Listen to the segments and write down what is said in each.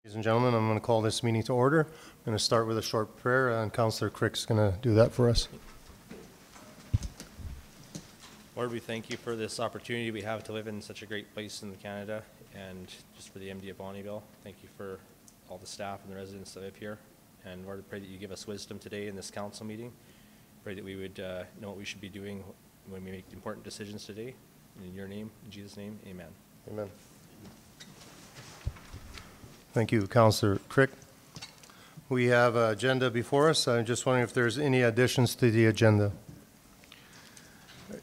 Ladies and gentlemen, I'm going to call this meeting to order. I'm going to start with a short prayer, and Councillor Crick's going to do that for us. Lord, we thank you for this opportunity we have to live in such a great place in Canada, and just for the MD of Bonnyville. Thank you for all the staff and the residents that live here. And Lord, I pray that you give us wisdom today in this council meeting. Pray that we would know what we should be doing when we make important decisions today. In your name, in Jesus' name, amen. Amen. Thank you, Councillor Crick. We have an agenda before us. I'm just wondering if there's any additions to the agenda.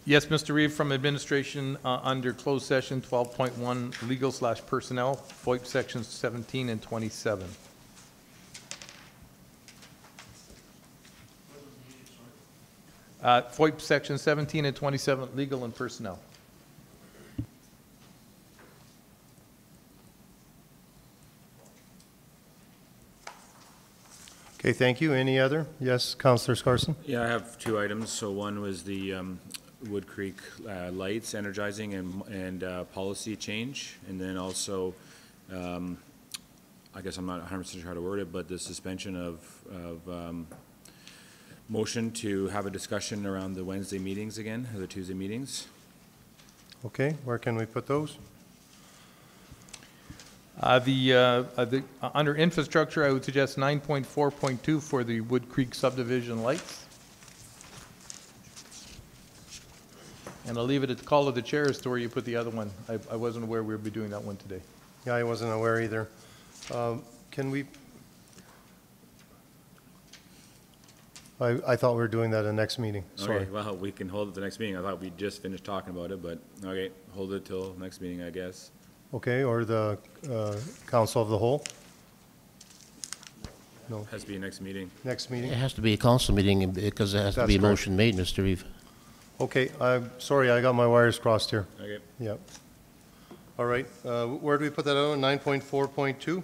Yes, Mr. Reeve, from administration under closed session 12.1 legal/personnel, FOIP sections 17 and 27. FOIP section 17 and 27, legal and personnel. Okay, thank you. Any other? Yes, Councillor Scarson? Yeah, I have two items. So one was the Wood Creek lights energizing and policy change, and then also, I guess I'm not 100% sure how to word it, but the suspension of motion to have a discussion around the Wednesday meetings again, or the Tuesday meetings. Okay, where can we put those? Under infrastructure, I would suggest 9.4.2 for the Wood Creek subdivision lights. And I'll leave it at the call of the chair as to where you put the other one. I wasn't aware we would be doing that one today. Yeah, I wasn't aware either. Can we? I thought we were doing that in the next meeting. Sorry. Okay, well, we can hold it the next meeting. I thought we just finished talking about it, but okay, hold it till next meeting, I guess. Okay, or the Council of the Whole? No, Has to be next meeting. next meeting? It has to be a council meeting because there has to That's be a correct. motion made, Mr. Reeve. Okay, I'm sorry, I got my wires crossed here. Okay. Yep. All right, where do we put that on? 9.4.2?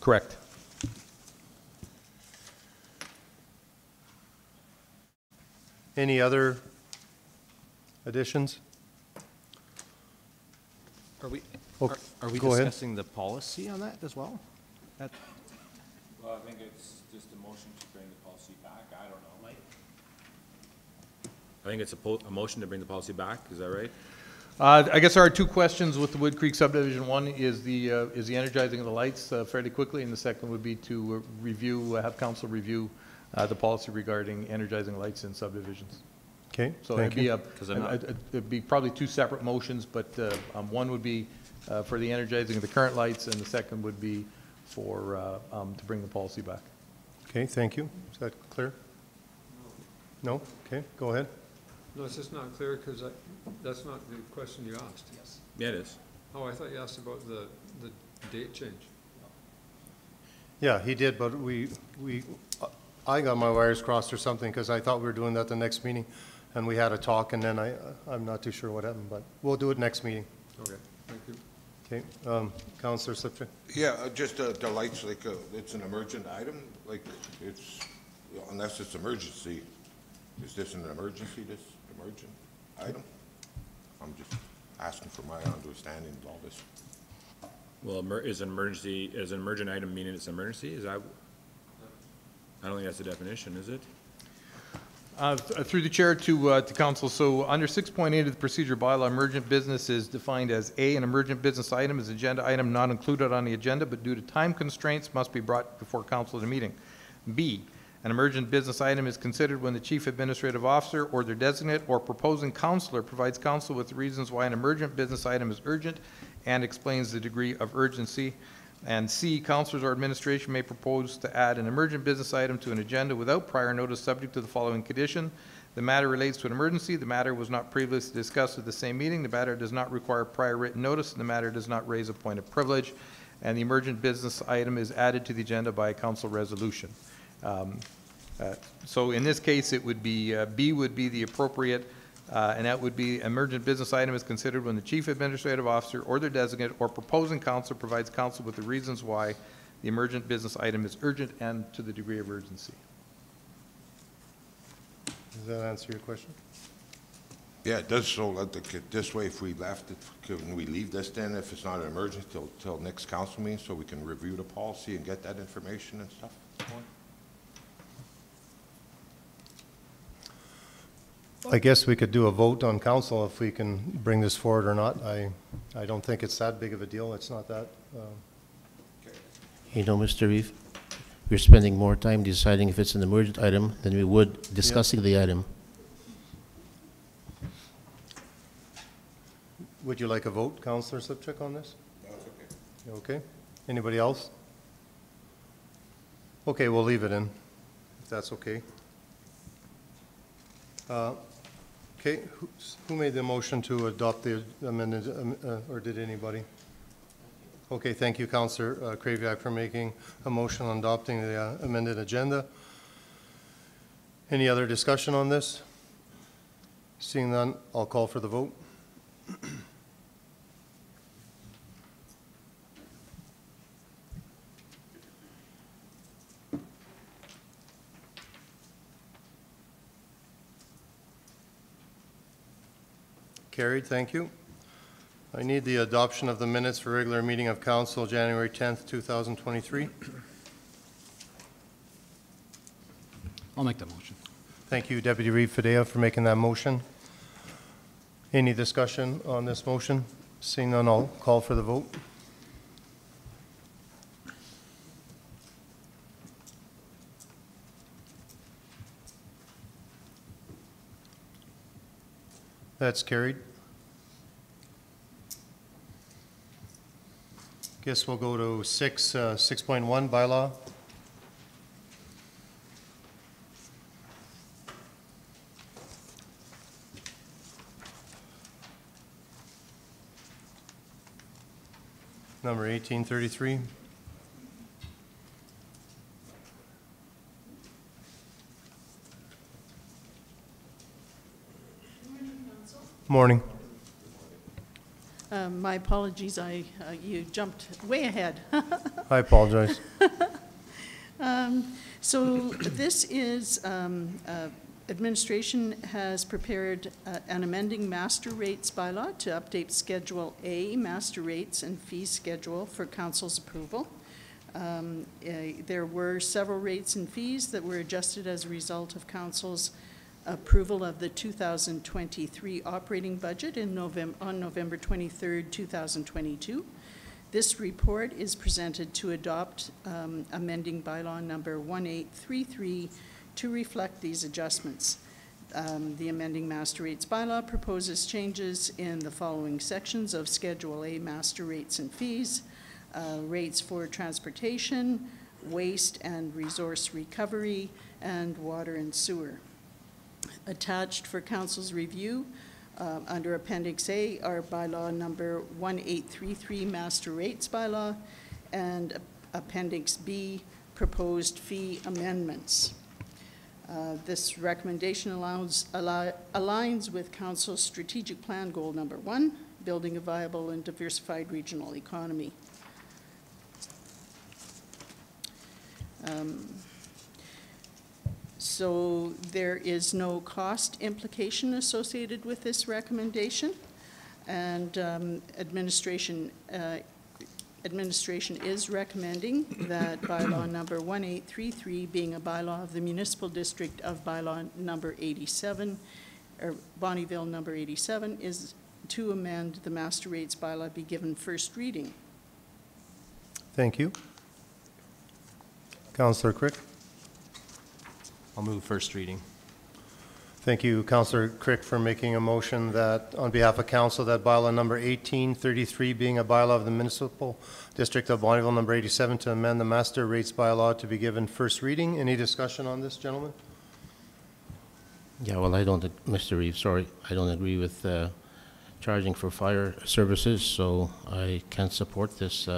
Correct. Any other additions? Are we, Oh, are we go ahead. discussing the policy on that as well? Well, I think it's just a motion to bring the policy back. I don't know. I think it's a motion to bring the policy back. Is that right? I guess there are two questions with the Wood Creek subdivision. One is the energizing of the lights fairly quickly, and the second would be to have council review the policy regarding energizing lights in subdivisions. Okay, So thank you. it'd be probably two separate motions, but one would be for the energizing of the current lights, and the second would be for to bring the policy back. Okay, thank you. Is that clear? No? Okay, go ahead. No, it's just not clear because that's not the question you asked. Yes. Yeah, it is. Oh, I thought you asked about the date change. Yeah, he did, but I got my wires crossed or something because I thought we were doing that the next meeting, and we had a talk, and then I'm not too sure what happened, but we'll do it next meeting. Okay, thank you. Okay, Councillor Slipton? Yeah, just the lights, like, it's an emergent item, like, it's, unless it's emergency, is this an emergency, this emergent item? I'm just asking for my understanding of all this. Well, is an emergent item meaning it's an emergency? Is that? I don't think that's the definition, is it? Through the chair to council, so under 6.8 of the procedure bylaw, emergent business is defined as an emergent business item is agenda item not included on the agenda, but due to time constraints must be brought before council at a meeting. B, an emergent business item is considered when the chief administrative officer or their designate or proposing councillor provides council with reasons why an emergent business item is urgent and explains the degree of urgency. And C, councillors or administration may propose to add an emergent business item to an agenda without prior notice subject to the following condition. The matter relates to an emergency. The matter was not previously discussed at the same meeting. The matter does not require prior written notice. And the matter does not raise a point of privilege. And the emergent business item is added to the agenda by a council resolution. So in this case, it would be, B would be the appropriate, and that would be emergent business item is considered when the chief administrative officer or their designate or proposing council provides council with the reasons why the emergent business item is urgent and to the degree of urgency. Does that answer your question? Yeah, it does, so this way, if we left it, can we leave this then, if it's not an emergency, till next council meeting, so we can review the policy and get that information and stuff? I guess we could do a vote on council if we can bring this forward or not. I don't think it's that big of a deal. It's not that, You know, Mr. Reeve, we're spending more time deciding if it's an emergent item than we would discussing the item. would you like a vote, Councillor Sipchak, on this? Okay. Anybody else? Okay, we'll leave it in, if that's okay. Okay, who made the motion to adopt the amended, or did anybody? Okay, thank you, Councillor Kraviak, for making a motion on adopting the amended agenda. Any other discussion on this? Seeing none, I'll call for the vote. Carried, thank you. I need the adoption of the minutes for regular meeting of council, January 10th, 2023. I'll make that motion. Thank you, Deputy Reeve Fidea, for making that motion. Any discussion on this motion? Seeing none, I'll call for the vote. That's carried. Guess we'll go to 6.1 bylaw. Number 1833. Morning. My apologies, you jumped way ahead. I apologize. So this is, administration has prepared an amending master rates bylaw to update Schedule A, master rates and fee schedule for council's approval. There were several rates and fees that were adjusted as a result of council's approval of the 2023 operating budget on November 23rd, 2022. This report is presented to adopt amending bylaw number 1833 to reflect these adjustments. The amending master rates bylaw proposes changes in the following sections of Schedule A master rates and fees, rates for transportation, waste and resource recovery, and water and sewer. Attached for council's review under Appendix A are bylaw number 1833 master rates bylaw and Appendix B proposed fee amendments. This recommendation aligns with council's strategic plan goal number 1, building a viable and diversified regional economy. So there is no cost implication associated with this recommendation, and administration is recommending that bylaw number 1833, being a bylaw of the municipal district of bylaw number 87, or Bonnyville number 87, is to amend the master rates bylaw be given first reading. Thank you. Councillor Crick. I'll move first reading. Thank you, Councillor Crick, for making a motion that, on behalf of council, that bylaw number 1833, being a bylaw of the municipal district of Bonnyville number 87, to amend the master rates bylaw to be given first reading. Any discussion on this, gentlemen? Yeah, well, I don't, Mr. Reeve, sorry, I don't agree with charging for fire services, so I can't support this.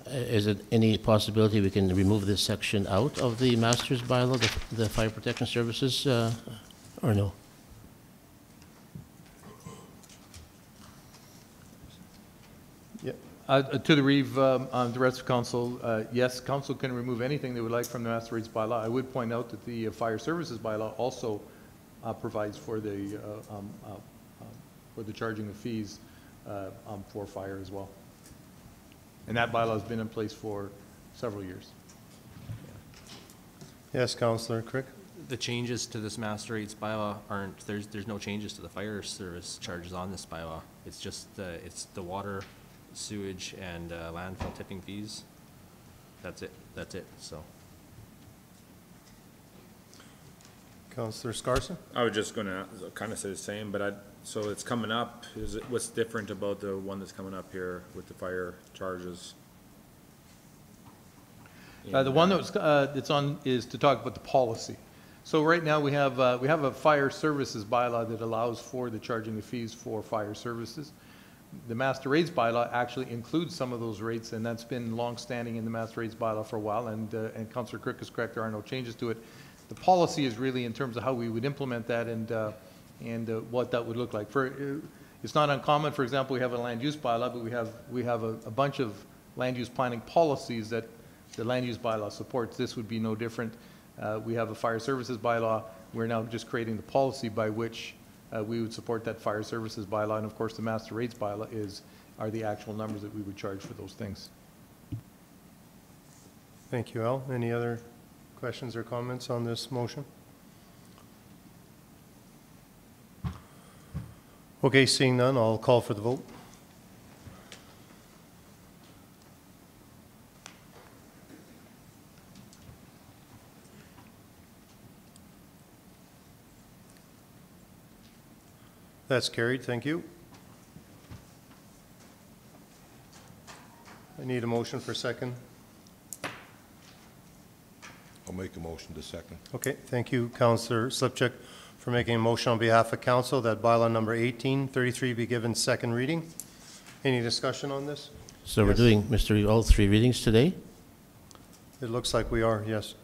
Is it any possibility we can remove this section out of the master's bylaw, the fire protection services, or no? Yeah. To the Reeve, the rest of council, yes, council can remove anything they would like from the master rates bylaw. I would point out that the fire services bylaw also provides for the charging of fees for fire as well. And that bylaw has been in place for several years. Yes, Councillor Crick? The changes to this master rates bylaw aren't, there's no changes to the fire service charges on this bylaw. It's just, it's the water, sewage, and landfill tipping fees. That's it, so. Councillor Scarson? I was just gonna kind of say the same, but so it's coming up, what's different about the one that's coming up here with the fire charges? The one that's on is to talk about the policy. So right now, we have a fire services bylaw that allows for the charging of fees for fire services. The master rates bylaw actually includes some of those rates, and that's been longstanding in the master rates bylaw for a while, and Councillor Crick is correct, there are no changes to it. The policy is really in terms of how we would implement that and what that would look like. It's not uncommon, for example, we have a land use bylaw, but we have a bunch of land use planning policies that the land use bylaw supports. This would be no different. We have a fire services bylaw. We're now just creating the policy by which we would support that fire services bylaw. And of course, the master rates bylaw are the actual numbers that we would charge for those things. Thank you, Al. Any other questions or comments on this motion? Okay, seeing none, I'll call for the vote. That's carried, thank you. I need a motion for second. I'll make a motion to second. Okay, thank you, Councillor Slipchuk, for making a motion on behalf of council that bylaw number 1833 be given second reading. Any discussion on this? So we're Yes. doing, Mr. Reid, all three readings today? It looks like we are, yes.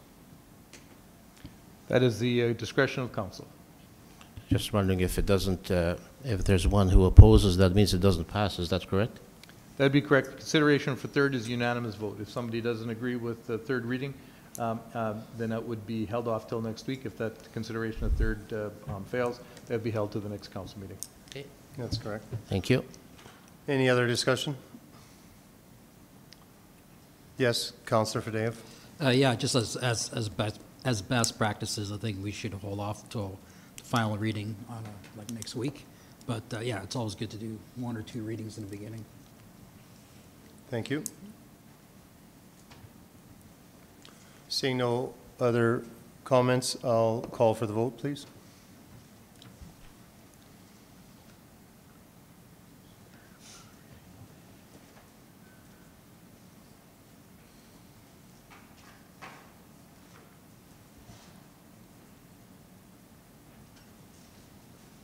That is the discretion of council. Just wondering if it doesn't, if there's one who opposes, that means it doesn't pass, is that correct? That'd be correct. Consideration for third is unanimous vote. If somebody doesn't agree with the third reading, then that would be held off till next week. If that consideration of third fails, that'd be held to the next council meeting. Okay. That's correct. Thank you. Any other discussion? Yes, Councillor Fadeev. Yeah, just as best practices, I think we should hold off till the final reading on like next week. But yeah, it's always good to do one or two readings in the beginning. Thank you. Seeing no other comments, I'll call for the vote, please.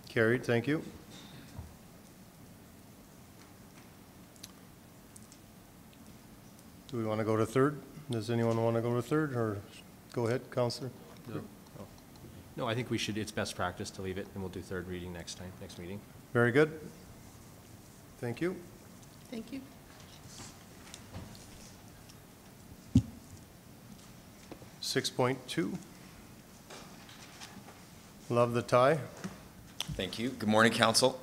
Carried, thank you. Do we want to go to third? Does anyone want to go to third, or go ahead, Councillor? No, I think we should, it's best practice to leave it, and we'll do third reading next meeting. Very good. Thank you. Thank you. Six point two. Love the tie. Thank you. Good morning, Council.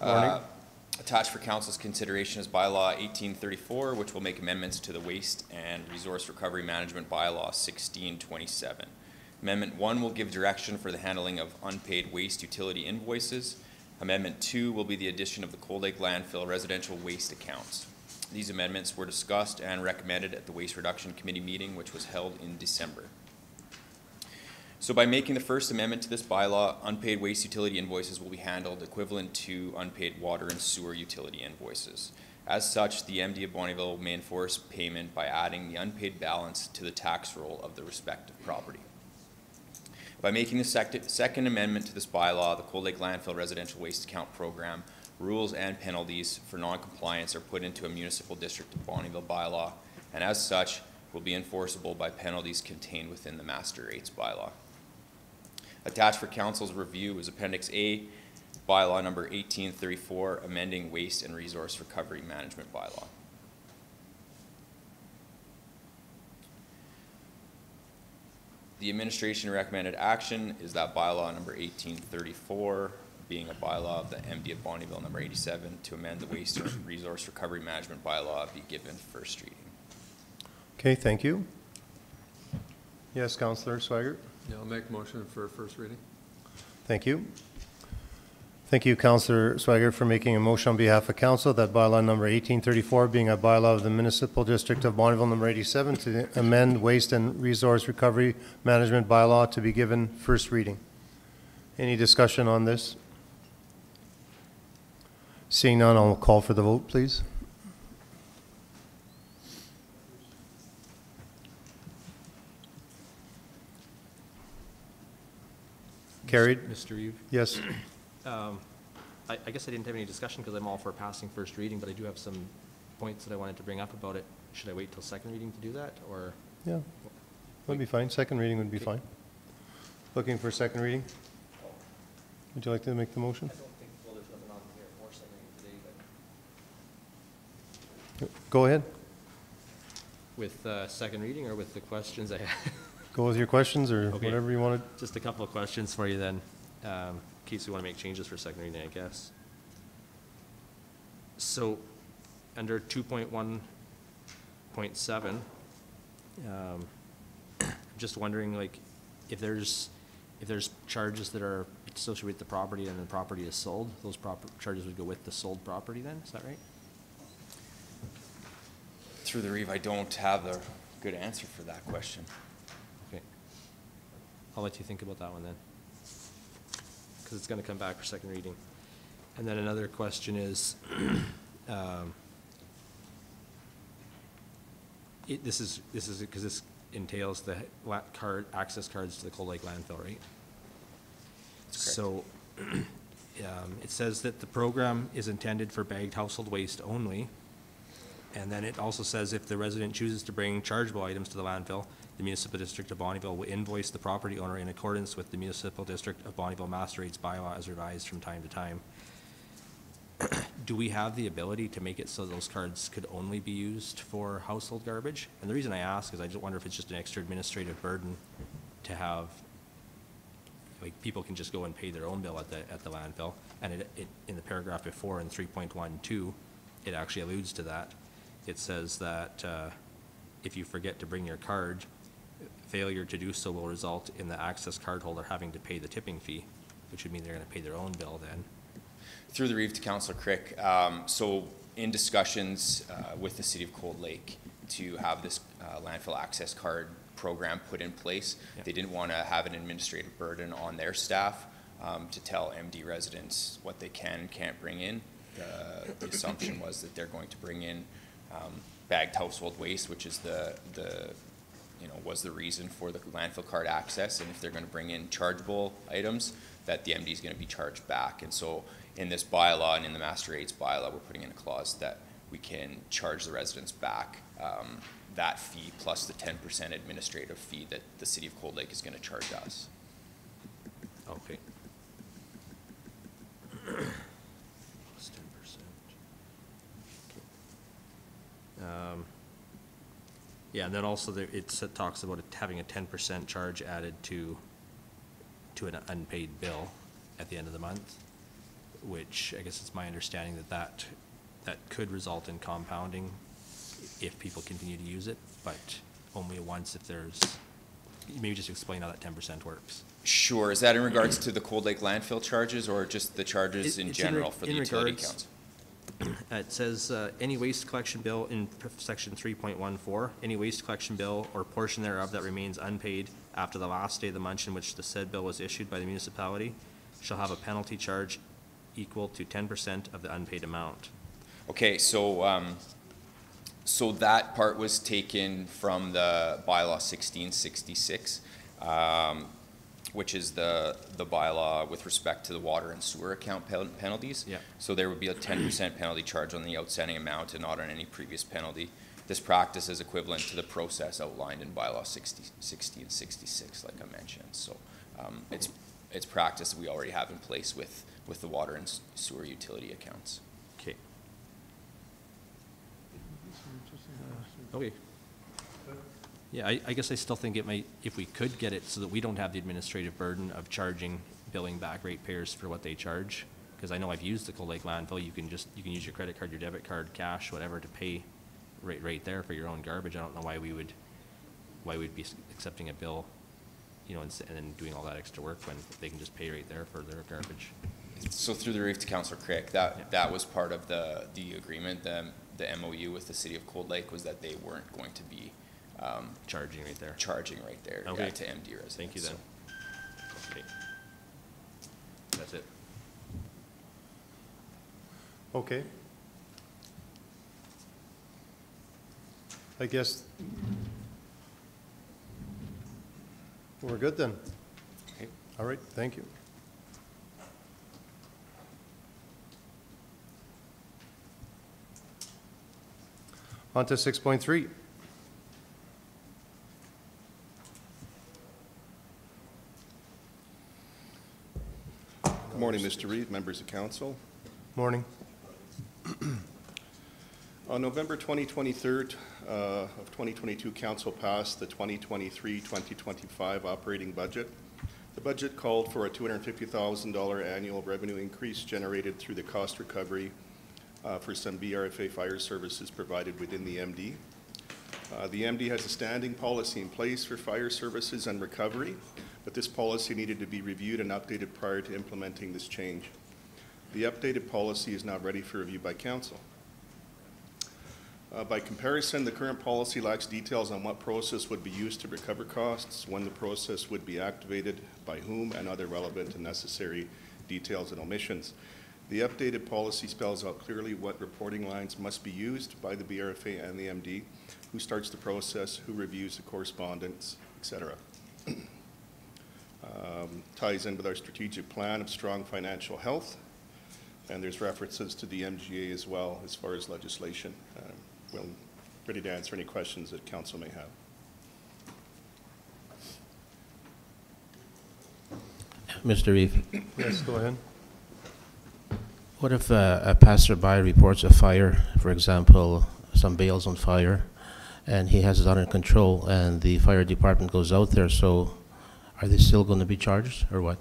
Morning. Attached for Council's consideration is Bylaw 1834, which will make amendments to the Waste and Resource Recovery Management Bylaw 1627. Amendment 1 will give direction for the handling of unpaid waste utility invoices. Amendment 2 will be the addition of the Cold Lake Landfill residential waste accounts. These amendments were discussed and recommended at the Waste Reduction Committee meeting, which was held in December. So by making the first amendment to this bylaw, unpaid waste utility invoices will be handled equivalent to unpaid water and sewer utility invoices. As such, the MD of Bonnyville may enforce payment by adding the unpaid balance to the tax roll of the respective property. By making the second amendment to this bylaw, the Cold Lake Landfill Residential Waste Account Program rules and penalties for non-compliance are put into a municipal district of Bonnyville bylaw, and as such, will be enforceable by penalties contained within the master rates bylaw. Attached for Council's review is Appendix A, Bylaw number 1834, amending Waste and Resource Recovery Management Bylaw. The administration recommended action is that bylaw number 1834, being a bylaw of the MD of Bonnyville number 87, to amend the waste and resource recovery management bylaw, be given first reading. Okay, thank you. Yes, Councillor Swaggart? Yeah, I'll make a motion for first reading. Thank you. Thank you, Councillor Swaggart, for making a motion on behalf of council that bylaw number 1834, being a bylaw of the municipal district of Bonnyville number 87, to amend waste and resource recovery management bylaw, to be given first reading. Any discussion on this? Seeing none, I'll call for the vote, please. Carried? Mr. Reeve? Yes. I guess I didn't have any discussion because I'm all for passing first reading, but I do have some points that I wanted to bring up about it. Should I wait till second reading to do that, or? Yeah, would be fine. Second reading would be fine. Looking for second reading? Would you like to make the motion? I don't think, well, there's nothing on here for second reading today, but. Go ahead. With second reading or with the questions I have? Go with your questions or Okay. whatever you wanted. Just a couple of questions for you then, in case we want to make changes for second reading, I guess. So, under 2.1.7, I'm just wondering, like, if there's charges that are associated with the property and the property is sold, those charges would go with the sold property then, is that right? Through the Reeve, I don't have a good answer for that question. Okay. I'll let you think about that one then, because it's going to come back for second reading. And then another question is, this is because this entails the access cards to the Cold Lake landfill, right? That's correct. So, it says that the program is intended for bagged household waste only. And then it also says if the resident chooses to bring chargeable items to the landfill, the municipal district of Bonnyville will invoice the property owner in accordance with the municipal district of Bonnyville master rates bylaw as revised from time to time. Do we have the ability to make it so those cards could only be used for household garbage? And the reason I ask is I just wonder if it's just an extra administrative burden to have, like, people can just go and pay their own bill at the landfill. And it in the paragraph before in 3.12, it actually alludes to that. It says that if you forget to bring your card, failure to do so will result in the access card holder having to pay the tipping fee, which would mean they're going to pay their own bill then. Through the Reeve to Councillor Crick, so in discussions with the City of Cold Lake to have this landfill access card program put in place, Yeah. they didn't want to have an administrative burden on their staff to tell MD residents what they can and can't bring in. The assumption was that they're going to bring in bagged household waste, which is was the reason for the landfill card access, and if they're going to bring in chargeable items, that the MD is going to be charged back. And so in this bylaw and in the master rates bylaw, we're putting in a clause that we can charge the residents back that fee plus the 10% administrative fee that the City of Cold Lake is going to charge us. Okay. Plus 10%. Yeah, and then also it talks about it having a 10% charge added to an unpaid bill at the end of the month, which I guess it's my understanding that could result in compounding if people continue to use it, but only once if there's, maybe just explain how that 10% works. Sure. Is that in regards to the Cold Lake landfill charges or just the charges in general for the utility accounts? It says, any waste collection bill in section 3.14, any waste collection bill or portion thereof that remains unpaid after the last day of the month in which the said bill was issued by the municipality shall have a penalty charge equal to 10% of the unpaid amount. Okay, so so that part was taken from the bylaw 1666, which is the bylaw with respect to the water and sewer account penalties. Yeah. So there would be a 10% penalty charge on the outstanding amount and not on any previous penalty. This practice is equivalent to the process outlined in bylaw 1666, like I mentioned. So it's practice we already have in place with the water and sewer utility accounts. Okay. Okay. Yeah, I guess I still think it might, if we could get it so that we don't have the administrative burden of charging, billing back ratepayers for what they charge. Because I know I've used the Cold Lake landfill, you can use your credit card, your debit card, cash, whatever, to pay right there for your own garbage. I don't know why we'd be accepting a bill, you know, and then doing all that extra work when they can just pay right there for their garbage. So through the reef to Councillor Crick, that was part of the agreement, the MOU with the city of Cold Lake, was that they weren't going to be Charging right there. charging right there, Okay. yeah, to MD residents. Thank you then. So- Okay. That's it. Okay. I guess we're good then. Okay. All right, thank you. On to 6.3. Good morning, Mr. Reid, members of council. Morning. On November 23rd of 2022, council passed the 2023-2025 operating budget. The budget called for a $250,000 annual revenue increase generated through the cost recovery for some BRFA fire services provided within the MD. The MD has a standing policy in place for fire services and recovery, but this policy needed to be reviewed and updated prior to implementing this change. The updated policy is now ready for review by council. By comparison, the current policy lacks details on what process would be used to recover costs, when the process would be activated, by whom, and other relevant and necessary details and omissions. The updated policy spells out clearly what reporting lines must be used by the BRFA and the MD, who starts the process, who reviews the correspondence, etc. Ties in with our strategic plan of strong financial health, and there's references to the MGA as well as far as legislation. We're ready to answer any questions that council may have. Mr. Reeve, Yes, go ahead. what if a passerby reports a fire, for example, some bales on fire, and he has it under control, and the fire department goes out there, so are they still going to be charged, or what?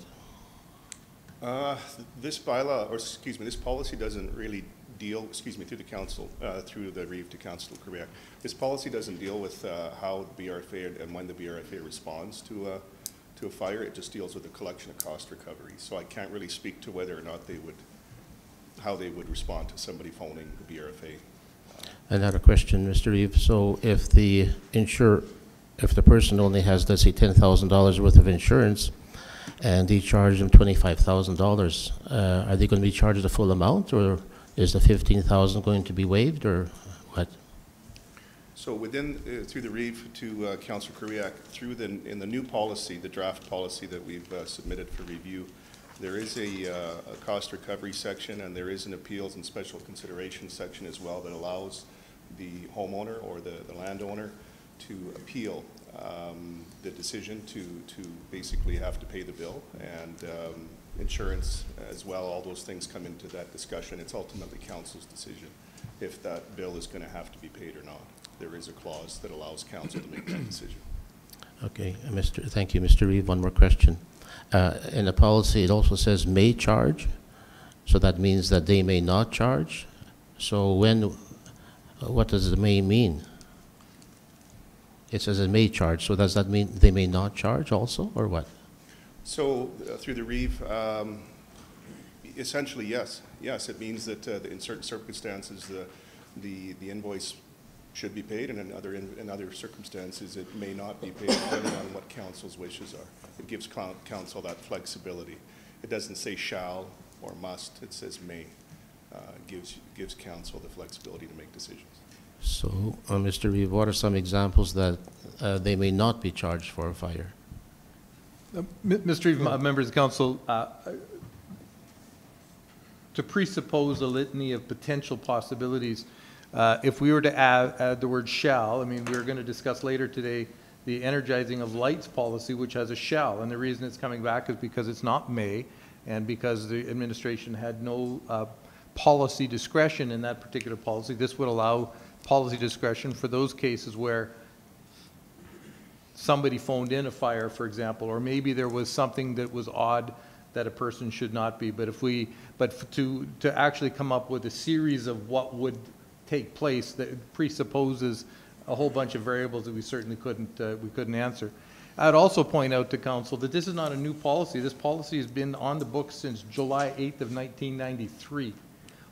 This bylaw, or excuse me, this policy doesn't really deal, excuse me, through the council, through the Reeve to Council Quebec. This policy doesn't deal with how the BRFA and when the BRFA responds to a fire. It just deals with the collection of cost recovery. So I can't really speak to whether or not they would, how they would respond to somebody phoning the BRFA. Another question, Mr. Reeve. So if the person only has, let's say, $10,000 worth of insurance, and they charge them $25,000, are they going to be charged the full amount, or is the $15,000 going to be waived, or what? So within, through the Reeve to Councillor Kuriak, in the new policy, the draft policy that we've submitted for review, there is a cost recovery section, and there is an appeals and special consideration section as well that allows the homeowner or the landowner to appeal the decision to basically have to pay the bill, and insurance as well. All those things come into that discussion. It's ultimately council's decision if that bill is going to have to be paid or not. There is a clause that allows council to make that decision. Okay, thank you, Mr. Reeve. One more question. In the policy, it also says may charge, so that means that they may not charge. So what does the may mean? It says it may charge, so does that mean they may not charge also, or what? So through the Reeve, essentially, yes. Yes, it means that in certain circumstances, the invoice should be paid, and in other circumstances, it may not be paid, depending on what council's wishes are. It gives council that flexibility. It doesn't say shall or must, it says may. It gives council the flexibility to make decisions. So, Mr. Reeve, what are some examples that they may not be charged for a fire? Mr. Reeve, members of council, to presuppose a litany of potential possibilities, if we were to add the word shall, I mean, we're going to discuss later today the energizing of lights policy, which has a shall, and the reason it's coming back is because it's not may, and because the administration had no policy discretion in that particular policy. This would allow policy discretion for those cases where somebody phoned in a fire, for example, or maybe there was something that was odd that a person should not be. But to actually come up with a series of what would take place, that presupposes a whole bunch of variables that we certainly couldn't answer. I'd also point out to council that this is not a new policy. This policy has been on the books since July 8th of 1993.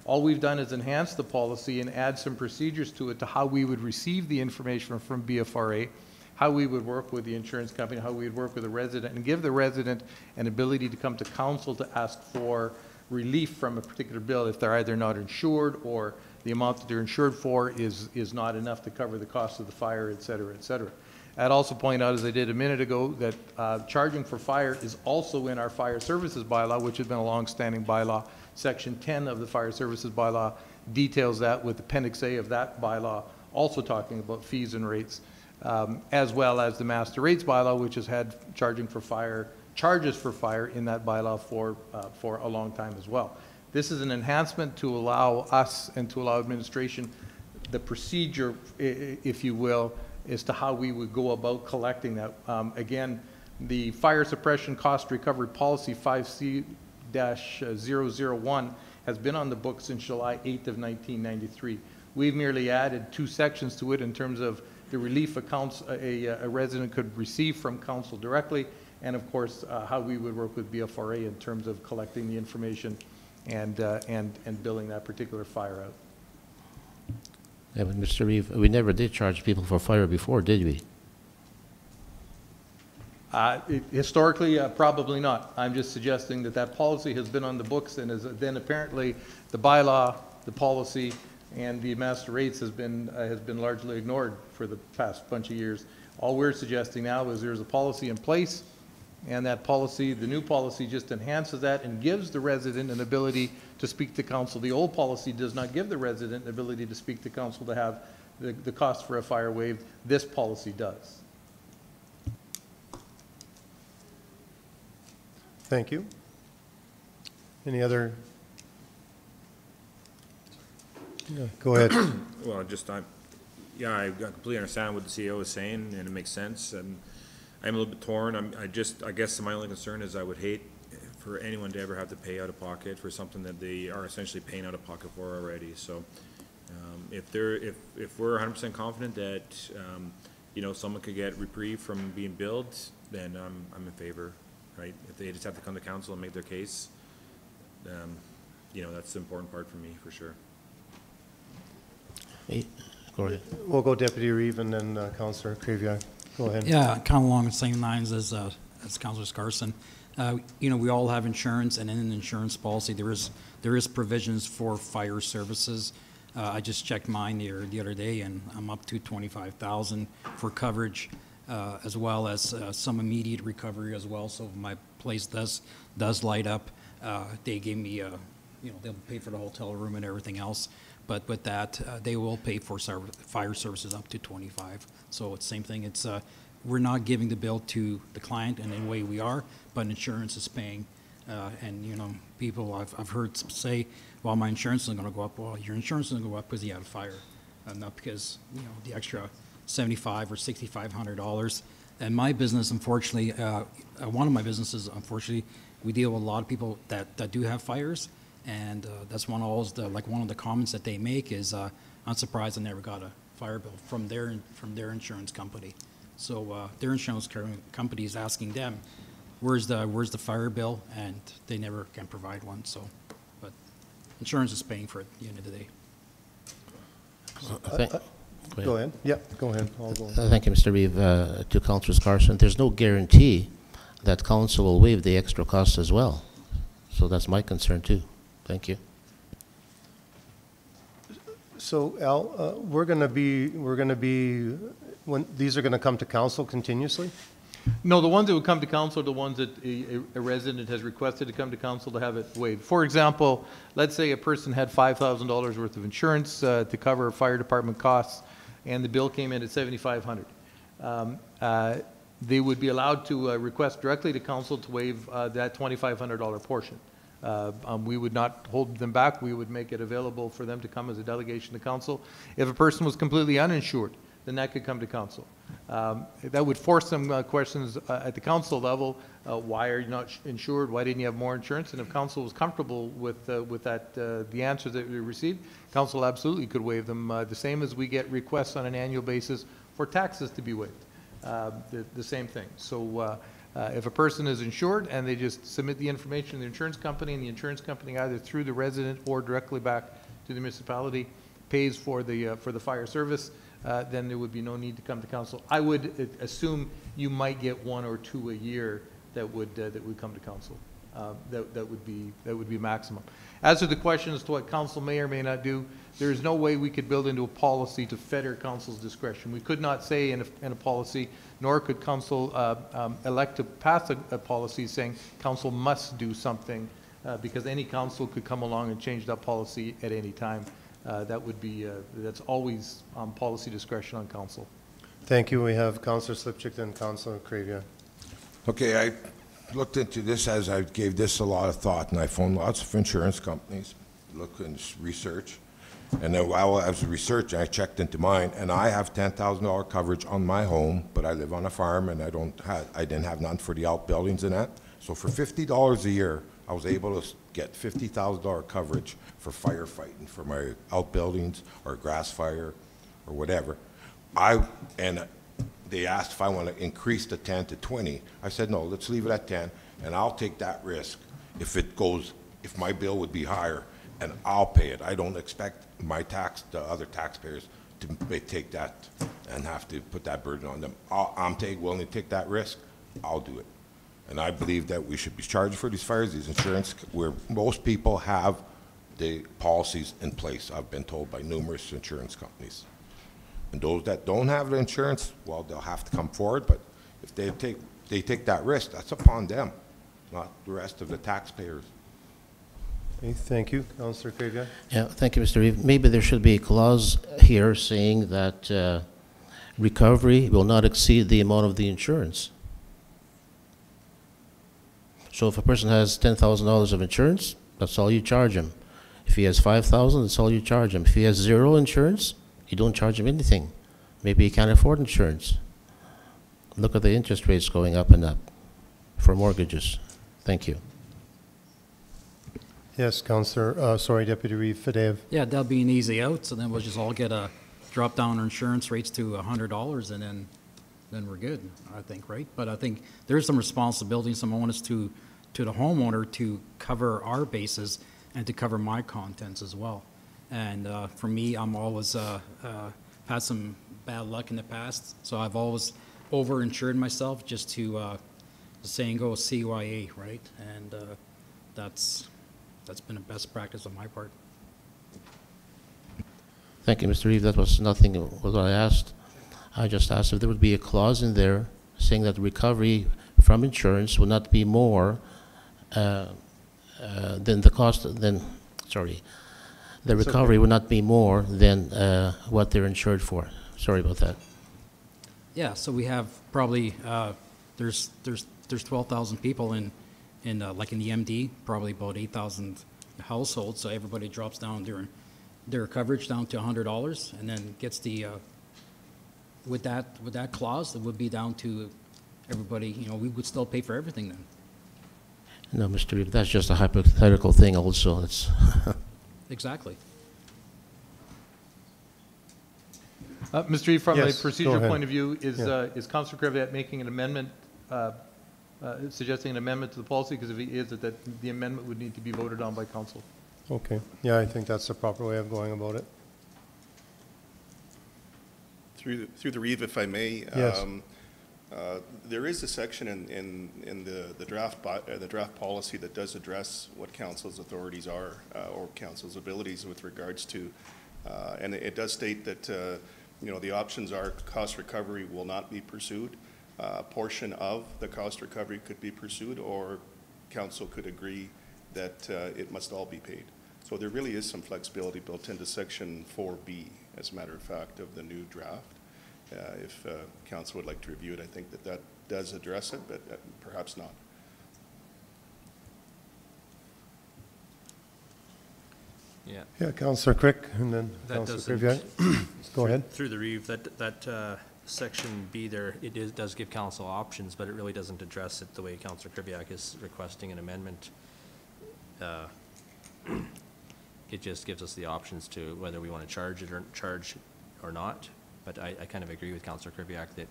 All we've done is enhance the policy and add some procedures to it to how we would receive the information from BFRA, how we would work with the insurance company, how we would work with the resident, and give the resident an ability to come to council to ask for relief from a particular bill if they're either not insured or the amount that they're insured for is not enough to cover the cost of the fire, et cetera, et cetera. I'd also point out, as I did a minute ago, that charging for fire is also in our fire services bylaw, which has been a long-standing bylaw. Section 10 of the fire services bylaw details that, with Appendix A of that bylaw also talking about fees and rates, as well as the master rates bylaw, which has had charges for fire in that bylaw for a long time as well. This is an enhancement to allow us and to allow administration the procedure, if you will, as to how we would go about collecting that. Again, the fire suppression cost recovery policy 5C-001 has been on the books since July 8th of 1993. We've merely added 2 sections to it in terms of the relief accounts a resident could receive from council directly, and of course how we would work with BFRA in terms of collecting the information and billing that particular fire out. Yeah, but Mr. Reeve, we never did charge people for fire before, did we? Historically, probably not. I'm just suggesting that policy has been on the books, and then apparently the bylaw, the policy, and the master rates has been largely ignored for the past bunch of years. All we're suggesting now is there's a policy in place, and that policy, the new policy, just enhances that and gives the resident an ability to speak to council. The old policy does not give the resident an ability to speak to council to have the cost for a fire waived. This policy does. Thank you. Any other? Yeah, go ahead. Well, I completely understand what the CEO is saying, and it makes sense, and I'm a little bit torn. I guess my only concern is I would hate for anyone to ever have to pay out of pocket for something that they are essentially paying out of pocket for already. So, if we're 100% confident that, someone could get reprieve from being billed, then I'm in favor, right? If they just have to come to council and make their case, that's the important part for me, for sure. Hey, go ahead. We'll go Deputy Reeve and then Councillor Kraviak. Go ahead. Yeah, kind of along the same lines as Councillor Scarson. We all have insurance, and in an insurance policy, there is provisions for fire services. I just checked mine the other day, and I'm up to $25,000 for coverage, as well as some immediate recovery as well. So if my place does light up, they gave me, they'll pay for the hotel room and everything else. But with that, they will pay for fire services up to $25,000. So it's the same thing. It's we're not giving the bill to the client, and in a way we are, but insurance is paying. And people I've heard say, well, my insurance isn't going to go up. Well, your insurance isn't going to go up because you had a fire, not because the extra $7,500 or $6,500. And my business, unfortunately, one of my businesses, unfortunately, we deal with a lot of people that do have fires. And that's one of the comments that they make is, I'm surprised I never got a fire bill from their insurance company. So their insurance company is asking them, where's the fire bill, and they never can provide one. So, but insurance is paying for it at the end of the day. Go ahead. Yeah, go ahead. I'll go. Thank you, Mr. Reeve. To Councillor Scarson, there's no guarantee that council will waive the extra costs as well. So that's my concern too. Thank you. So Al, we're going to be when these are going to come to council continuously? No, the ones that would come to council are the ones that a resident has requested to come to council to have it waived. For example, let's say a person had $5,000 worth of insurance to cover fire department costs, and the bill came in at $7,500. They would be allowed to request directly to council to waive that $2,500 portion. We would not hold them back. We would make it available for them to come as a delegation to council. If a person was completely uninsured, then that could come to council. That would force some questions at the council level. Why are you not insured? Why didn't you have more insurance? And if council was comfortable with that, the answers that we received, council absolutely could waive them, the same as we get requests on an annual basis for taxes to be waived. The same thing. So if a person is insured and they just submit the information to the insurance company, and the insurance company either through the resident or directly back to the municipality pays for the fire service, then there would be no need to come to council. I would assume you might get 1 or 2 a year that would come to council. That would be maximum. As to the question as to what council may or may not do, there is no way we could build into a policy to fetter council's discretion. We could not say in a policy, nor could council elect to pass a policy saying council must do something, because any council could come along and change that policy at any time. That would be, that's always policy discretion on council. Thank you. We have Councillor Slipchick and Councillor Cravia. Okay, I looked into this as I gave this a lot of thought, and I phoned lots of insurance companies, looked and research. And then while I was researching, I checked into mine, and I have $10,000 coverage on my home, but I live on a farm, and I didn't have none for the outbuildings and that. So for $50 a year, I was able to get $50,000 coverage for firefighting, for my outbuildings or grass fire or whatever. And they asked if I want to increase the 10 to 20. I said, no, let's leave it at 10, and I'll take that risk if my bill would be higher, and I'll pay it. I don't expect the other taxpayers to take that and have to put that burden on them. I'm willing to take that risk. I'll do it. And I believe that we should be charged for these fires, these insurance, where most people have the policies in place, I've been told by numerous insurance companies. And those that don't have the insurance, well, they'll have to come forward, but if they take that risk, that's upon them, not the rest of the taxpayers. Okay, thank you. Councillor Cravia. Yeah, thank you, Mr. Reeve. Maybe there should be a clause here saying that recovery will not exceed the amount of the insurance. So if a person has $10,000 of insurance, that's all you charge him. If he has $5,000, that's all you charge him. If he has zero insurance, you don't charge him anything. Maybe he can't afford insurance. Look at the interest rates going up and up for mortgages. Thank you. Yes, Councillor, Deputy Reeve Fadeev. Yeah, that'll be an easy out, so then we'll just all get a drop down our insurance rates to $100, and then we're good, I think, right? But I think there's some responsibility, some onus to the homeowner to cover our bases and to cover my contents as well. And for me, I'm always had some bad luck in the past, so I've always over-insured myself just to, the saying goes, CYA, right? And that's been a best practice on my part. Thank you, Mr. Reeve. That was nothing what I asked. I just asked if there would be a clause in there saying that recovery from insurance would not be more than the cost, the recovery would not be more than what they're insured for. Sorry about that. Yeah, so we have probably, there's 12,000 people in like in the MD, probably about 8,000 households, so everybody drops down their coverage down to $100, and then gets the, with that clause, it would be down to everybody, we would still pay for everything then. No, Mr. Reeve, that's just a hypothetical thing also. It's Exactly. Mr. Reeve, from Yes, a go procedure ahead. point of view, Yeah. is Councillor Creviat making an amendment, suggesting an amendment to the policy? Because if he is, that the amendment would need to be voted on by council. Okay. Yeah, I think that's the proper way of going about it. Through the Reeve, if I may. Yes. There is a section in the draft policy that does address what council's authorities are, or council's abilities with regards to, and it does state that, the options are cost recovery will not be pursued. A portion of the cost recovery could be pursued, or council could agree that it must all be paid. So there really is some flexibility built into section 4B, as a matter of fact, of the new draft. If council would like to review it, I think that does address it, but perhaps not. Yeah. Yeah, Counselor Crick, and then That Counselor doesn't- Crevier. Go ahead. Through the Reeve, that section B there, does give council options, but it really doesn't address it the way Councilor Kubiak is requesting an amendment. It just gives us the options to whether we want to charge or not. But I kind of agree with Councilor Kubiak that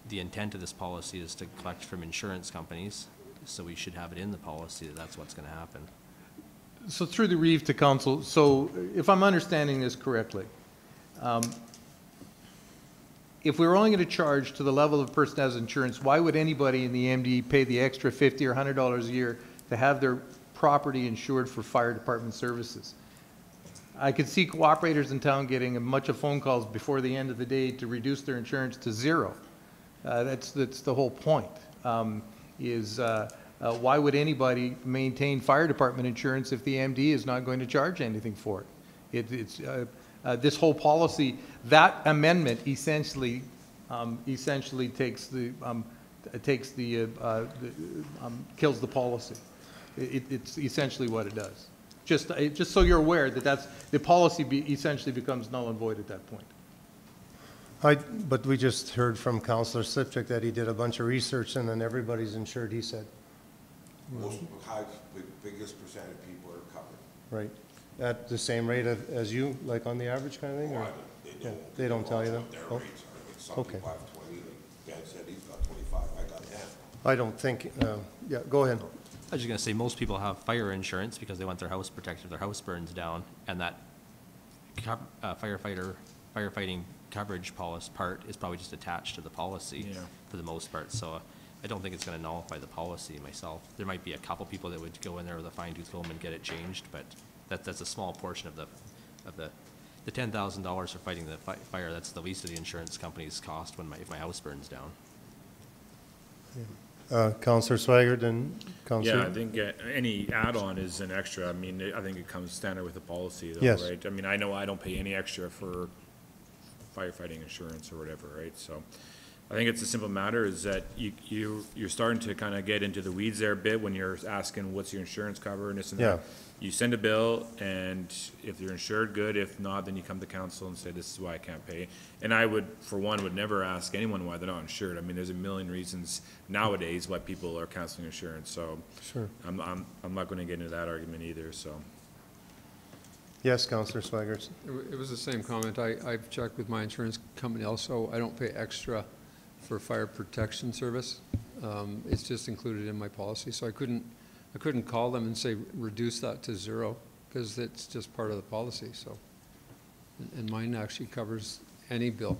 the intent of this policy is to collect from insurance companies, so we should have it in the policy that that's what's going to happen. So through the Reeve to council, so if I'm understanding this correctly, if we were only going to charge to the level of a person has insurance, why would anybody in the MD pay the extra $50 or $100 a year to have their property insured for fire department services? I could see cooperators in town getting a bunch of phone calls before the end of the day to reduce their insurance to zero. That's the whole point, why would anybody maintain fire department insurance if the MD is not going to charge anything for it? This whole policy, that amendment essentially kills the policy. It's essentially what it does. Just so you're aware that the policy essentially becomes null and void at that point. But we just heard from Counselor Slipchik that he did a bunch of research and then everybody's insured, he said. Most, biggest percent of people are covered. Right. At the same rate as you, like on the average kind of thing? Or? Yeah, they don't tell you that? Their Oh. rates are, like, some Okay. people have 20, like Dan said, he's got 25, I got 10. I don't think, yeah, go ahead. I was just gonna say, most people have fire insurance because they want their house protected if their house burns down, and that firefighting coverage policy part is probably just attached to the policy for the most part, so I don't think it's gonna nullify the policy myself. There might be a couple people that would go in there with a fine tooth comb and get it changed, but that's a small portion of the $10,000 for fighting the fire. That's the least of the insurance company's cost if my house burns down. Counselor Swigert and Counselor? Yeah, I think any add-on is an extra. I mean, I think it comes standard with the policy, though, Yes. right? I mean, I know I don't pay any extra for firefighting insurance or whatever, right? So I think it's a simple matter is that you're starting to kind of get into the weeds there a bit when you're asking what's your insurance cover and this and that. Yeah. You send a bill, and if you're insured, good. If not, then you come to council and say, this is why I can't pay. And I would, for one, would never ask anyone why they're not insured. I mean, there's a million reasons nowadays why people are canceling insurance, so. Sure. I'm not gonna get into that argument either, so. Yes, Counselor Swigert. It was the same comment. I've checked with my insurance company also. I don't pay extra for fire protection service. It's just included in my policy, so I couldn't call them and say, reduce that to zero, because it's just part of the policy, so. And mine actually covers any bill.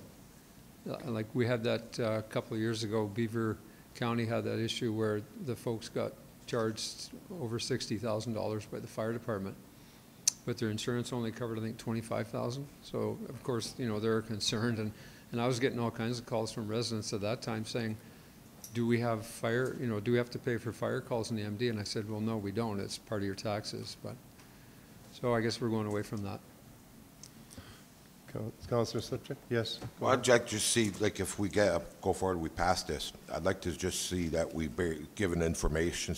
Like, we had that a couple of years ago, Beaver County had that issue where the folks got charged over $60,000 by the fire department, but their insurance only covered, I think, $25,000. So, of course, you know, they're concerned, and I was getting all kinds of calls from residents at that time saying, do we have fire, you know, do we have to pay for fire calls in the MD? And I said, well, no, we don't. It's part of your taxes. But, so I guess we're going away from that. Counselor Slipchik? Yes. Well, I'd like to see, like, if we go forward, we pass this, I'd like to just see that we give the information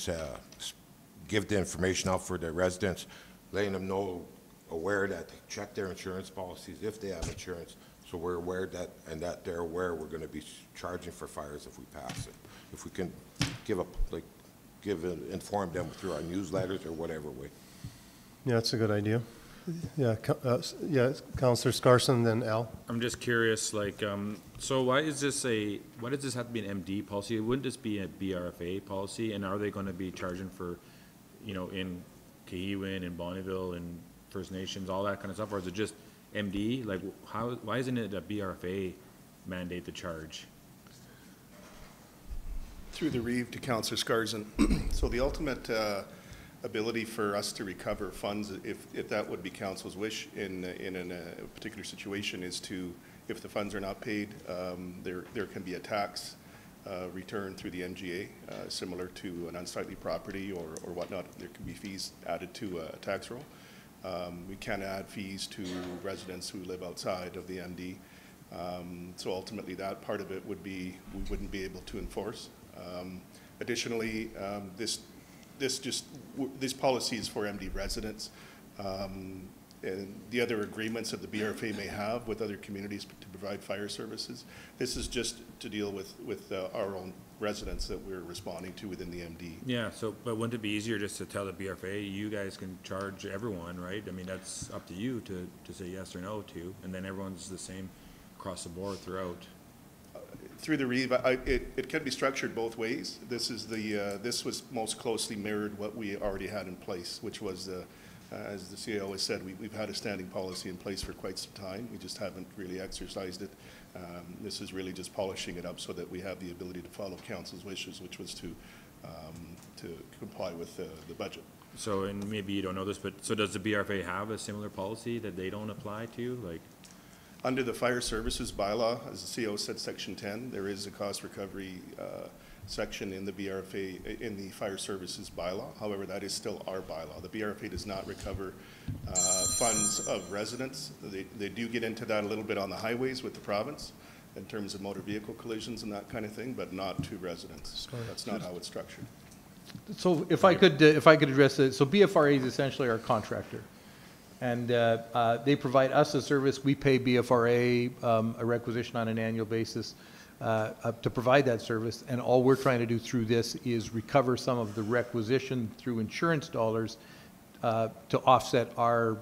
out for the residents, letting them know, aware that they check their insurance policies if they have insurance, so we're aware that, and that they're aware we're going to be charging for fires if we pass it. If we can inform them through our newsletters or whatever way. Yeah, that's a good idea. Yeah, Counselor Scarson, then Al. I'm just curious, like, so why does this have to be an MD policy? Wouldn't this be a BRFA policy? And are they gonna be charging for, you know, in Cahiwin and Bonneville and First Nations, all that kind of stuff? Or is it just MD? Like, why isn't it a BRFA mandate to charge? Through the Reeve to Councillor Scarson. So the ultimate ability for us to recover funds, if that would be council's wish in a particular situation, is to, if the funds are not paid, there can be a tax return through the MGA, similar to an unsightly property or whatnot. There can be fees added to a tax roll. We can add fees to residents who live outside of the MD. So ultimately, that part of it would be, we wouldn't be able to enforce. Additionally, this policy is for MD residents. and the other agreements that the BRFA may have with other communities to provide fire services. This is just to deal with our own residents that we're responding to within the MD. Yeah, so, but wouldn't it be easier just to tell the BRFA, you guys can charge everyone, right? I mean, that's up to you to say yes or no to, and then everyone's the same across the board throughout. Through the REIV, it can be structured both ways. This is this was most closely mirrored what we already had in place, which was, as the CAO has said, we've had a standing policy in place for quite some time. We just haven't really exercised it. This is really just polishing it up so that we have the ability to follow council's wishes, which was to comply with the budget. So, and maybe you don't know this, but so does the BRFA have a similar policy that they don't apply to, like? Under the fire services bylaw, as the CO said, section 10, there is a cost recovery section in the BRFA, in the fire services bylaw. However, that is still our bylaw. The BRFA does not recover funds of residents. They do get into that a little bit on the highways with the province in terms of motor vehicle collisions and that kind of thing, but not to residents. That's not how it's structured. So if I could address it, so BFRA is essentially our contractor. And they provide us a service. We pay BFRA a requisition on an annual basis to provide that service. And all we're trying to do through this is recover some of the requisition through insurance dollars to offset our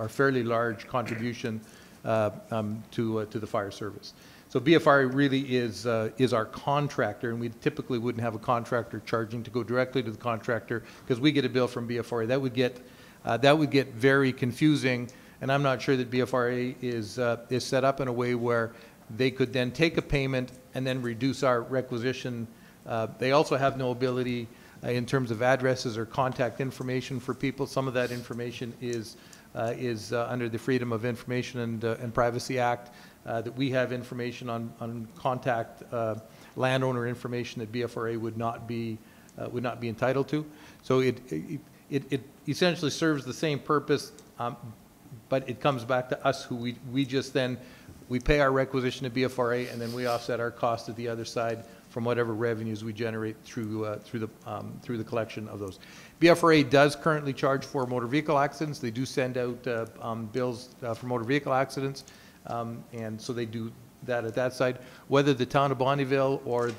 fairly large contribution to the fire service. So BFRA really is our contractor, and we typically wouldn't have a contractor charging to go directly to the contractor because we get a bill from BFRA. That would get very confusing, and I'm not sure that BFRA is set up in a way where they could then take a payment and then reduce our requisition. They also have no ability in terms of addresses or contact information for people. Some of that information is under the Freedom of Information and Privacy Act, that we have information on contact landowner information that BFRA would not be entitled to. So it essentially serves the same purpose, but it comes back to us who we pay our requisition to BFRA, and then we offset our cost at the other side from whatever revenues we generate through the collection of those. BFRA does currently charge for motor vehicle accidents. They do send out bills for motor vehicle accidents, and so they do that at that side. Whether the town of Bonnyville or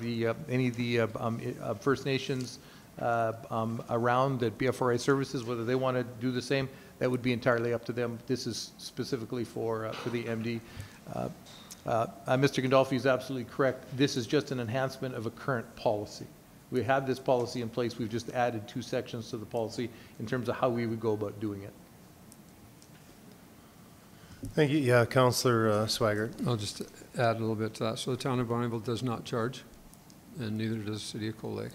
any of the First Nations around that BFRA services, whether they want to do the same, that would be entirely up to them. This is specifically for the MD. Mr. Gandolfi is absolutely correct. This is just an enhancement of a current policy. We have this policy in place. We've just added 2 sections to the policy in terms of how we would go about doing it. Thank you. Yeah, Councillor Swaggart. I'll just add a little bit to that. So the town of Bonnyville does not charge, and neither does the city of Cold Lake.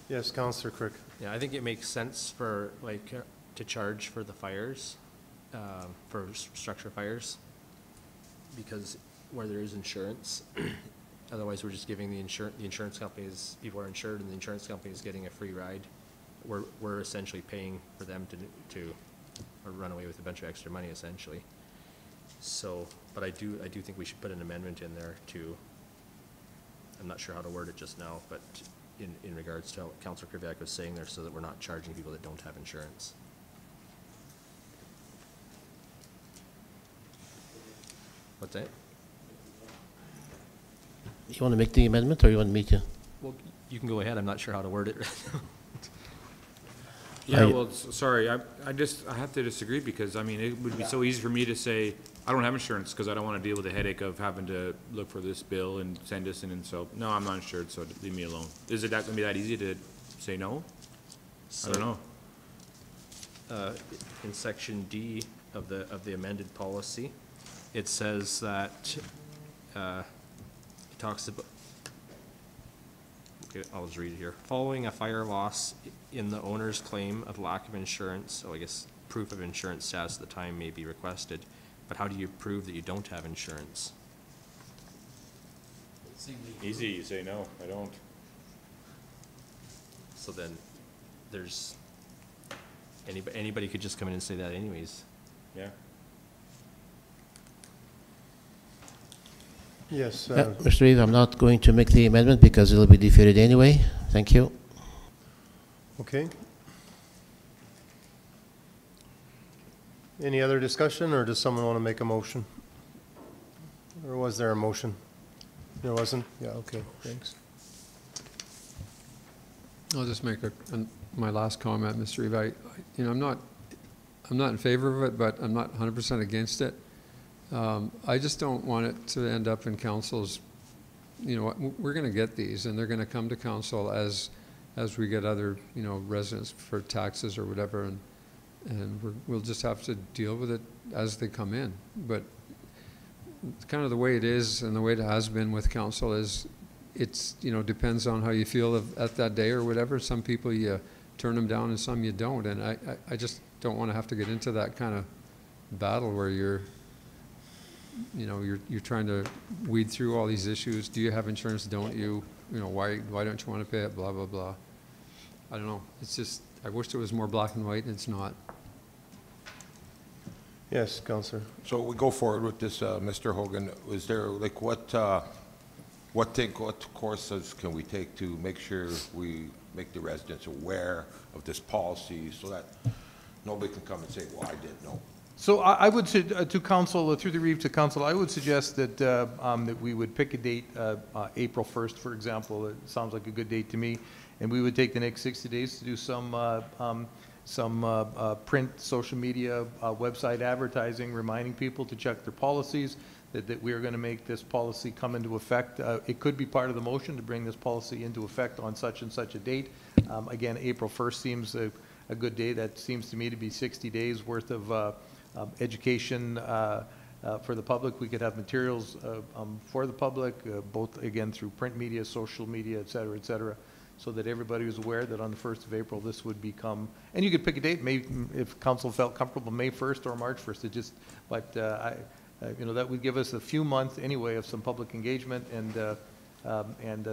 Yes, Councillor Crick. Yeah, I think it makes sense for, to charge for the fires, for structure fires, because where there is insurance, otherwise we're just giving the insurance companies, people are insured and the insurance company is getting a free ride. We're essentially paying for them to run away with a bunch of extra money, essentially. So, but I do think we should put an amendment in there to, I'm not sure how to word it just now, but in regards to what Councillor Krivak was saying there, so that we're not charging people that don't have insurance. What's that? You want to make the amendment, or you want me to? Well, you can go ahead. I'm not sure how to word it right now. Yeah, well, sorry, I have to disagree, because, I mean, it would be so easy for me to say, I don't have insurance because I don't want to deal with the headache of having to look for this bill and send this in, and so, no, I'm not insured, so leave me alone. Is it going to be that easy to say no? I don't know. In section D of the amended policy, it says that, it talks about, okay, I'll just read it here. Following a fire loss in the owner's claim of lack of insurance, so I guess proof of insurance status at the time may be requested, but how do you prove that you don't have insurance? Easy, you say no, I don't. So then there's, anybody could just come in and say that anyways. Yeah. Yes, Mr. Reeve, I'm not going to make the amendment because it'll be defeated anyway. Thank you. okay. Any other discussion, or does someone want to make a motion? Or was there a motion? There wasn't? Yeah, okay, thanks. I'll just make my last comment, Mr. Reeve. You know, I'm not in favor of it, but I'm not 100% against it. I just don't want it to end up in council's, you know, we're going to get these, and they're going to come to council as we get other, you know, residents for taxes or whatever, and we'll just have to deal with it as they come in. But kind of the way it is and the way it has been with council is it's, you know, depends on how you feel at that day or whatever. Some people you turn them down and some you don't, and I just don't want to have to get into that kind of battle where you're trying to weed through all these issues. Do you have insurance? Don't you? You know, why don't you want to pay it? Blah, blah, blah. I don't know. It's just, I wish it was more black and white, and it's not. Yes, Councillor. So we go forward with this, Mr. Hogan. Is there, like, what courses can we take to make sure we make the residents aware of this policy so that nobody can come and say, well, I didn't know? So I would say to council, through the Reeve to council, I would suggest that that we would pick a date, April 1st, for example. It sounds like a good date to me. And we would take the next 60 days to do some print, social media, website advertising, reminding people to check their policies, that we are going to make this policy come into effect. It could be part of the motion to bring this policy into effect on such and such a date. Again, April 1st seems a good day. That seems to me to be 60 days worth of education for the public. We could have materials for the public, both, again, through print media, social media, et cetera, so that everybody was aware that on the 1st of April, this would become, and you could pick a date, if council felt comfortable, May 1st or March 1st, you know, that would give us a few months anyway of some public engagement and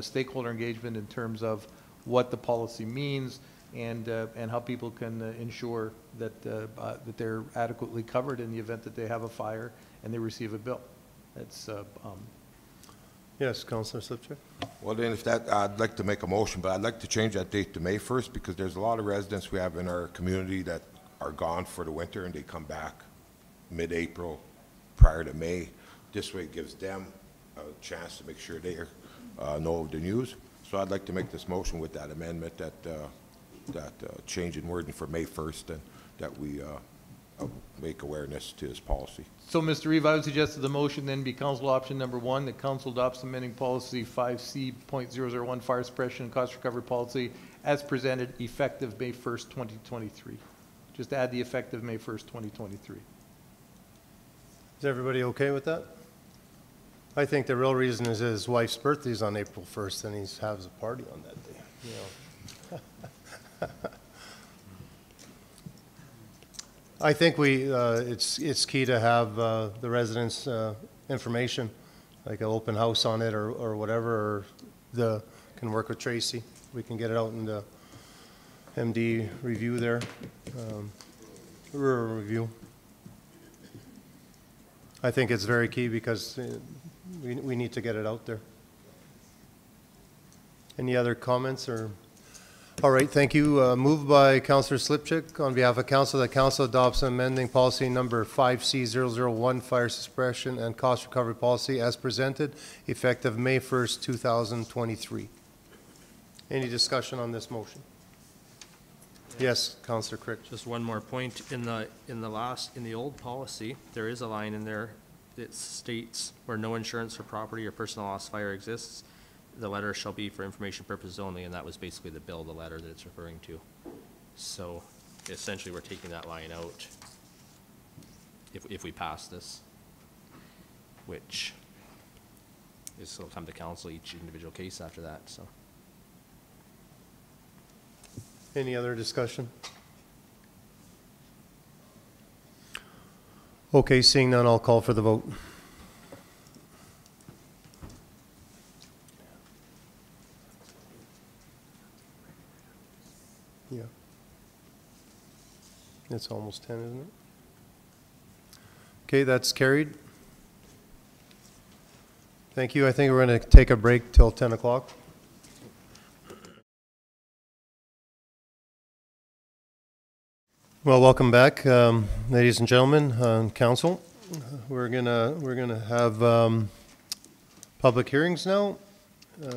stakeholder engagement in terms of what the policy means and how people can ensure that that they're adequately covered in the event that they have a fire and they receive a bill. That's Yes, Councillor Slipchuk. Well, then, if that, I'd like to make a motion, but I'd like to change that date to May 1st because there's a lot of residents we have in our community that are gone for the winter and they come back mid-April prior to May. This way it gives them a chance to make sure they know the news. So I'd like to make this motion with that amendment, that change in wording for May 1st, and that we make awareness to this policy. So, Mr. Reeve, I would suggest that the motion then be council option number 1, that council adopts amending policy 5C.001, fire suppression and cost recovery policy as presented effective May 1st, 2023. Just add the effective May 1st, 2023. Is everybody okay with that? I think the real reason is his wife's birthday is on April 1st and he has a party on that day. You know. I think it's key to have the residents' information, like an open house on it or whatever, or can work with Tracy. We can get it out in the MD review there, rural review. I think it's very key because we need to get it out there. Any other comments or? All right, thank you. Moved by Councillor Slipchuk on behalf of council that council adopts amending policy number 5C001, fire suppression and cost recovery policy as presented, effective May 1st, 2023. Any discussion on this motion? Yes, Councillor Crick. Just one more point. In the old policy, there is a line in there that states where no insurance for property or personal loss fire exists, the letter shall be for information purposes only, and that was basically the bill, the letter that it's referring to. So essentially, we're taking that line out if we pass this, which is still come to council each individual case after that, so. Any other discussion? Okay, seeing none, I'll call for the vote. Yeah. It's almost 10, isn't it? Okay, that's carried. Thank you. I think we're going to take a break till 10 o'clock. Well, welcome back, ladies and gentlemen, council. We're gonna have public hearings now.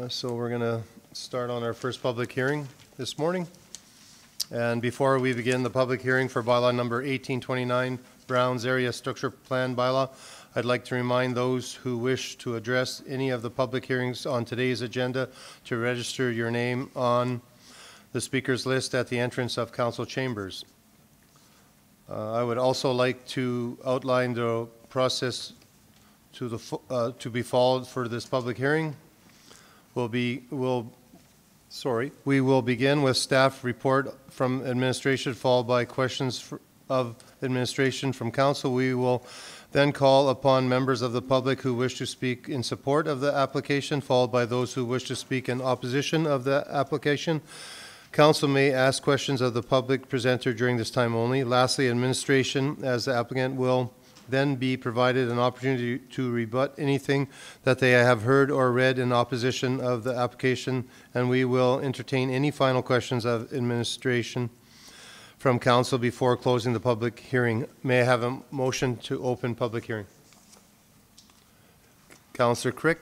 So we're gonna start on our first public hearing this morning. And before we begin the public hearing for bylaw number 1829, Browns Area Structure Plan bylaw, I'd like to remind those who wish to address any of the public hearings on today's agenda to register your name on the speakers list at the entrance of council chambers. I would also like to outline the process to be followed for this public hearing. We will begin with staff report from administration, followed by questions of administration from council. We will then call upon members of the public who wish to speak in support of the application, followed by those who wish to speak in opposition of the application. Council may ask questions of the public presenter during this time only. Lastly, administration, as the applicant, will then be provided an opportunity to rebut anything that they have heard or read in opposition of the application, and we will entertain any final questions of administration from council before closing the public hearing. May I have a motion to open public hearing? Councillor Crick.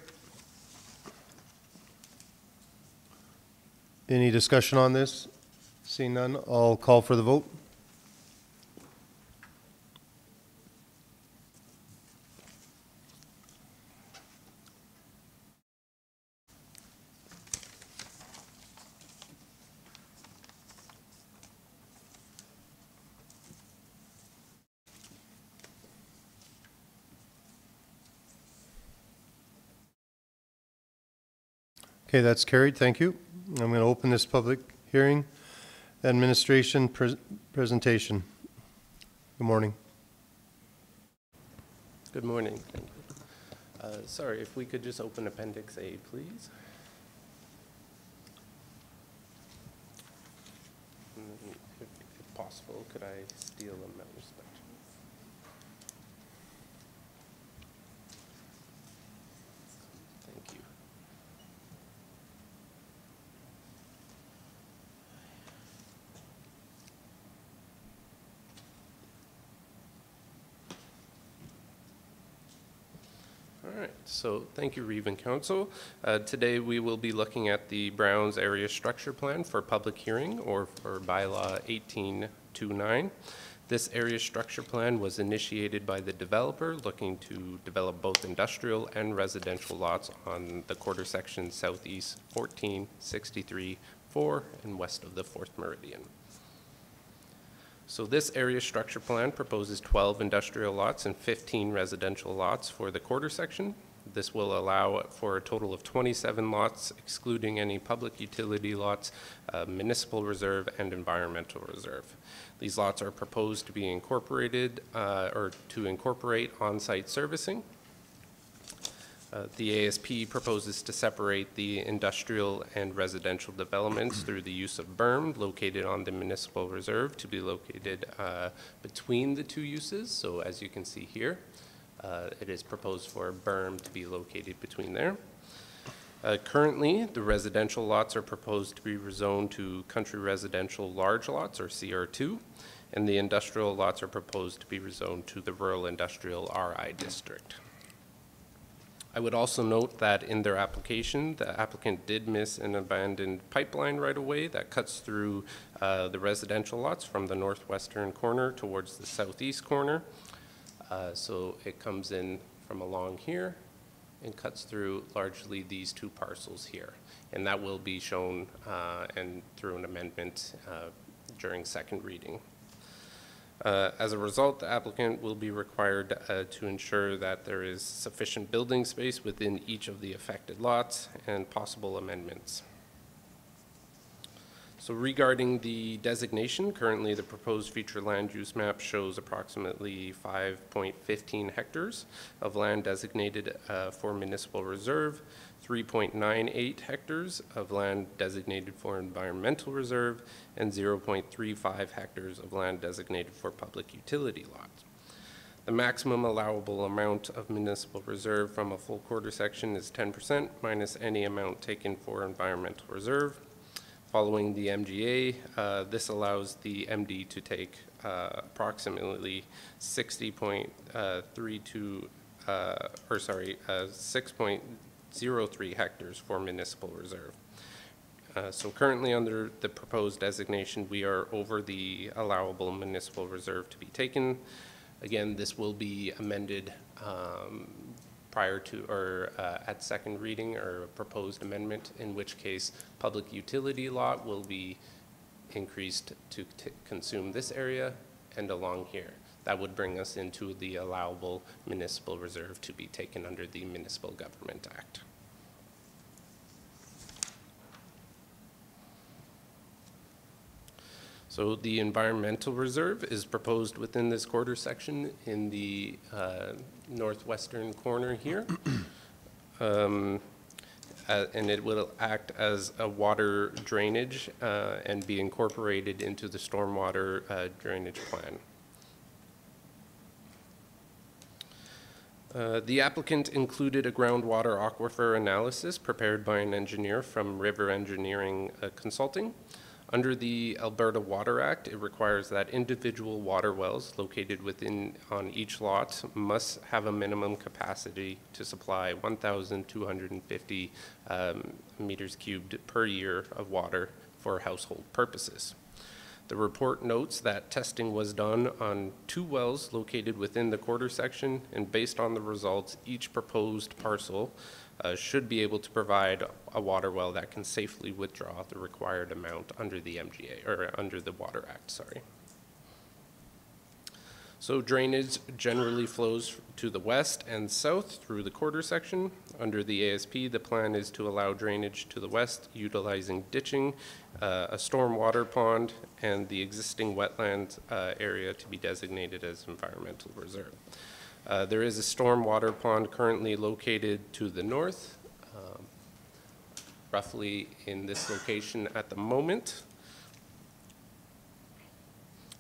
Any discussion on this? Seeing none, I'll call for the vote. Okay, that's carried. Thank you. I'm going to open this public hearing. Administration presentation. Good morning. Good morning. Thank you. Sorry, if we could just open Appendix A, please. And then if possible, could I steal a mouse? Thank you. All right, so thank you, Reeve and Council. Today we will be looking at the Browns Area Structure Plan for public hearing, or for bylaw 1829. This area structure plan was initiated by the developer looking to develop both industrial and residential lots on the quarter section southeast 14, 63, 4, and west of the 4th Meridian. So this area structure plan proposes 12 industrial lots and 15 residential lots for the quarter section. This will allow for a total of 27 lots, excluding any public utility lots, municipal reserve, and environmental reserve. These lots are proposed to be incorporated or to incorporate on-site servicing. The ASP proposes to separate the industrial and residential developments through the use of berm located on the municipal reserve to be located between the two uses. So as you can see here, it is proposed for a berm to be located between there. Currently, the residential lots are proposed to be rezoned to country residential large lots, or CR2, and the industrial lots are proposed to be rezoned to the rural industrial RI district. I would also note that in their application, the applicant did miss an abandoned pipeline right-of-way that cuts through the residential lots from the northwestern corner towards the southeast corner. So it comes in from along here and cuts through largely these two parcels here. And that will be shown and through an amendment during second reading. As a result, the applicant will be required to ensure that there is sufficient building space within each of the affected lots and possible amendments. So regarding the designation, currently the proposed future land use map shows approximately 5.15 hectares of land designated for municipal reserve, 3.98 hectares of land designated for environmental reserve, and 0.35 hectares of land designated for public utility lots. The maximum allowable amount of municipal reserve from a full quarter section is 10% minus any amount taken for environmental reserve. Following the MGA, this allows the MD to take approximately 6.03 hectares for municipal reserve. So currently under the proposed designation, we are over the allowable municipal reserve to be taken. Again, this will be amended prior to or at second reading or a proposed amendment, in which case public utility lot will be increased to consume this area and along here. That would bring us into the allowable municipal reserve to be taken under the Municipal Government Act. So the environmental reserve is proposed within this quarter section in the northwestern corner here. And it will act as a water drainage and be incorporated into the stormwater drainage plan. The applicant included a groundwater aquifer analysis prepared by an engineer from River Engineering Consulting. Under the Alberta Water Act, it requires that individual water wells located on each lot must have a minimum capacity to supply 1,250 meters cubed per year of water for household purposes. The report notes that testing was done on 2 wells located within the quarter section, and based on the results, each proposed parcel should be able to provide a water well that can safely withdraw the required amount under the MGA, or under the Water Act, sorry. So drainage generally flows to the west and south through the quarter section. Under the ASP, the plan is to allow drainage to the west utilizing ditching, a stormwater pond, and the existing wetland area to be designated as environmental reserve. There is a stormwater pond currently located to the north, roughly in this location at the moment.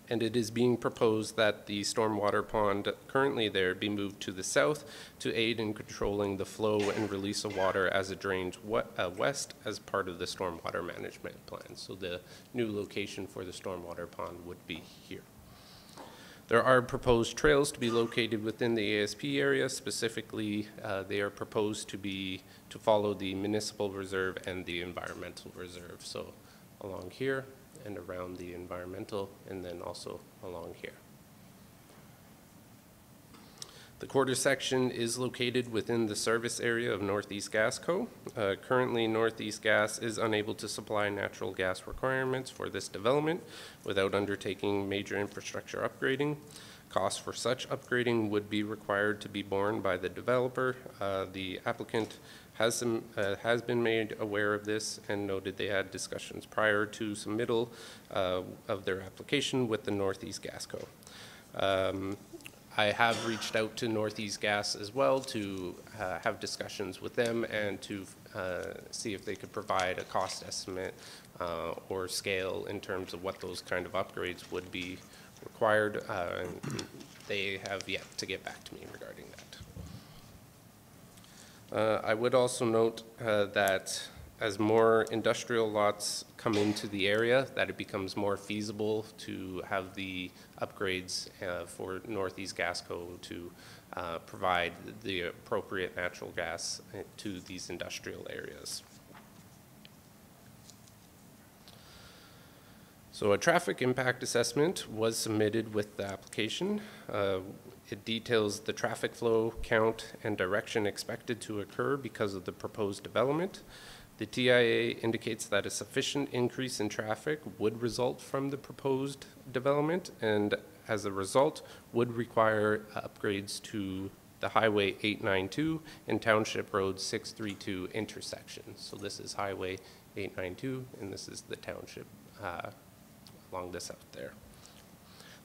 And it is being proposed that the stormwater pond currently there be moved to the south to aid in controlling the flow and release of water as it drains west as part of the stormwater management plan. So the new location for the stormwater pond would be here. There are proposed trails to be located within the ASP area. Specifically, they are proposed to follow the municipal reserve and the environmental reserve. So along here and around the environmental, and then also along here. The quarter section is located within the service area of Northeast Gas Co. Currently, Northeast Gas is unable to supply natural gas requirements for this development without undertaking major infrastructure upgrading. Costs for such upgrading would be required to be borne by the developer. The applicant has been made aware of this and noted they had discussions prior to submittal of their application with the Northeast Gas Co. I have reached out to Northeast Gas as well to have discussions with them and to see if they could provide a cost estimate or scale in terms of what those kind of upgrades would be required. And they have yet to get back to me regarding that. I would also note that as more industrial lots come into the area, that it becomes more feasible to have the upgrades for Northeast Gas Co. to provide the appropriate natural gas to these industrial areas. So a traffic impact assessment was submitted with the application. It details the traffic flow, count, and direction expected to occur because of the proposed development. The TIA indicates that a sufficient increase in traffic would result from the proposed development, and as a result would require upgrades to the Highway 892 and Township Road 632 intersection. So this is Highway 892, and this is the township along the south there.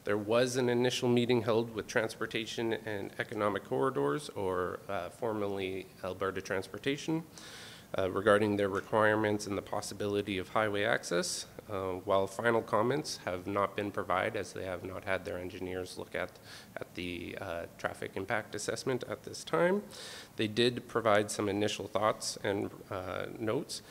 There was an initial meeting held with Transportation and Economic Corridors, or formerly Alberta Transportation, regarding their requirements and the possibility of highway access. while final comments have not been provided, as they have not had their engineers look at the traffic impact assessment at this time, they did provide some initial thoughts and notes.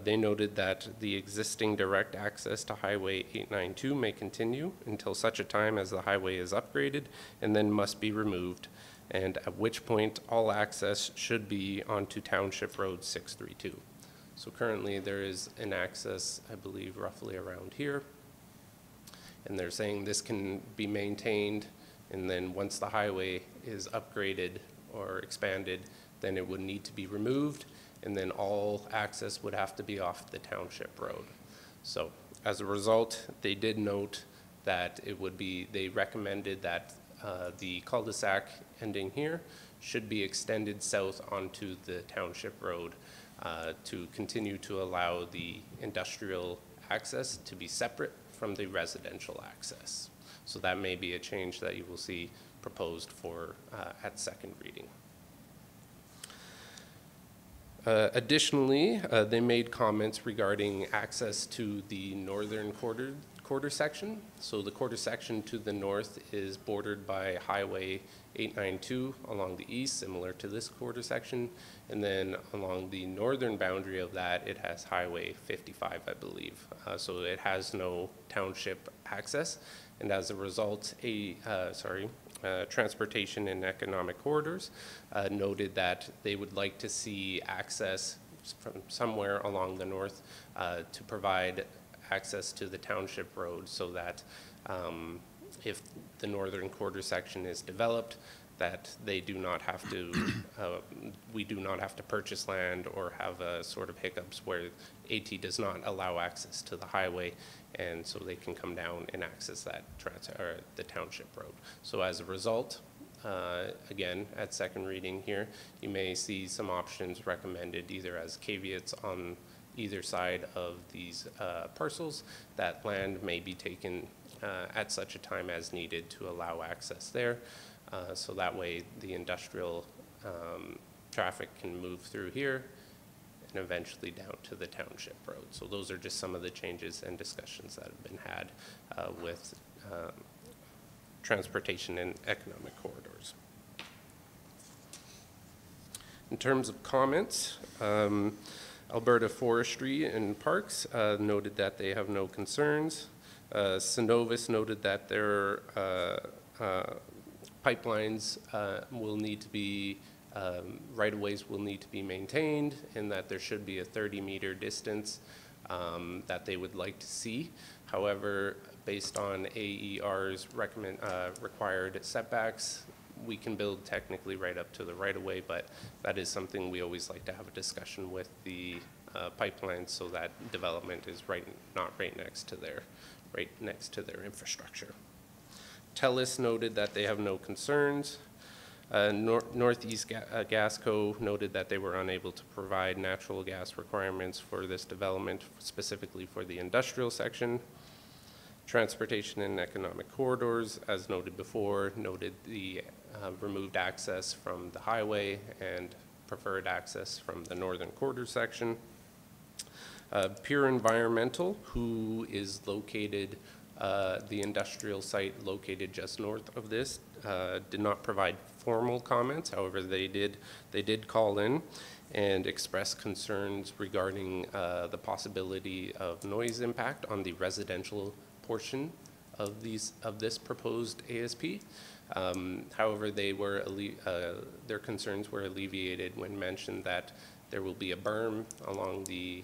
They noted that the existing direct access to Highway 892 may continue until such a time as the highway is upgraded and then must be removed, and at which point all access should be onto Township Road 632. So currently there is an access, I believe, roughly around here, and they're saying this can be maintained, and then once the highway is upgraded or expanded, then it would need to be removed, and then all access would have to be off the Township Road. So as a result, they did note that it would be, they recommended that the cul-de-sac ending here should be extended south onto the Township Road to continue to allow the industrial access to be separate from the residential access. So that may be a change that you will see proposed for at second reading. Additionally, they made comments regarding access to the northern quarter section. So the quarter section to the north is bordered by Highway 892 along the east, similar to this quarter section. And then along the northern boundary of that, it has Highway 55, I believe. So it has no township access. And as a result, Transportation and Economic Corridors noted that they would like to see access from somewhere along the north to provide access to the Township Road, so that if the northern quarter section is developed, that they do not have to, we do not have to purchase land or have a sort of hiccups where AT does not allow access to the highway, and so they can come down and access that the Township Road. So as a result, again, at second reading here, you may see some options recommended either as caveats on either side of these parcels. That land may be taken at such a time as needed to allow access there. So that way the industrial traffic can move through here and eventually down to the Township Road. So those are just some of the changes and discussions that have been had with Transportation and Economic Corridors. In terms of comments, Alberta Forestry and Parks noted that they have no concerns. Synovus noted that their pipelines will need to be, right-of-ways will need to be maintained, and that there should be a 30-meter distance that they would like to see. However, based on AER's required setbacks, we can build technically right up to the right-of-way, but that is something we always like to have a discussion with the pipeline, so that development is not right next to their infrastructure. TELUS noted that they have no concerns. Northeast Gas Co. noted that they were unable to provide natural gas requirements for this development, specifically for the industrial section. Transportation and Economic Corridors, as noted before, noted the removed access from the highway and preferred access from the northern quarter section. Pure Environmental, who is located, the industrial site located just north of this, did not provide formal comments. However, they did call in and express concerns regarding the possibility of noise impact on the residential portion of this proposed ASP. However, their concerns were alleviated when mentioned that there will be a berm along the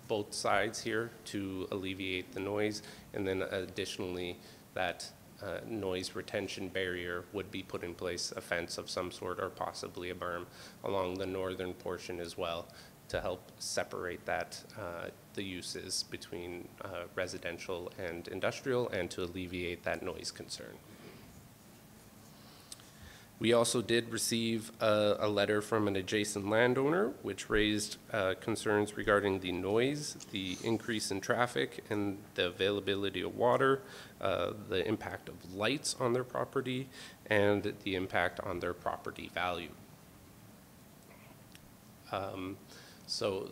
both sides here to alleviate the noise, and then additionally that noise retention barrier would be put in place, a fence of some sort or possibly a berm along the northern portion as well, to help separate that the uses between residential and industrial, and to alleviate that noise concern. We also did receive a letter from an adjacent landowner which raised concerns regarding the noise, the increase in traffic, and the availability of water, the impact of lights on their property, and the impact on their property value. So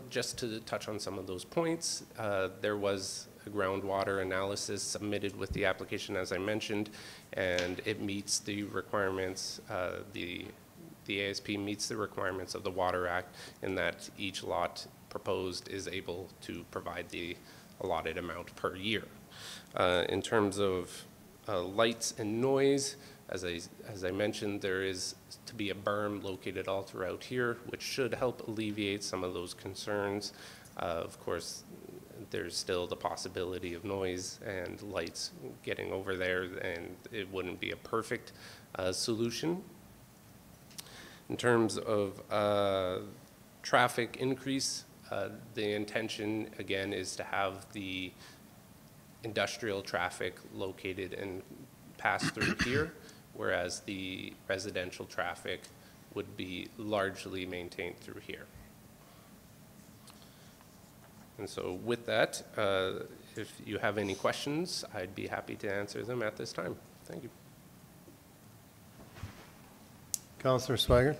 just to touch on some of those points, there was a groundwater analysis submitted with the application, as I mentioned, and it meets the requirements, the ASP meets the requirements of the Water Act in that each lot proposed is able to provide the allotted amount per year. In terms of lights and noise, as I mentioned, there is to be a berm located all throughout here, which should help alleviate some of those concerns. Of course, there's still the possibility of noise and lights getting over there, and it wouldn't be a perfect solution. In terms of traffic increase, the intention, again, is to have the industrial traffic located and pass through here, whereas the residential traffic would be largely maintained through here. And so with that, if you have any questions, I'd be happy to answer them at this time. Thank you. Councillor Swaggart?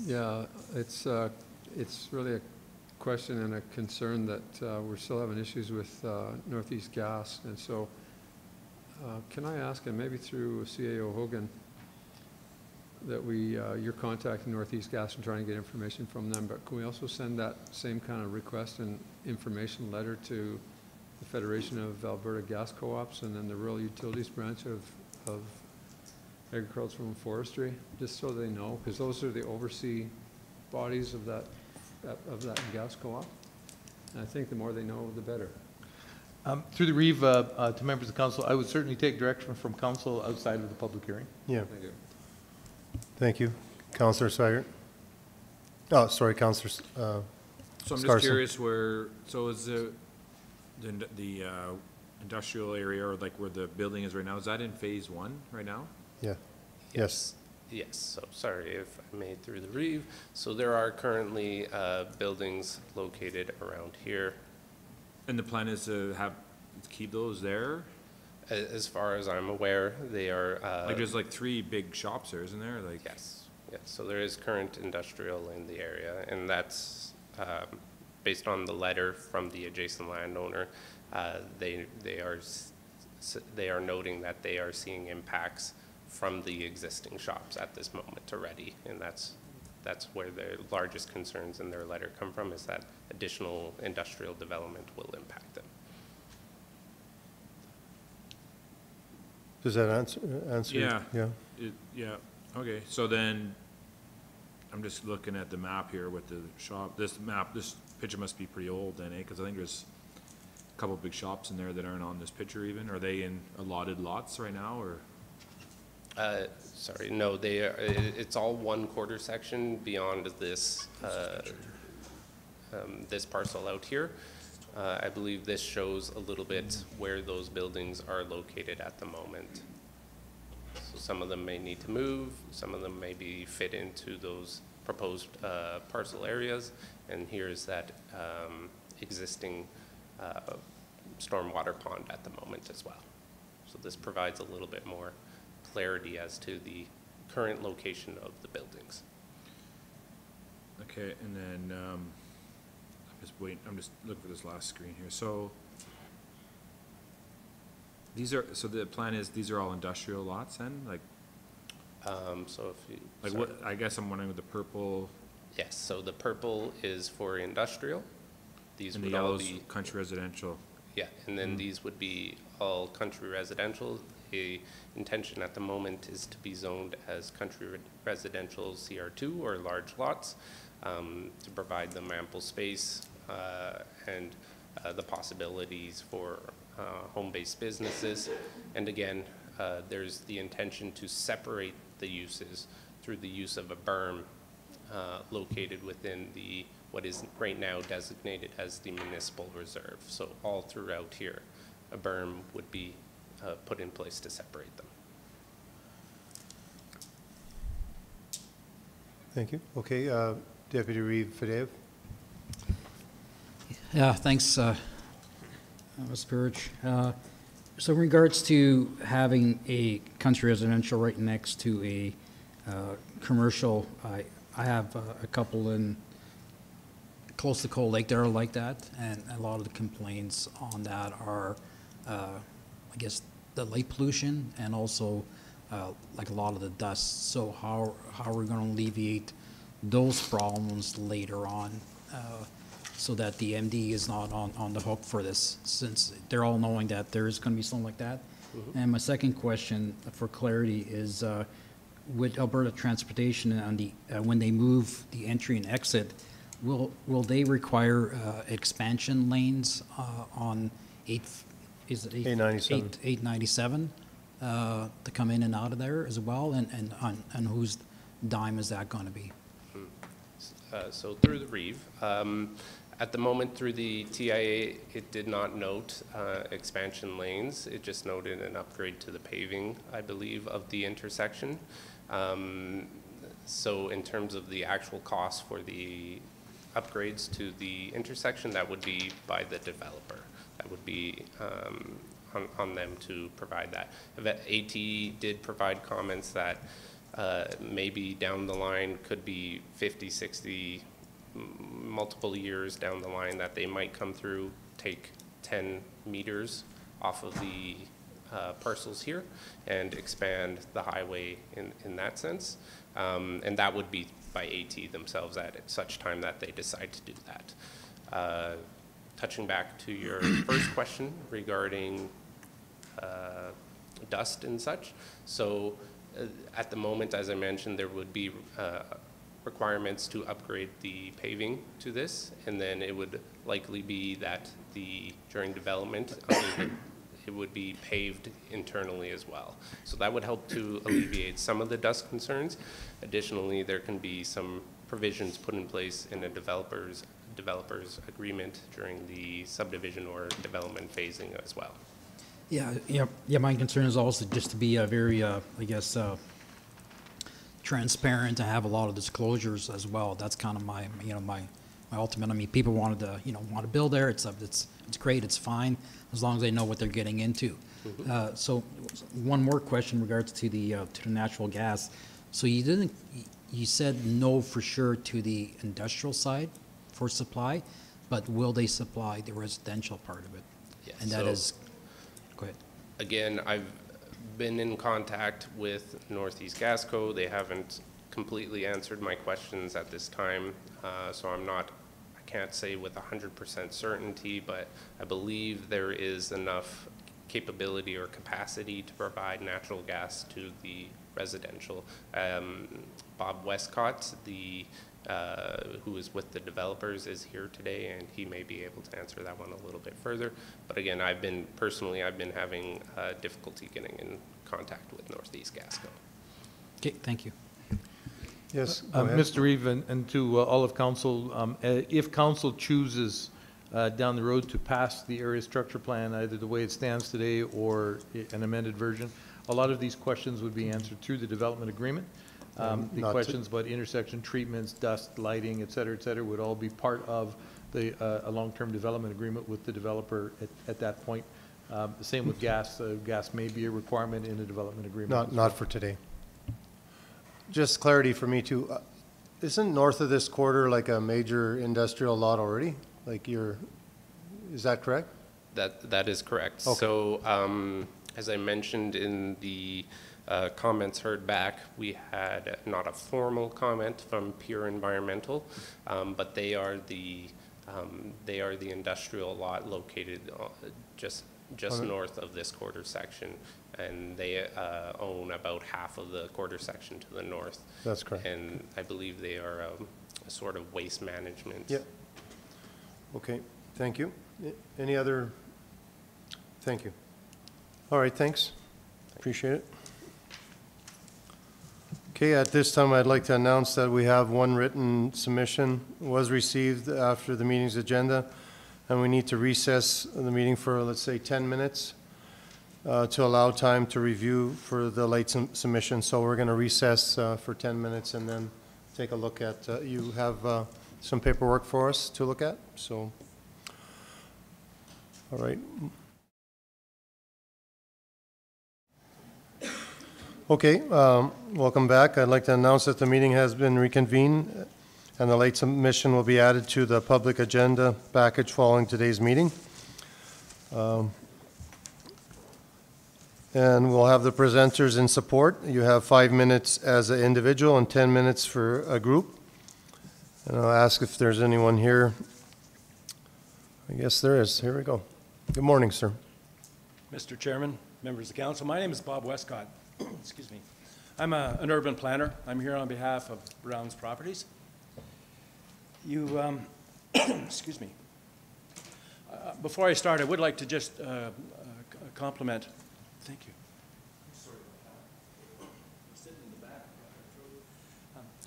Yeah, it's really a question and a concern that we're still having issues with Northeast Gas. And so can I ask, and maybe through CAO Hogan, that you're contacting Northeast Gas and trying to get information from them, but can we also send that same kind of request and information letter to the Federation of Alberta Gas Co-ops and then the Rural Utilities Branch of Agricultural and Forestry, just so they know, because those are the oversee bodies of that gas co-op. And I think the more they know, the better. Through the Reeve, to members of council, I would certainly take direction from council outside of the public hearing. Yeah. Thank you. Thank you. Councillor Swaggart? Oh, sorry, Councillor So I'm just Scarson. curious where, so is the industrial area, or like where the building is right now, is that in phase 1 right now? Yeah. Yes. Yes, so sorry if I made through the Reeve. So there are currently buildings located around here. And the plan is to keep those there? As far as I'm aware, they are. Like there's like 3 big shops there, isn't there? Like Yes, yes. So there is current industrial in the area, and that's based on the letter from the adjacent landowner. They are noting that they are seeing impacts from the existing shops at this moment already, and that's where their largest concerns in their letter come from, is that additional industrial development will impact them. Does that answer? Yeah. Yeah. Yeah, okay, so then, I'm just looking at the map here with the shop, this picture must be pretty old then, eh? Because I think there's a couple big shops in there that aren't on this picture even. Are they in allotted lots right now, or? Sorry, no, it's all one quarter section beyond this, this parcel out here. I believe this shows a little bit where those buildings are located at the moment. So some of them may need to move, some of them maybe fit into those proposed parcel areas, and here's that existing stormwater pond at the moment as well. So this provides a little bit more clarity as to the current location of the buildings. Okay, and then, I'm just looking for this last screen here. So so the plan is, these are all industrial lots then? Like, So if you. like sorry. what, I guess I'm wondering with the purple Yes, so the purple is for industrial. These and the would all yellow's be, country residential. yeah, and then these would be all country residential. The intention at the moment is to be zoned as country residential CR2 or large lots, to provide them ample space and the possibilities for home-based businesses. And again, there's the intention to separate the uses through the use of a berm located within what is right now designated as the municipal reserve. So all throughout here, a berm would be put in place to separate them. Thank you. Okay, Deputy Reeve Fadeev? Yeah, thanks, Ms. Birch. So in regards to having a country residential right next to a commercial, I have a couple in close to Cold Lake, they're like that, and a lot of the complaints on that are, I guess, the light pollution and also like a lot of the dust. So how are we going to alleviate those problems later on so that the MD is not on the hook for this, since they're all knowing that there is going to be something like that? And my second question for clarity is, with Alberta Transportation and when they move the entry and exit, will they require expansion lanes on 897 to come in and out of there as well? And on whose dime is that going to be? So through the Reeve, at the moment through the TIA, it did not note expansion lanes. It just noted an upgrade to the paving, I believe, of the intersection. So in terms of the actual cost for the upgrades to the intersection, that would be by the developer. That would be on them to provide that. AT did provide comments that maybe down the line could be 50, 60, multiple years down the line that they might come through, take 10 meters off of the parcels here and expand the highway in that sense. And that would be by AT themselves at such time that they decide to do that. Touching back to your first question regarding dust and such. So at the moment, as I mentioned, there would be requirements to upgrade the paving to this, and then it would likely be that during development, it would be paved internally as well. So that would help to alleviate some of the dust concerns. Additionally, there can be some provisions put in place in a developer's agreement during the subdivision or development phasing as well. Yeah. My concern is also just to be a very, I guess, transparent, to have a lot of disclosures as well. That's kind of my ultimate. I mean, people want to build there. It's great. It's fine as long as they know what they're getting into. Mm-hmm. So, one more question in regards to the natural gas. So you said no for sure to the industrial side for supply, but will they supply the residential part of it? Yes. And that is. Go ahead. Again, I've been in contact with Northeast Gasco. They haven't completely answered my questions at this time, so I can't say with 100% certainty, but I believe there is enough capability or capacity to provide natural gas to the residential. Bob Westcott, who is with the developers, is here today, and he may be able to answer that one a little bit further. But again, I've been having difficulty getting in contact with Northeast Gasco. Okay, thank you. Yes, go ahead. Mr. Reeve, and to all of council, if council chooses down the road to pass the area structure plan, either the way it stands today or an amended version, a lot of these questions would be answered through the development agreement. The questions about intersection treatments, dust, lighting, et cetera, would all be part of a long-term development agreement with the developer at that point. The same with gas. Gas may be a requirement in a development agreement. Not for today. Just clarity for me too. Isn't north of this quarter like a major industrial lot already? Is that correct? That is correct. Okay. So as I mentioned in the comments heard back, we had not a formal comment from Pure Environmental, but they are the industrial lot located just north of this quarter section, and they own about half of the quarter section to the north. That's correct. And I believe they are a sort of waste management. Yeah. Okay, thank you. Any other? Thank you. All right, thanks. Appreciate it. Okay, at this time, I'd like to announce that we have one written submission was received after the meeting's agenda, and we need to recess the meeting for, let's say, 10 minutes to allow time to review for the late submission. So we're going to recess for 10 minutes and then take a look at, you have some paperwork for us to look at, so, all right. Okay, welcome back. I'd like to announce that the meeting has been reconvened and the late submission will be added to the public agenda package following today's meeting. And we'll have the presenters in support. You have 5 minutes as an individual and 10 minutes for a group. And I'll ask if there's anyone here. I guess there is. Here we go. Good morning, sir. Mr. Chairman, members of the council, my name is Bob Westcott. Excuse me. I'm an urban planner. I'm here on behalf of Brown's Properties. You, excuse me. Before I start, I would like to just compliment. Thank you.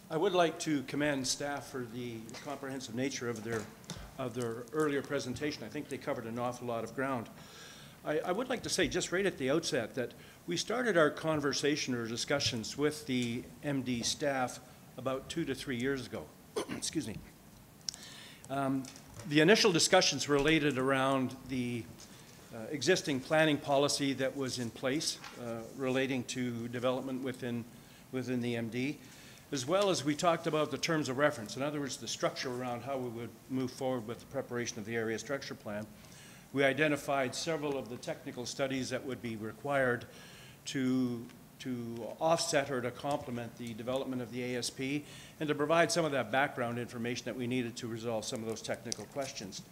I would like to commend staff for the comprehensive nature of their earlier presentation. I think they covered an awful lot of ground. I would like to say just right at the outset that we started our conversation or discussions with the MD staff about 2 to 3 years ago. Excuse me. The initial discussions related around the existing planning policy that was in place relating to development within the MD, as well as we talked about the terms of reference. In other words, the structure around how we would move forward with the preparation of the area structure plan. We identified several of the technical studies that would be required to offset or to complement the development of the ASP and to provide some of that background information that we needed to resolve some of those technical questions.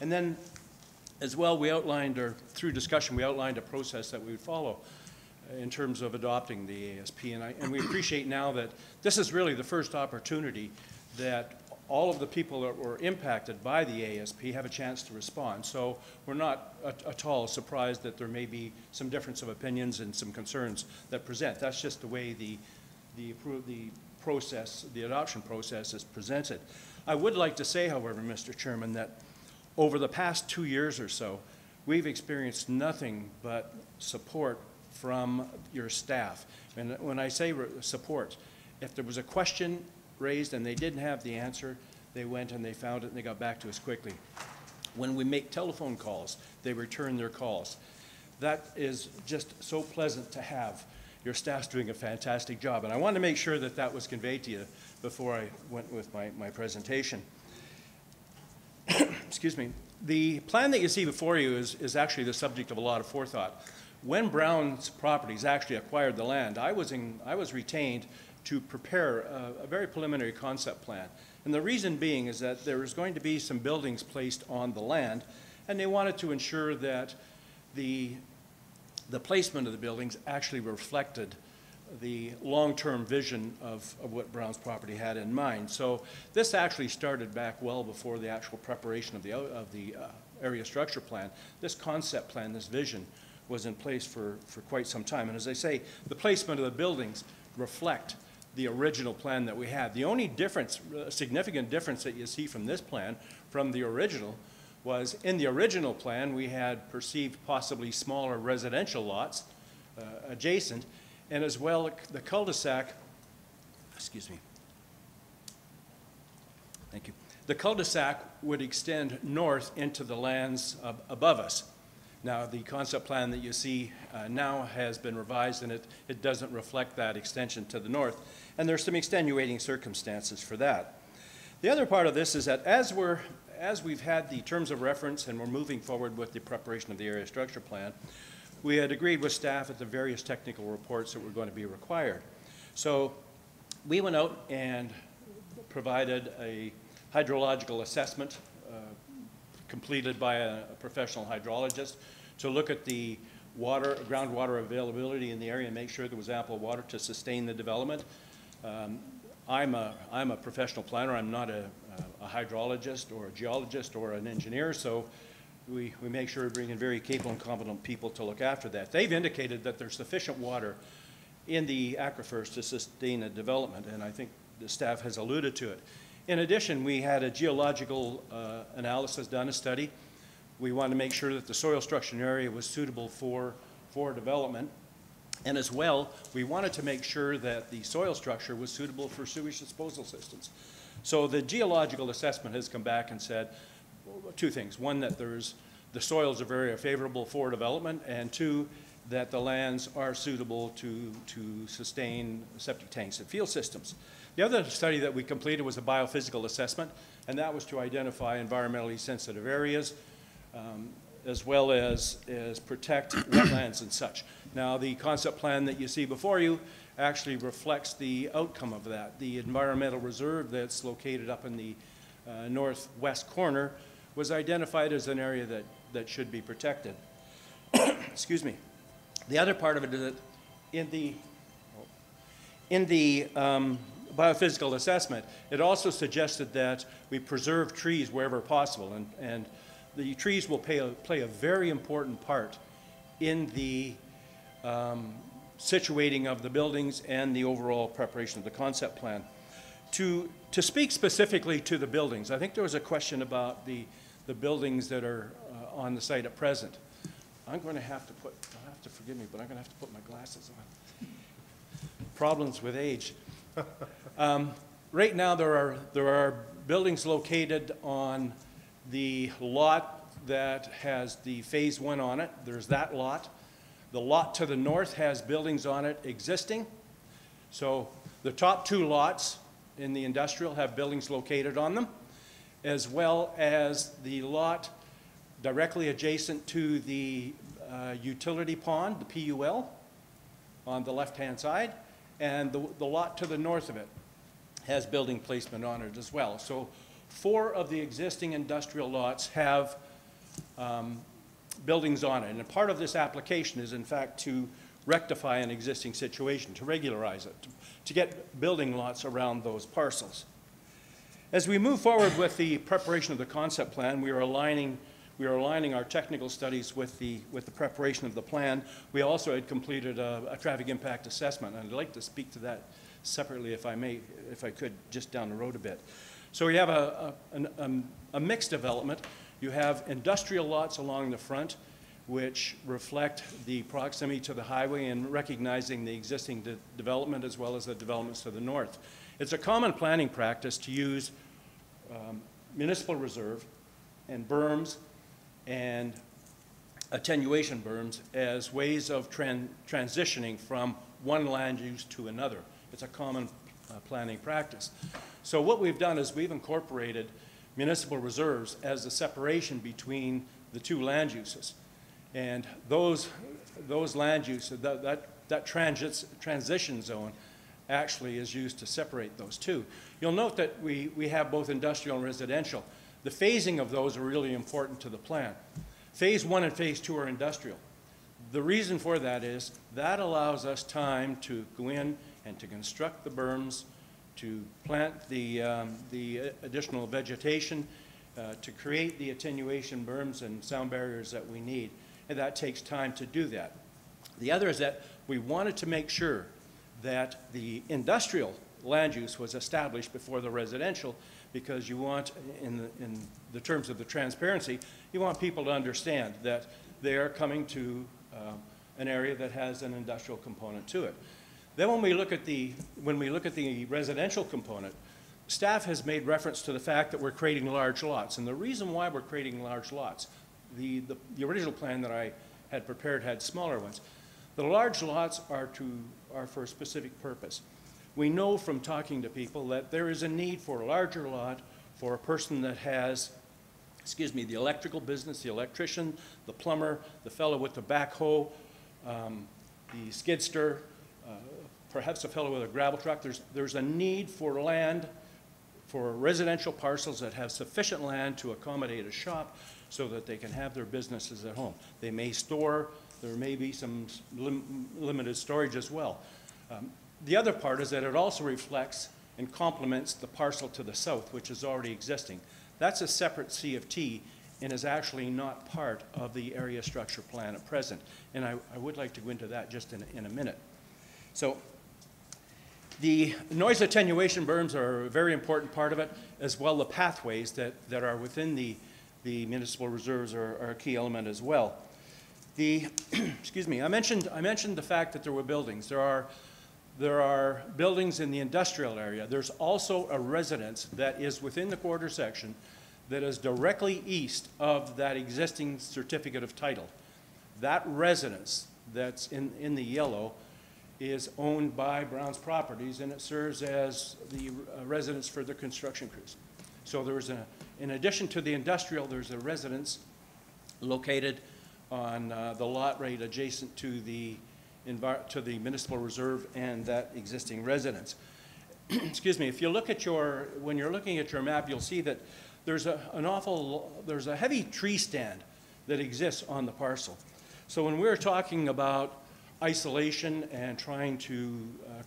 And then as well, we outlined, or through discussion, we outlined a process that we would follow in terms of adopting the ASP. And we appreciate now that this is really the first opportunity that all of the people that were impacted by the ASP have a chance to respond. So we're not at all surprised that there may be some difference of opinions and some concerns that present. That's just the way the process, the adoption process is presented. I would like to say, however, Mr. Chairman, that over the past 2 years or so, we've experienced nothing but support from your staff. And when I say support, if there was a question raised and they didn't have the answer, they went and they found it and they got back to us quickly. When we make telephone calls, they return their calls. That is just so pleasant to have. Your staff's doing a fantastic job. And I wanted to make sure that that was conveyed to you before I went with my presentation. Excuse me. The plan that you see before you is actually the subject of a lot of forethought. When Brown's Properties actually acquired the land, I was retained to prepare a very preliminary concept plan. And the reason being is that there was going to be some buildings placed on the land, and they wanted to ensure that the placement of the buildings actually reflected the long-term vision of what Brown's Property had in mind. So this actually started back well before the actual preparation of the area structure plan. This concept plan, this vision, was in place for quite some time. And as I say, the placement of the buildings reflect the original plan that we had. The only difference, significant difference that you see from this plan from the original was in the original plan we had perceived possibly smaller residential lots adjacent, and as well the cul-de-sac, excuse me, thank you. The cul-de-sac would extend north into the lands above us. Now, the concept plan that you see now has been revised, and it doesn't reflect that extension to the north, and there's some extenuating circumstances for that. The other part of this is that as we've had the terms of reference and we're moving forward with the preparation of the area structure plan, we had agreed with staff at the various technical reports that were going to be required. So we went out and provided a hydrological assessment completed by a professional hydrologist to look at the groundwater availability in the area and make sure there was ample water to sustain the development. I'm a professional planner. I'm not a hydrologist or a geologist or an engineer, so we make sure we bring in very capable and competent people to look after that. They've indicated that there's sufficient water in the aquifers to sustain a development, and I think the staff has alluded to it. In addition, we had a geological analysis done, a study. We wanted to make sure that the soil structure area was suitable for development. And as well, we wanted to make sure that the soil structure was suitable for sewage disposal systems. So the geological assessment has come back and said two things. One, that the soils are very favorable for development, and two, that the lands are suitable to sustain septic tanks and field systems. The other study that we completed was a biophysical assessment, and that was to identify environmentally sensitive areas, as well as protect wetlands and such. Now, the concept plan that you see before you actually reflects the outcome of that. The environmental reserve that's located up in the northwest corner was identified as an area that should be protected. Excuse me. The other part of it is that in the biophysical assessment, it also suggested that we preserve trees wherever possible, and the trees will play a very important part in the situating of the buildings and the overall preparation of the concept plan. To speak specifically to the buildings, I think there was a question about the buildings that are on the site at present. I'm going to have to put, you'll have to forgive me, but I'm going to have to put my glasses on. Problems with age. Right now there are buildings located on the lot that has the phase 1 on it. There's that lot. The lot to the north has buildings on it existing. So the top 2 lots in the industrial have buildings located on them, as well as the lot directly adjacent to the utility pond, the PUL, on the left-hand side, and the lot to the north of it has building placement on it as well. So 4 of the existing industrial lots have buildings on it. And a part of this application is, in fact, to rectify an existing situation, to regularize it, to get building lots around those parcels. As we move forward with the preparation of the concept plan, we are aligning our technical studies with the preparation of the plan. We also had completed a traffic impact assessment, and I'd like to speak to that separately if I could, just down the road a bit. So we have a mixed development. You have industrial lots along the front, which reflect the proximity to the highway and recognizing the existing development as well as the developments to the north. It's a common planning practice to use municipal reserve and berms and attenuation berms as ways of transitioning from one land use to another. It's a common planning practice. So what we've done is we've incorporated municipal reserves as the separation between the 2 land uses. And those land uses, that transition zone actually is used to separate those 2. You'll note that we have both industrial and residential. The phasing of those are really important to the plan. Phase 1 and Phase 2 are industrial. The reason for that is that allows us time to go in and to construct the berms, to plant the additional vegetation, to create the attenuation berms and sound barriers that we need. And that takes time to do that. The other is that we wanted to make sure that the industrial land use was established before the residential, because you want, in the terms of the transparency, you want people to understand that they are coming to an area that has an industrial component to it. Then when we look at the residential component, staff has made reference to the fact that we're creating large lots. And the reason why we're creating large lots, the original plan that I had prepared had smaller ones. The large lots are for a specific purpose. We know from talking to people that there is a need for a larger lot for a person that has, the electrical business, the electrician, the plumber, the fellow with the backhoe, the skidster, perhaps a fellow with a gravel truck. There's a need for land, for residential parcels that have sufficient land to accommodate a shop so that they can have their businesses at home. They may store, there may be some limited storage as well. The other part is that it also reflects and complements the parcel to the south, which is already existing. That's a separate CFT and is actually not part of the area structure plan at present. And I would like to go into that just in a minute. So the noise attenuation berms are a very important part of it, as well the pathways that are within the municipal reserves are a key element as well. Excuse me, I mentioned the fact that there were buildings. There are buildings in the industrial area. There's also a residence that is within the quarter section that is directly east of that existing certificate of title. That residence that's in the yellow is owned by Brown's Properties, and it serves as the residence for the construction crews. So there's in addition to the industrial, there's a residence located on the lot right adjacent to the municipal reserve and that existing residence. Excuse me, if you look at when you're looking at your map, you'll see that there's there's a heavy tree stand that exists on the parcel. So when we're talking about isolation and trying to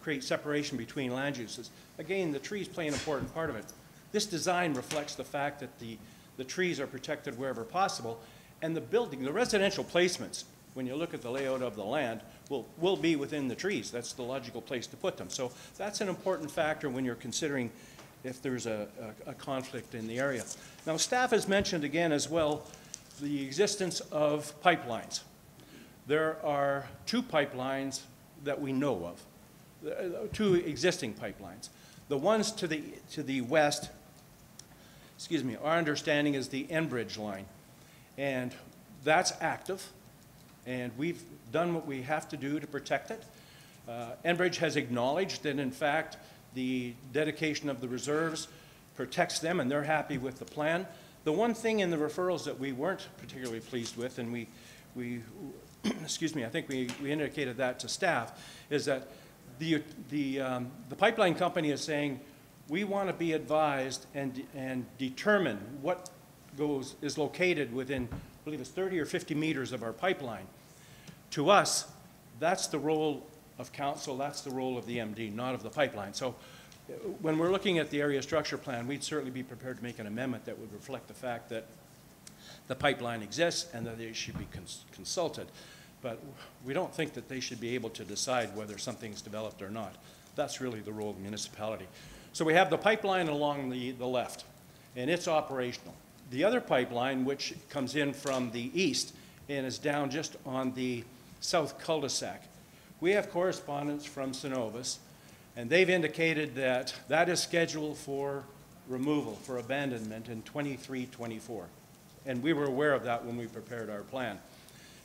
create separation between land uses, again, the trees play an important part of it. This design reflects the fact that the trees are protected wherever possible, and the residential placements, when you look at the layout of the land, will be within the trees. That's the logical place to put them. So that's an important factor when you're considering if there's a conflict in the area. Now, staff has mentioned again as well the existence of pipelines. There are 2 pipelines that we know of, 2 existing pipelines. The ones to the west, excuse me, our understanding is the Enbridge line, and that's active, and we've done what we have to do to protect it. Enbridge has acknowledged that, in fact, the dedication of the reserves protects them, and they're happy with the plan. The one thing in the referrals that we weren't particularly pleased with, and we excuse me, I think we indicated that to staff, is that the pipeline company is saying, we want to be advised and determine what is located within, I believe it's 30 or 50 meters of our pipeline. To us, that's the role of council, that's the role of the MD, not of the pipeline. So when we're looking at the area structure plan, we'd certainly be prepared to make an amendment that would reflect the fact that the pipeline exists and that they should be consulted. But we don't think that they should be able to decide whether something's developed or not. That's really the role of the municipality. So we have the pipeline along the left, and it's operational. The other pipeline, which comes in from the east and is down just on the south cul-de-sac, we have correspondence from Cenovus, and they've indicated that that is scheduled for removal, for abandonment in 23-24. And we were aware of that when we prepared our plan.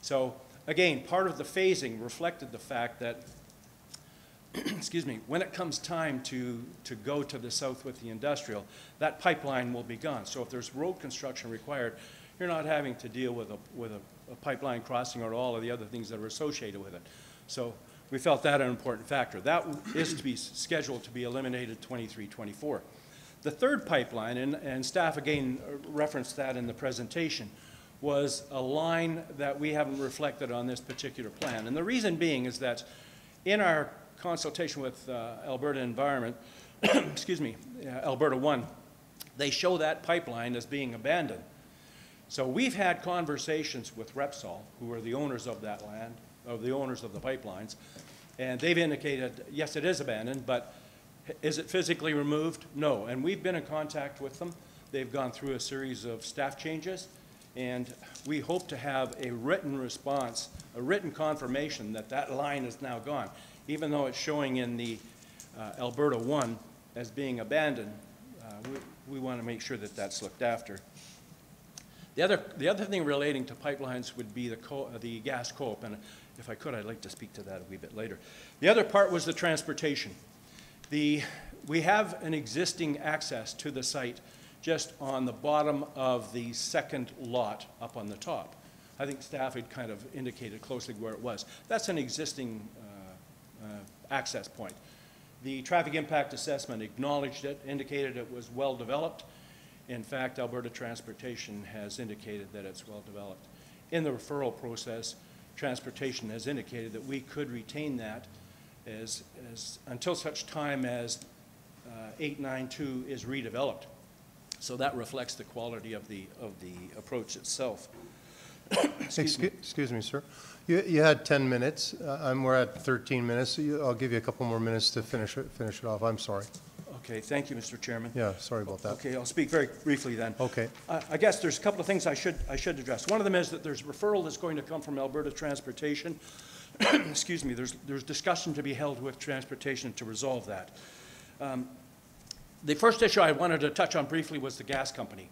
So again, part of the phasing reflected the fact that, excuse me, when it comes time to go to the south with the industrial, that pipeline will be gone. So if there's road construction required, you're not having to deal with a pipeline crossing or all of the other things that are associated with it. So we felt that an important factor. That is to be scheduled to be eliminated 23-24. The third pipeline, and staff again referenced that in the presentation, was a line that we haven't reflected on this particular plan. And the reason being is that in our consultation with Alberta Environment, excuse me, Alberta One, they show that pipeline as being abandoned. So we've had conversations with Repsol, who are the owners of that land, or the owners of the pipelines, and they've indicated, yes, it is abandoned, but is it physically removed? No. And we've been in contact with them. They've gone through a series of staff changes, and we hope to have a written response, a written confirmation that that line is now gone. Even though it's showing in the Alberta One as being abandoned, we want to make sure that that's looked after. The other thing relating to pipelines would be the gas co-op, and if I could, I'd like to speak to that a wee bit later. The other part was the transportation. We have an existing access to the site just on the bottom of the second lot up on the top. I think staff had kind of indicated closely where it was. That's an existing access point. The traffic impact assessment acknowledged it, indicated it was well developed. In fact, Alberta Transportation has indicated that it's well developed. In the referral process, Transportation has indicated that we could retain that as until such time as 892 is redeveloped. So that reflects the quality of the approach itself. Excuse me, sir. You had 10 minutes. We're at 13 minutes. So I'll give you a couple more minutes to finish it off. I'm sorry. Okay, thank you, Mr. Chairman. Yeah, sorry about that. Okay, I'll speak very briefly then. Okay. I guess there's a couple of things I should address. One of them is that there's a referral that's going to come from Alberta Transportation. Excuse me, there's discussion to be held with Transportation to resolve that. The first issue I wanted to touch on briefly was the gas company.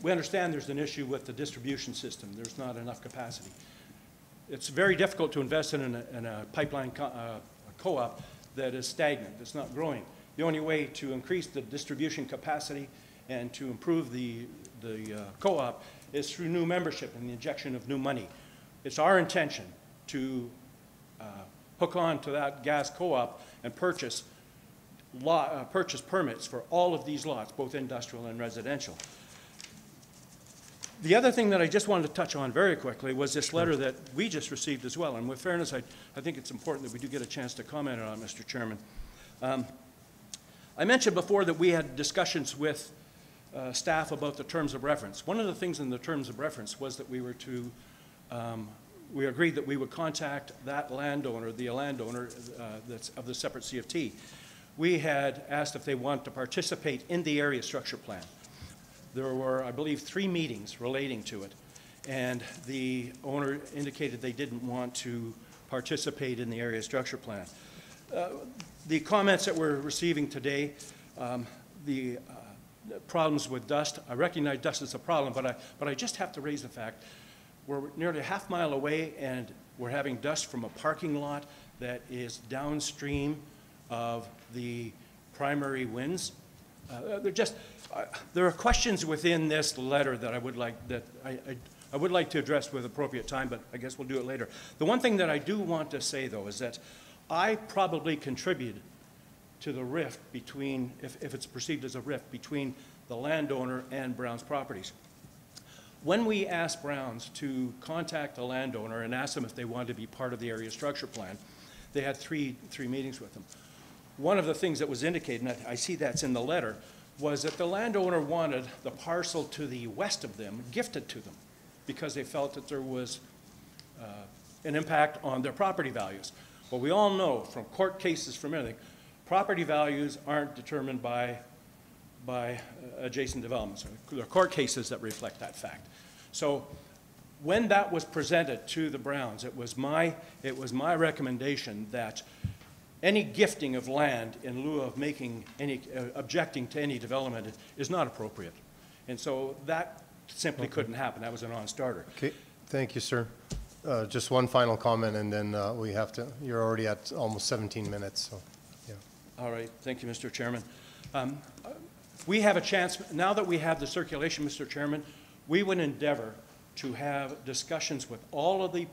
We understand there's an issue with the distribution system. There's not enough capacity. it's very difficult to invest in a pipeline co-op that is stagnant, that's not growing. The only way to increase the distribution capacity and to improve the co-op is through new membership and the injection of new money. It's our intention to hook on to that gas co-op and purchase permits for all of these lots, both industrial and residential. The other thing that I just wanted to touch on very quickly was this letter that we just received as well. And with fairness, I think it's important that we do get a chance to comment on it, Mr. Chairman. I mentioned before that we had discussions with staff about the terms of reference. One of the things in the terms of reference was that we were to, we agreed that we would contact that landowner, the landowner that's of the separate CFT. We had asked if they want to participate in the area structure plan. There were, I believe, 3 meetings relating to it, and the owner indicated they didn't want to participate in the area structure plan. The comments that we're receiving today, the problems with dust, I recognize dust is a problem, but I just have to raise the fact we're nearly a half mile away and we're having dust from a parking lot that is downstream of the primary winds. There are questions within this letter that I would like to address with appropriate time, but I guess we'll do it later. The one thing that I do want to say, though, is that I probably contributed to the rift between, if it's perceived as a rift, between the landowner and Brown's Properties. When we asked Brown's to contact the landowner and ask them if they wanted to be part of the area structure plan, they had three meetings with them. One of the things that was indicated, and I see that's in the letter, was that the landowner wanted the parcel to the west of them gifted to them because they felt that there was an impact on their property values. Well, we all know from court cases, from everything, property values aren't determined by adjacent developments. There are court cases that reflect that fact. So when that was presented to the Browns, it was my recommendation that any gifting of land in lieu of making any, objecting to any development is not appropriate. And so that simply couldn't happen. That was a non-starter. Okay, thank you, sir. Just one final comment, and then we have to, you're already at almost 17 minutes, so, yeah. All right, thank you, Mr. Chairman. We have a chance, now that we have the circulation, Mr. Chairman, we would endeavor to have discussions with all of the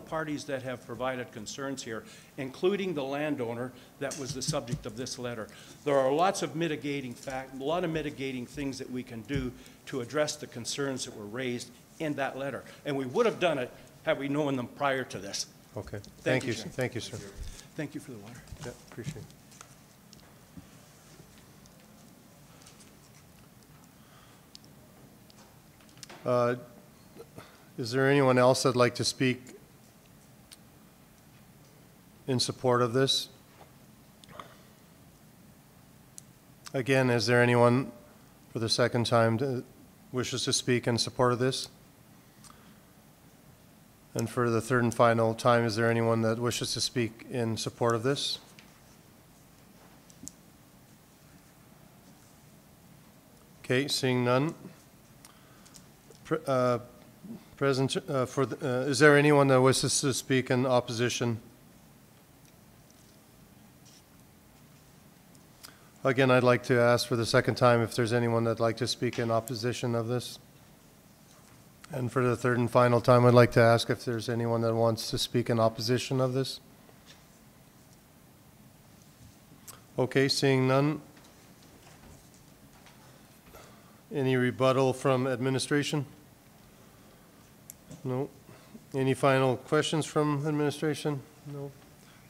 parties that have provided concerns here, including the landowner that was the subject of this letter. There are lots of mitigating things that we can do to address the concerns that were raised in that letter. And we would have done it had we known them prior to this. Okay. Thank you, sir. Thank you, sir. Thank you for the water. Yeah, appreciate it. Is there anyone else that'd like to speak in support of this? Again, is there anyone for the second time that wishes to speak in support of this? And for the third and final time, is there anyone that wishes to speak in support of this? Okay, seeing none. Is there anyone that wishes to speak in opposition? Again, I'd like to ask for the second time if there's anyone that'd like to speak in opposition of this. And for the third and final time, I'd like to ask if there's anyone that wants to speak in opposition of this. Okay, seeing none. Any rebuttal from administration? No. Any final questions from administration? No.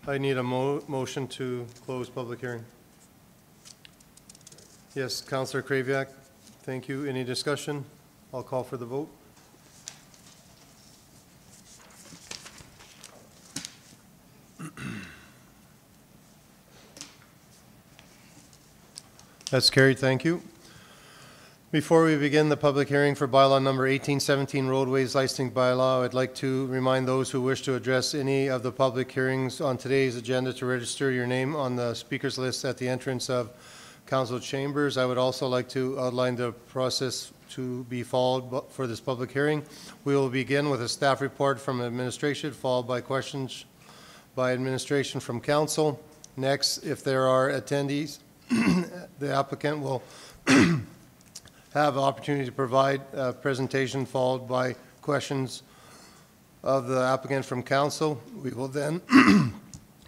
I need a motion to close public hearing. Yes, Councillor Kraviak, thank you. Any discussion? I'll call for the vote. That's carried, thank you. Before we begin the public hearing for bylaw number 1817, roadways licensing bylaw, I'd like to remind those who wish to address any of the public hearings on today's agenda to register your name on the speakers list at the entrance of council chambers. I would also like to outline the process to be followed for this public hearing. We will begin with a staff report from administration, followed by questions by administration from council. Next, if there are attendees, the applicant will have an opportunity to provide a presentation, followed by questions of the applicant from council. We will then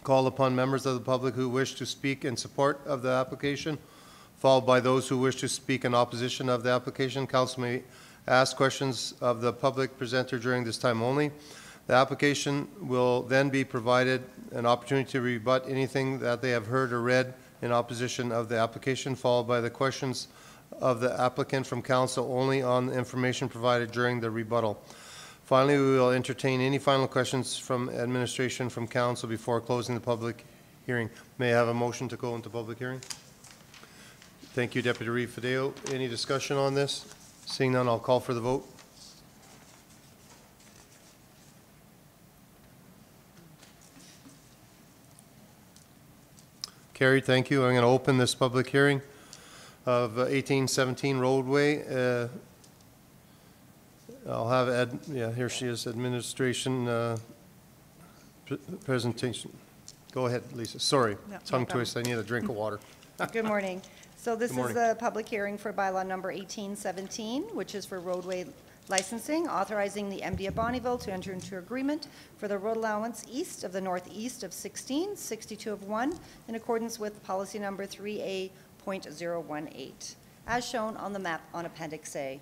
call upon members of the public who wish to speak in support of the application, followed by those who wish to speak in opposition of the application. Council may ask questions of the public presenter during this time only. The application will then be provided an opportunity to rebut anything that they have heard or read in opposition of the application, followed by the questions of the applicant from council only on the information provided during the rebuttal. Finally, we will entertain any final questions from administration from council before closing the public hearing. May I have a motion to go into public hearing? Thank you, Deputy Reeve Fideo. Any discussion on this? Seeing none, I'll call for the vote. Carried, thank you. I'm going to open this public hearing of 1817 roadway. I'll have here she is, administration presentation. Go ahead, Lisa. Sorry, tongue twist. I need a drink of water. Good morning. So this Good is morning. the public hearing for bylaw number 1817, which is for roadway licensing, authorizing the MD of Bonnyville to enter into agreement for the road allowance east of the northeast of 16, 62 of 1, in accordance with policy number 3A.018, as shown on the map on Appendix A.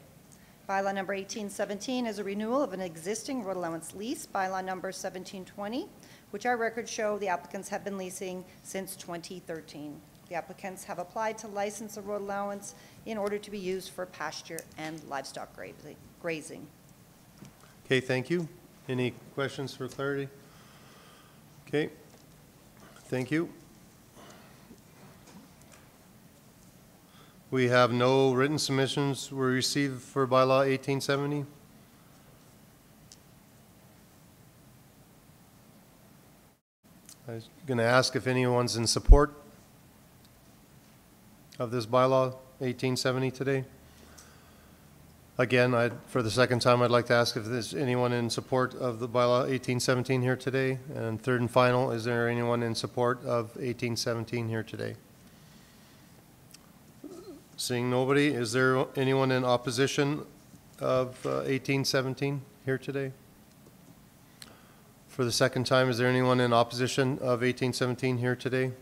Bylaw number 1817 is a renewal of an existing road allowance lease, bylaw number 1720, which our records show the applicants have been leasing since 2013. The applicants have applied to license a road allowance in order to be used for pasture and livestock grazing. Okay, thank you. Any questions for clarity? Okay, thank you. We have no written submissions were received for bylaw 1870. I was going to ask if anyone's in support of this bylaw 1870 today. Again, for the second time, I'd like to ask if there's anyone in support of the bylaw 1817 here today. And third and final, is there anyone in support of 1817 here today? Seeing nobody, is there anyone in opposition of 1817 here today? For the second time, is there anyone in opposition of 1817 here today?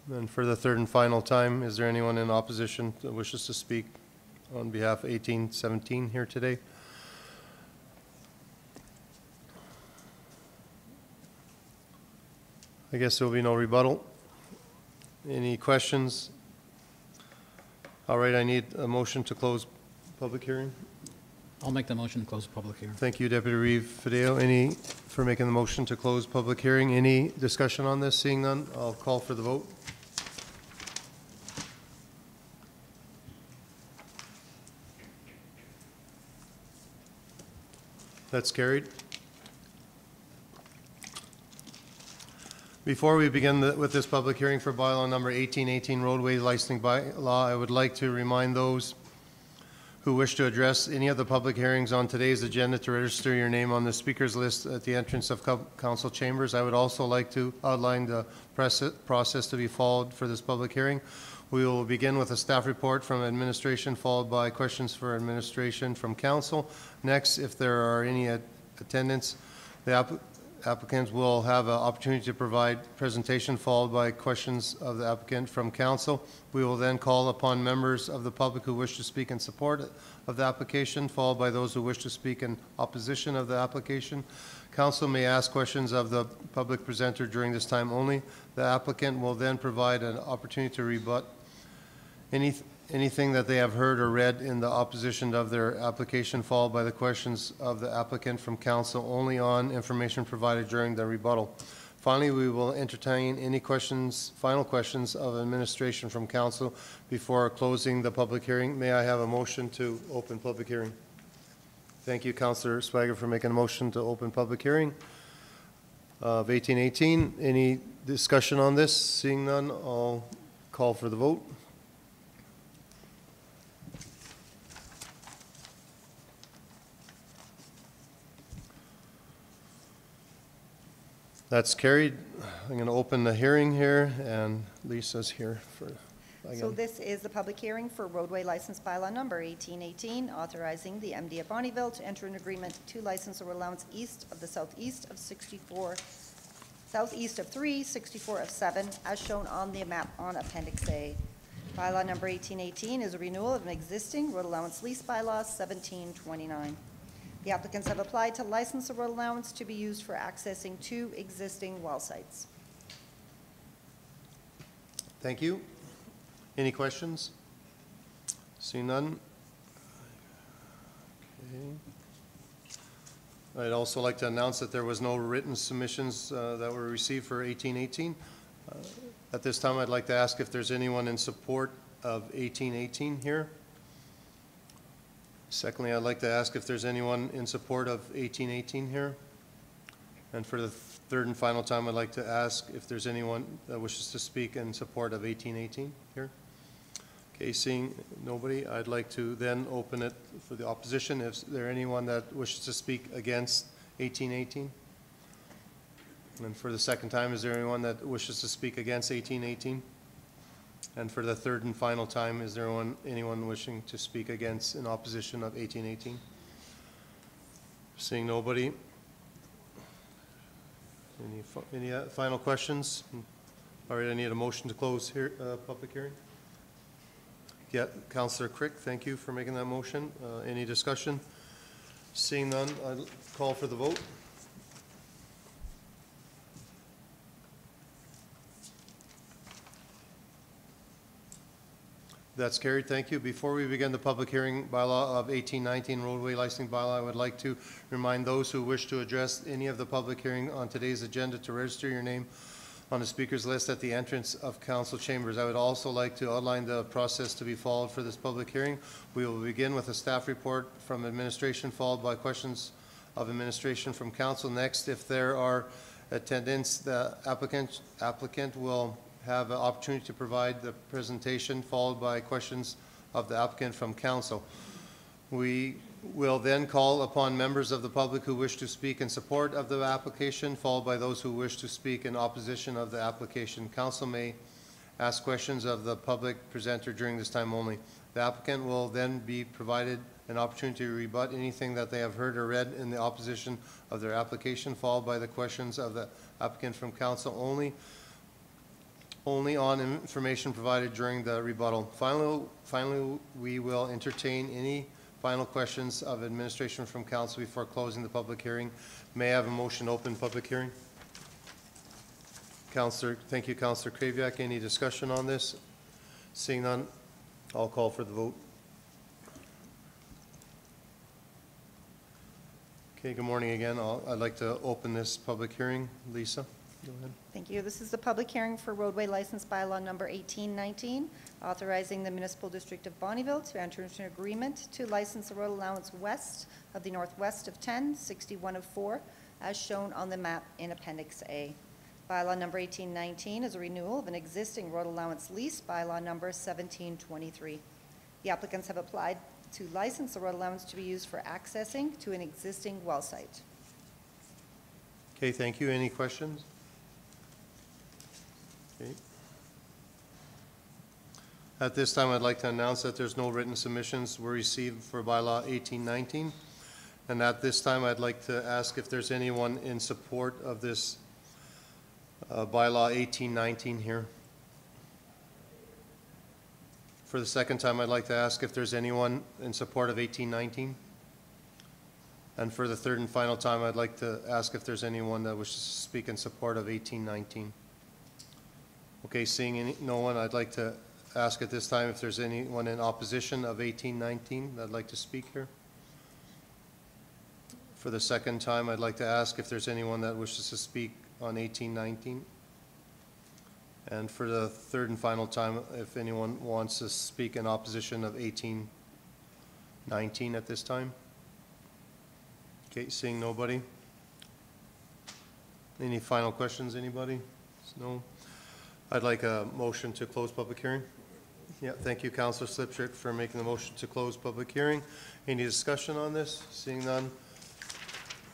And for the third and final time, is there anyone in opposition that wishes to speak on behalf of 1817 here today? I guess there will be no rebuttal. Any questions? All right, I need a motion to close public hearing. I'll make the motion to close the public hearing. Thank you, Deputy Reeve Fideo. Any for making the motion to close public hearing? Any discussion on this? Seeing none, I'll call for the vote. That's carried. Before we begin with this public hearing for bylaw number 1818 roadway licensing bylaw, I would like to remind those who wish to address any of the public hearings on today's agenda to register your name on the speakers list at the entrance of council chambers. I would also like to outline the process to be followed for this public hearing. We will begin with a staff report from administration, followed by questions for administration from council. Next, if there are any attendants, the applicants will have an opportunity to provide presentation, followed by questions of the applicant from council. We will then call upon members of the public who wish to speak in support of the application, followed by those who wish to speak in opposition of the application. Council may ask questions of the public presenter during this time only. The applicant will then provide an opportunity to rebut anything that they have heard or read in the opposition of their application, followed by the questions of the applicant from council only on information provided during the rebuttal. Finally, we will entertain any questions, final questions of administration from council before closing the public hearing. May I have a motion to open public hearing? Thank you, Councillor Swager, for making a motion to open public hearing of 1818. Any discussion on this? Seeing none, I'll call for the vote. That's carried. I'm going to open the hearing here, and Lisa's here for, So again. this is the public hearing for roadway license bylaw number 1818, authorizing the MD of Bonnyville to enter an agreement to license a road allowance east of the southeast of 64, southeast of 3, 64 of 7, as shown on the map on Appendix A. Bylaw number 1818 is a renewal of an existing road allowance lease bylaw 1729. The applicants have applied to license a road allowance to be used for accessing 2 existing well sites. Thank you. Any questions? Seeing none? Okay. I'd also like to announce that there was no written submissions that were received for 1818. At this time, I'd like to ask if there's anyone in support of 1818 here. Secondly, I'd like to ask if there's anyone in support of 1818 here. And for the third and final time, I'd like to ask if there's anyone that wishes to speak in support of 1818 here. Okay, seeing nobody, I'd like to then open it for the opposition. Is there anyone that wishes to speak against 1818? And for the second time, is there anyone that wishes to speak against 1818? And for the third and final time, is there anyone wishing to speak against in opposition of 1818? Seeing nobody. Any final questions? All right, I need a motion to close here, public hearing. Yeah, Councillor Crick, thank you for making that motion. Any discussion? Seeing none, I'll call for the vote. That's carried. Thank you. Before we begin the public hearing bylaw of 1819 roadway licensing bylaw, I would like to remind those who wish to address any of the public hearing on today's agenda to register your name on the speakers list at the entrance of council chambers. I would also like to outline the process to be followed for this public hearing. We will begin with a staff report from administration, followed by questions of administration from council. Next, if there are attendants, the applicant will have an opportunity to provide the presentation, followed by questions of the applicant from council. We will then call upon members of the public who wish to speak in support of the application, followed by those who wish to speak in opposition of the application. Council may ask questions of the public presenter during this time only. The applicant will then be provided an opportunity to rebut anything that they have heard or read in the opposition of their application, followed by the questions of the applicant from council only on information provided during the rebuttal. Finally, we will entertain any final questions of administration from council before closing the public hearing. May I have a motion to open public hearing? Thank you, Councillor Kraviak. Any discussion on this? Seeing none, I'll call for the vote. Okay, good morning again. I'd like to open this public hearing. Lisa, go ahead. Thank you. This is the public hearing for roadway license bylaw number 1819, authorizing the municipal district of Bonnyville to enter into an agreement to license a road allowance west of the northwest of 10, 61 of 4, as shown on the map in Appendix A. Bylaw number 1819 is a renewal of an existing road allowance lease, bylaw number 1723. The applicants have applied to license the road allowance to be used for accessing to an existing well site. Okay, thank you. Any questions? Okay. At this time, I'd like to announce that there's no written submissions were received for bylaw 1819. And at this time, I'd like to ask if there's anyone in support of this bylaw 1819 here. For the second time, I'd like to ask if there's anyone in support of 1819. And for the third and final time, I'd like to ask if there's anyone that wishes to speak in support of 1819. Okay, seeing no one, I'd like to ask at this time if there's anyone in opposition of 1819 that'd like to speak here. For the second time, I'd like to ask if there's anyone that wishes to speak on 1819. And for the third and final time, if anyone wants to speak in opposition of 1819 at this time. Okay, seeing nobody. Any final questions, anybody? No. I'd like a motion to close public hearing. Yeah, thank you, Councillor Slipchurch, for making the motion to close public hearing. Any discussion on this? Seeing none,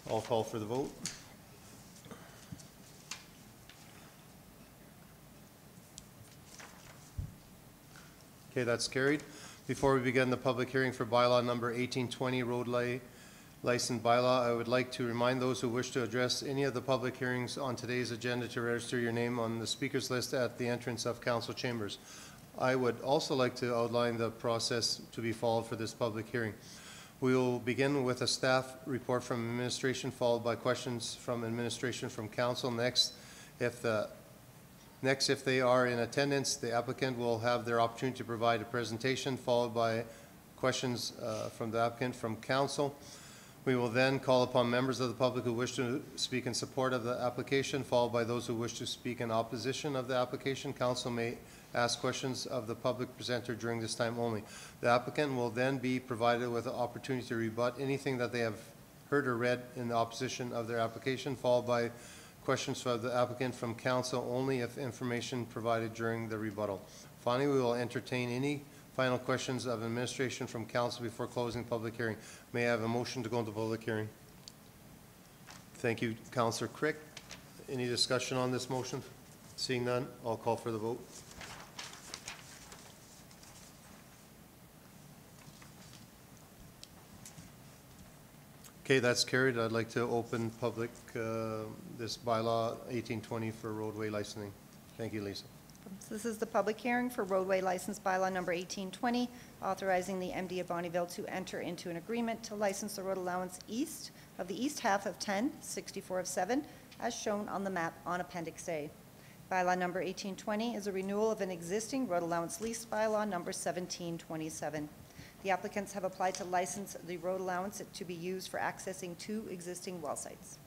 I'll call for the vote. Okay, that's carried. Before we begin the public hearing for bylaw number 1820, license bylaw, I would like to remind those who wish to address any of the public hearings on today's agenda to register your name on the speakers list at the entrance of council chambers. I would also like to outline the process to be followed for this public hearing. We will begin with a staff report from administration, followed by questions from administration from council. Next, if they are in attendance, the applicant will have their opportunity to provide a presentation, followed by questions from the applicant from council. We will then call upon members of the public who wish to speak in support of the application, followed by those who wish to speak in opposition of the application. Council may ask questions of the public presenter during this time only. The applicant will then be provided with the opportunity to rebut anything that they have heard or read in the opposition of their application, followed by questions from the applicant from council only if information provided during the rebuttal. Finally, we will entertain any final questions of administration from council before closing public hearing. May I have a motion to go into public hearing? Thank you, Councillor Crick. Any discussion on this motion? Seeing none, I'll call for the vote. Okay, that's carried. I'd like to open public, this bylaw 1820 for roadway licensing. Thank you, Lisa. So this is the public hearing for roadway license bylaw number 1820, authorizing the MD of Bonnyville to enter into an agreement to license the road allowance east of the east half of 1064 of 7, as shown on the map on Appendix A. Bylaw number 1820 is a renewal of an existing road allowance lease bylaw number 1727. The applicants have applied to license the road allowance to be used for accessing 2 existing well sites.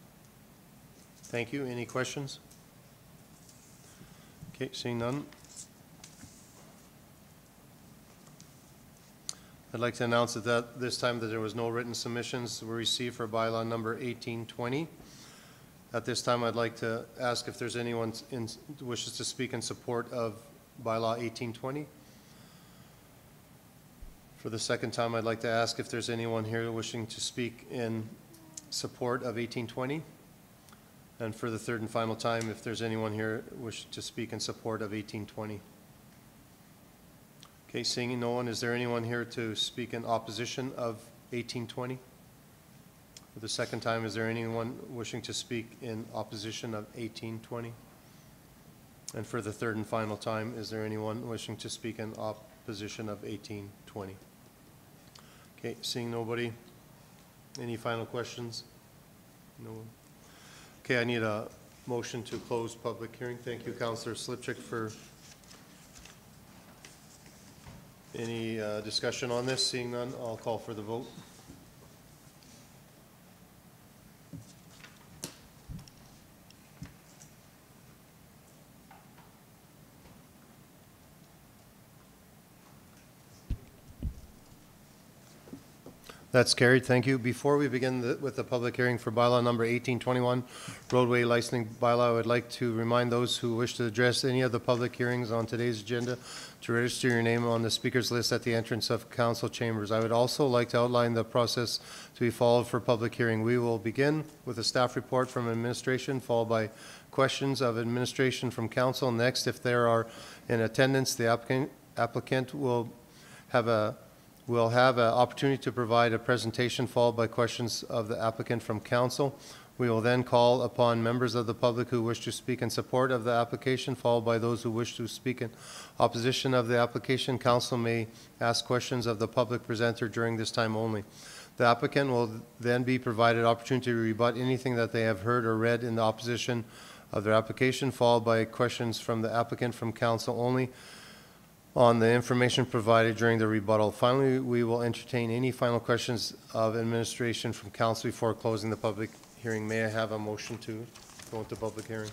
Thank you. Any questions? Okay, seeing none. I'd like to announce that this time that there was no written submissions were received for bylaw number 1820. At this time, I'd like to ask if there's anyone who wishes to speak in support of bylaw 1820. For the second time, I'd like to ask if there's anyone here wishing to speak in support of 1820. And for the third and final time, if there's anyone here wishing to speak in support of 1820. Okay, seeing no one, is there anyone here to speak in opposition of 1820? For the second time, is there anyone wishing to speak in opposition of 1820? And for the third and final time, is there anyone wishing to speak in opposition of 1820? Okay, seeing nobody. Any final questions? No one. Okay, I need a motion to close public hearing. Thank you, Councillor Slipchik, for any discussion on this. Seeing none, I'll call for the vote. That's carried. Thank you. Before we begin with the public hearing for bylaw number 1821, roadway licensing bylaw, I would like to remind those who wish to address any of the public hearings on today's agenda to register your name on the speakers list at the entrance of council chambers. I would also like to outline the process to be followed for public hearing. We will begin with a staff report from administration, followed by questions of administration from council. Next, if there are in attendance, the applicant will have an opportunity to provide a presentation, followed by questions of the applicant from council. We will then call upon members of the public who wish to speak in support of the application, followed by those who wish to speak in opposition of the application. Council may ask questions of the public presenter during this time only. The applicant will then be provided opportunity to rebut anything that they have heard or read in the opposition of their application, followed by questions from the applicant from council only on the information provided during the rebuttal. Finally, we will entertain any final questions of administration from council before closing the public hearing. May I have a motion to go into public hearing?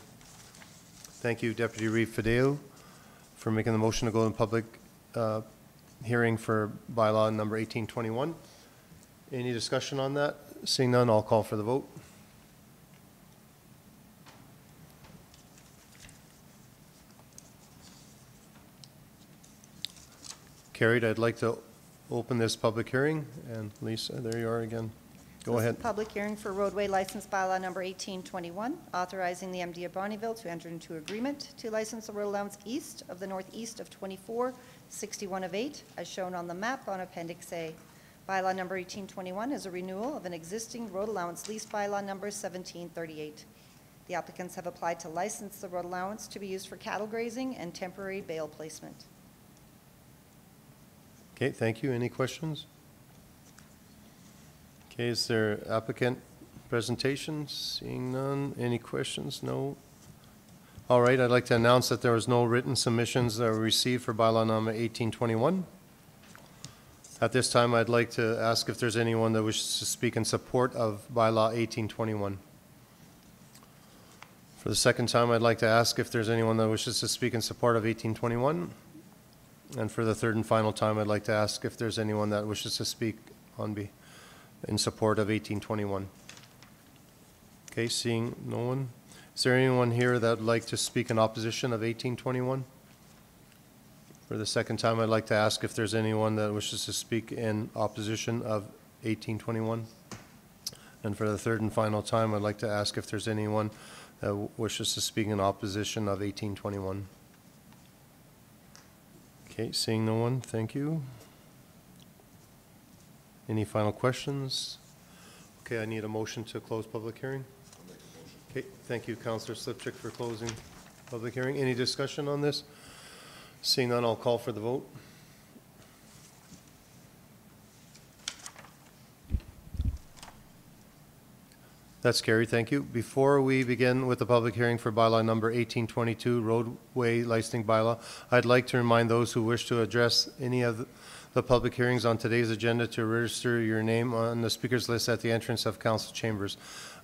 Thank you, Deputy Reeve Fideo, for making the motion to go in public hearing for bylaw number 1821. Any discussion on that? Seeing none, I'll call for the vote. Carried. I'd like to open this public hearing. And Lisa, there you are again. Go ahead. Public hearing for roadway license bylaw number 1821, authorizing the MD of Bonnyville to enter into agreement to license the road allowance east of the northeast of 2461 of 8, as shown on the map on Appendix A. Bylaw number 1821 is a renewal of an existing road allowance lease bylaw number 1738. The applicants have applied to license the road allowance to be used for cattle grazing and temporary bale placement. Okay, thank you. Any questions? Okay, is there applicant presentation? Seeing none. Any questions? No. All right, I'd like to announce that there was no written submissions that were received for bylaw number 1821. At this time, I'd like to ask if there's anyone that wishes to speak in support of bylaw 1821. For the second time, I'd like to ask if there's anyone that wishes to speak in support of 1821. And for the third and final time, I'd like to ask if there's anyone that wishes to speak in support of 1821. Okay, seeing no one. Is there anyone here that would like to speak in opposition of 1821? For the second time, I'd like to ask if there's anyone that wishes to speak in opposition of 1821. And for the third and final time, I'd like to ask if there's anyone that wishes to speak in opposition of 1821. Okay, seeing no one, thank you. Any final questions? Okay, I need a motion to close public hearing. Okay, thank you, Councillor Slipchick, for closing public hearing. Any discussion on this? Seeing none, I'll call for the vote. That's carried, thank you. Before we begin with the public hearing for bylaw number 1822, roadway licensing bylaw, I'd like to remind those who wish to address any of the public hearings on today's agenda to register your name on the speakers list at the entrance of council chambers.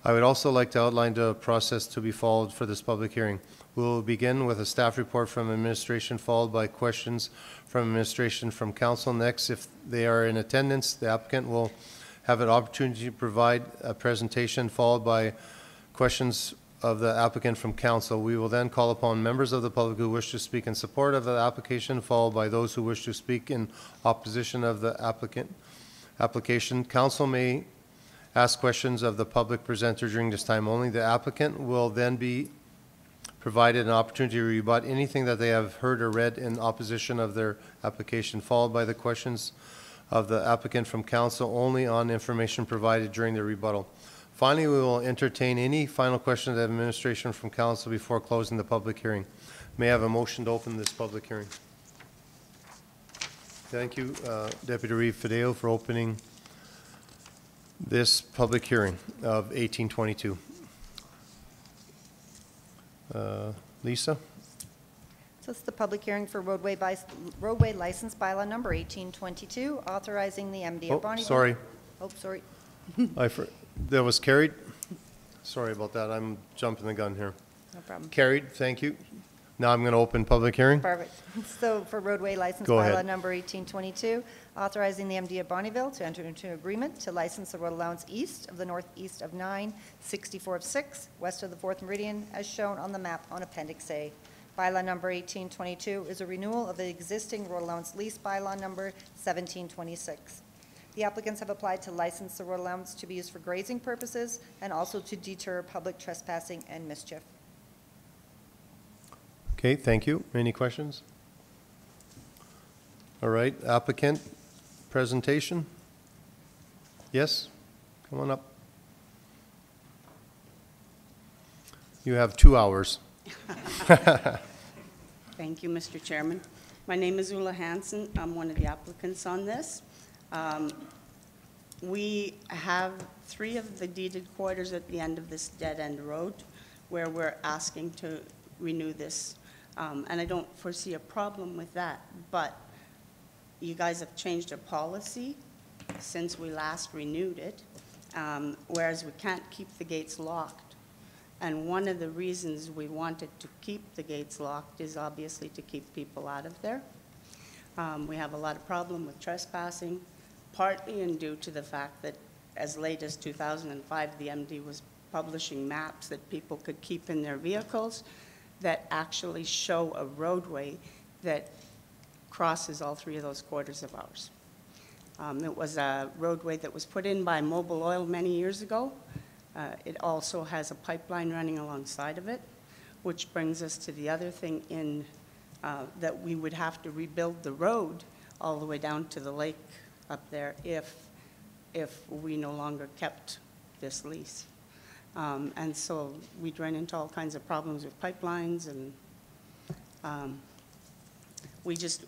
I would also like to outline the process to be followed for this public hearing. We will begin with a staff report from administration, followed by questions from administration from council. Next, if they are in attendance, the applicant will have an opportunity to provide a presentation, followed by questions of the applicant from council. We will then call upon members of the public who wish to speak in support of the application, followed by those who wish to speak in opposition of the application. Council may ask questions of the public presenter during this time only. The applicant will then be provided an opportunity to rebut anything that they have heard or read in opposition of their application, followed by the questions of the applicant from council only on information provided during the rebuttal. Finally, we will entertain any final questions of the administration from council before closing the public hearing. May I have a motion to open this public hearing? Thank you, Deputy Reeve Fideo, for opening this public hearing of 1822. Lisa? So it's the public hearing for roadway license bylaw number 1822, authorizing the MD of Bonnyville. Sorry. Oh, sorry. That was carried? Sorry about that. I'm jumping the gun here. No problem. Carried, thank you. Now I'm going to open public hearing. Perfect. So for roadway license Go bylaw ahead. number 1822, authorizing the MD of Bonnyville to enter into an agreement to license the road allowance east of the northeast of 9, 64 of 6, west of the 4th Meridian, as shown on the map on Appendix A. Bylaw number 1822 is a renewal of the existing road allowance lease bylaw number 1726. The applicants have applied to license the road allowance to be used for grazing purposes and also to deter public trespassing and mischief. Okay, thank you. Any questions? All right, applicant presentation? Yes? Come on up. You have 2 hours. Thank you, Mr. Chairman. My name is Ulla Hansen. I'm one of the applicants on this. We have 3 of the deeded quarters at the end of this dead-end road where we're asking to renew this. And I don't foresee a problem with that, but you guys have changed your policy since we last renewed it, whereas we can't keep the gates locked. And one of the reasons we wanted to keep the gates locked is obviously to keep people out of there. We have a lot of problem with trespassing, partly in due to the fact that as late as 2005, the MD was publishing maps that people could keep in their vehicles that actually show a roadway that crosses all 3 of those quarters of ours. It was a roadway that was put in by Mobil Oil many years ago. It also has a pipeline running alongside of it, which brings us to the other thing in, that we would have to rebuild the road all the way down to the lake up there if we no longer kept this lease. And so we'd run into all kinds of problems with pipelines, and we just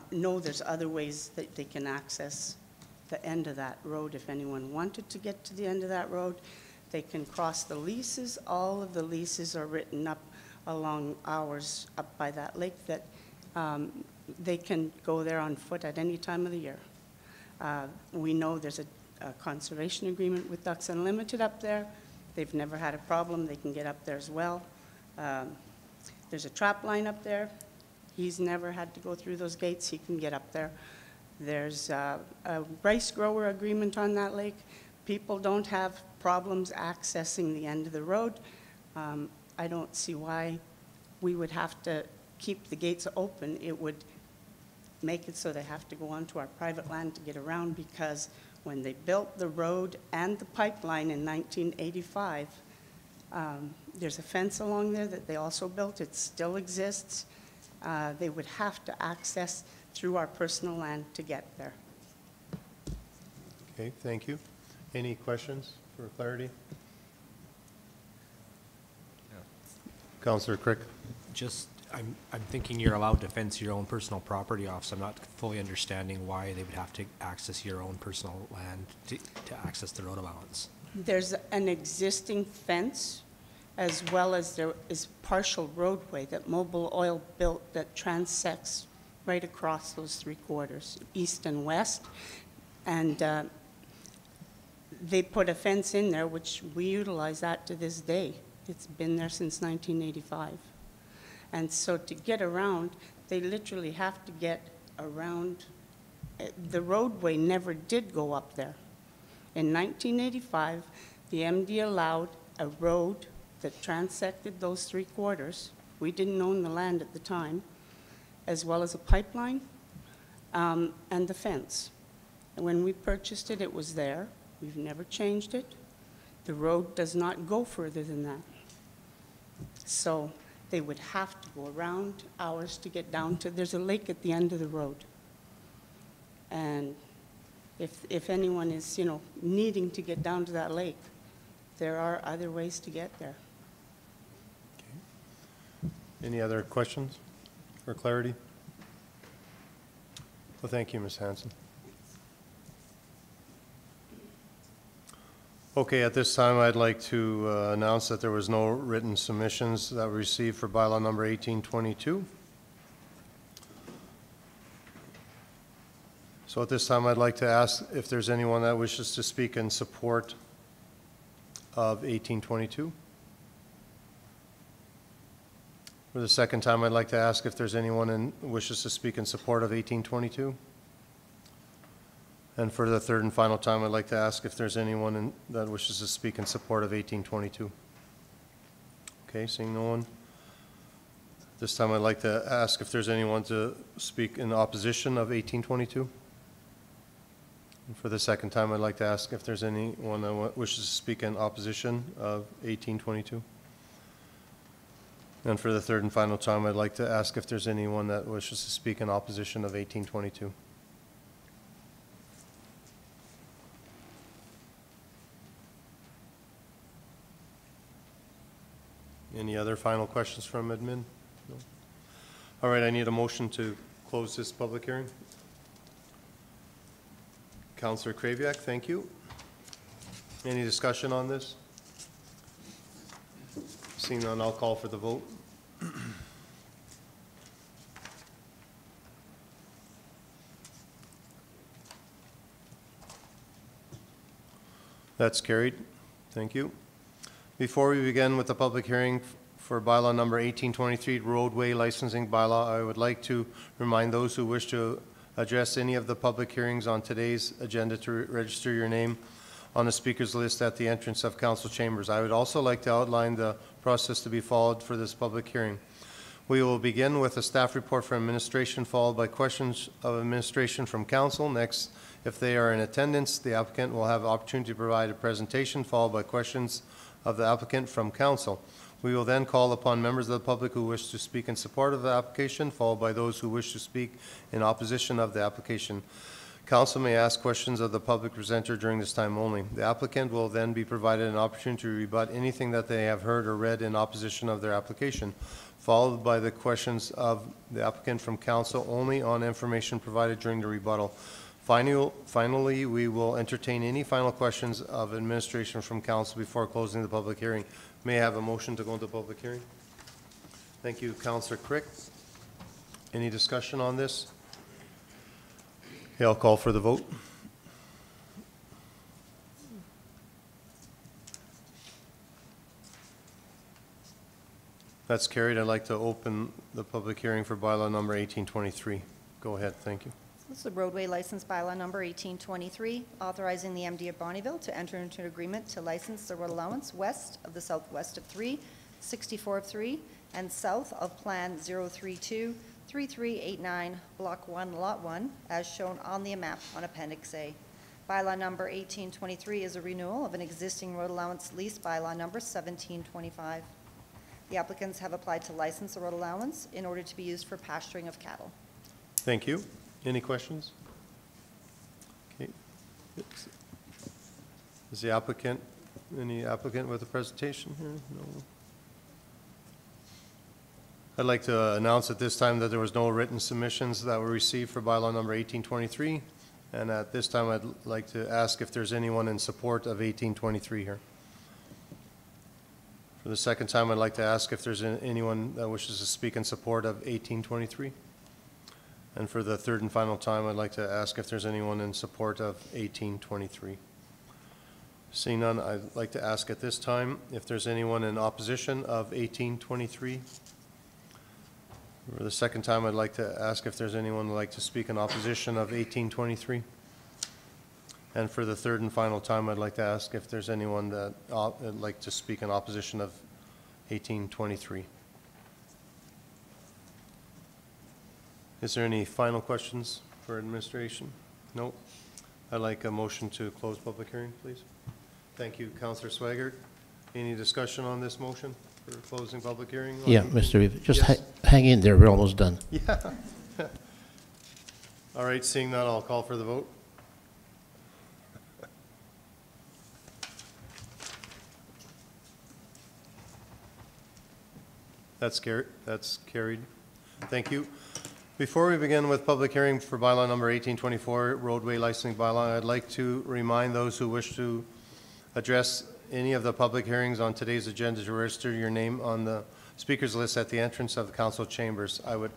know there's other ways that they can access the end of that road. If anyone wanted to get to the end of that road, they can cross the leases. All of the leases are written up along ours up by that lake that they can go there on foot at any time of the year. We know there's a conservation agreement with Ducks Unlimited up there. They've never had a problem. They can get up there as well. There's a trap line up there. He's never had to go through those gates. He can get up there. There's a rice grower agreement on that lake. People don't have problems accessing the end of the road. I don't see why we would have to keep the gates open. It would make it so they have to go onto our private land to get around, because when they built the road and the pipeline in 1985, there's a fence along there that they also built. It still exists. They would have to access through our personal land to get there. Okay, thank you. Any questions for clarity? Councillor Crick. Just, I'm thinking you're allowed to fence your own personal property off, so I'm not fully understanding why they would have to access your own personal land to access the road allowance. There's an existing fence, as well as there is partial roadway that Mobil Oil built that transects right across those three quarters, east and west. And they put a fence in there, which we utilize that to this day. It's been there since 1985. And so to get around, they literally have to get around. The roadway never did go up there. In 1985, the MD allowed a road that transected those three quarters. We didn't own the land at the time, as well as a pipeline and the fence. And when we purchased it, it was there. We've never changed it. The road does not go further than that. So they would have to go around ours to get down to, there's a lake at the end of the road. And if anyone is, needing to get down to that lake, there are other ways to get there. Any other questions for clarity? Well, thank you, Ms. Hanson. Okay, at this time, I'd like to announce that there was no written submissions that were received for bylaw number 1822. So at this time, I'd like to ask if there's anyone that wishes to speak in support of 1822. For the second time, I'd like to ask if there's anyone who wishes to speak in support of 1822. And for the third and final time, I'd like to ask if there's anyone that wishes to speak in support of 1822. Okay, seeing no one. This time, I'd like to ask if there's anyone to speak in opposition of 1822. And for the second time, I'd like to ask if there's anyone that wishes to speak in opposition of 1822. And for the third and final time, I'd like to ask if there's anyone that wishes to speak in opposition of 1822. Any other final questions from admin? No? All right, I need a motion to close this public hearing. Councillor Kraviak, thank you. Any discussion on this? Seeing none, I'll call for the vote. That's carried. Thank you. Before we begin with the public hearing for bylaw number 1823, roadway licensing bylaw, I would like to remind those who wish to address any of the public hearings on today's agenda to register your name on the speakers list at the entrance of council chambers. I would also like to outline the process to be followed for this public hearing. We will begin with a staff report from administration, followed by questions of administration from council. Next If they are in attendance, the applicant will have opportunity to provide a presentation followed by questions of the applicant from council. We will then call upon members of the public who wish to speak in support of the application, followed by those who wish to speak in opposition of the application. Council may ask questions of the public presenter during this time only. The applicant will then be provided an opportunity to rebut anything that they have heard or read in opposition of their application, followed by the questions of the applicant from council only on information provided during the rebuttal. Finally, we will entertain any final questions of administration from council before closing the public hearing. May I have a motion to go into public hearing? Thank you, Councillor Crick. Any discussion on this? Okay, I'll call for the vote. That's carried. I'd like to open the public hearing for bylaw number 1823. Go ahead, thank you. This is the roadway license bylaw number 1823, authorizing the MD of Bonnyville to enter into an agreement to license the road allowance west of the southwest of 3, 64 of 3, and south of Plan 032-3389, Block 1, Lot 1, as shown on the map on Appendix A. Bylaw number 1823 is a renewal of an existing road allowance lease bylaw number 1725. The applicants have applied to license the road allowance in order to be used for pasturing of cattle. Thank you. Any questions? Okay. Is the applicant, any applicant with a presentation here? No. I'd like to announce at this time that there was no written submissions that were received for bylaw number 1823. And at this time, I'd like to ask if there's anyone in support of 1823 here. For the second time, I'd like to ask if there's anyone that wishes to speak in support of 1823. And for the third and final time, I'd like to ask if there's anyone in support of 1823. Seeing none, I'd like to ask at this time if there's anyone in opposition of 1823. For the second time, I'd like to ask if there's anyone who'd like to speak in opposition of 1823. And for the third and final time, I'd like to ask if there's anyone that would like to speak in opposition of 1823. Is there any final questions for administration? No. I'd like a motion to close public hearing, please. Thank you, Councillor Swaggart. Any discussion on this motion for closing public hearing? Yeah, Mr. Reeve, just Yes. hang in there. We're almost done. Yeah. All right, seeing none, I'll call for the vote. That's carried. Thank you. Before we begin with public hearing for bylaw number 1824, roadway licensing bylaw, I'd like to remind those who wish to address any of the public hearings on today's agenda to register your name on the speakers list at the entrance of the council chambers. I would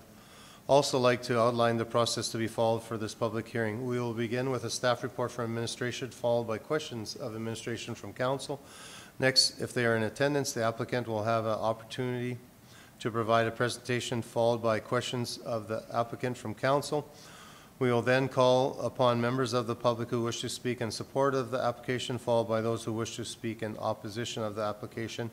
also like to outline the process to be followed for this public hearing. We will begin with a staff report from administration, followed by questions of administration from council. Next, if they are in attendance, the applicant will have an opportunity to provide a presentation, followed by questions of the applicant from council. We will then call upon members of the public who wish to speak in support of the application, followed by those who wish to speak in opposition of the application.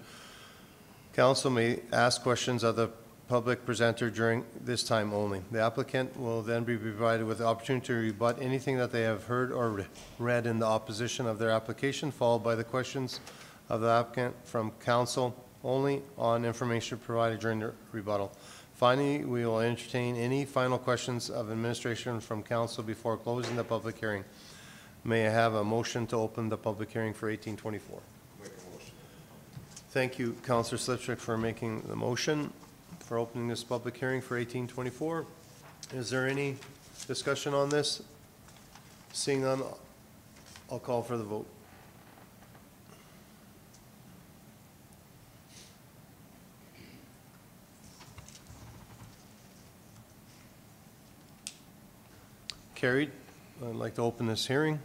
Council may ask questions of the public presenter during this time only. The applicant will then be provided with the opportunity to rebut anything that they have heard or read in the opposition of their application, followed by the questions of the applicant from council only on information provided during the rebuttal. Finally, we will entertain any final questions of administration from council before closing the public hearing. May I have a motion to open the public hearing for 1824? Thank you, Councillor Slipchuk, for making the motion for opening this public hearing for 1824. Is there any discussion on this? Seeing none, I'll call for the vote. Carried. I'd like to open this hearing.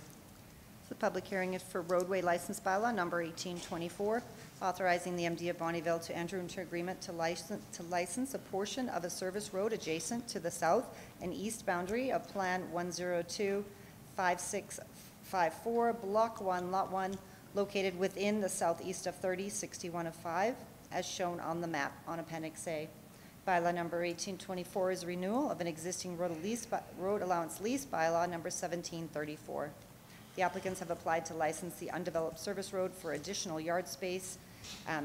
The public hearing is for roadway license bylaw number 1824, authorizing the MD of Bonnyville to enter into agreement to license a portion of a service road adjacent to the south and east boundary of Plan 102-5654, Block 1, Lot 1, located within the southeast of 30, 61 of 5, as shown on the map on Appendix A. Bylaw number 1824 is renewal of an existing road allowance lease, bylaw number 1734. The applicants have applied to license the undeveloped service road for additional yard space.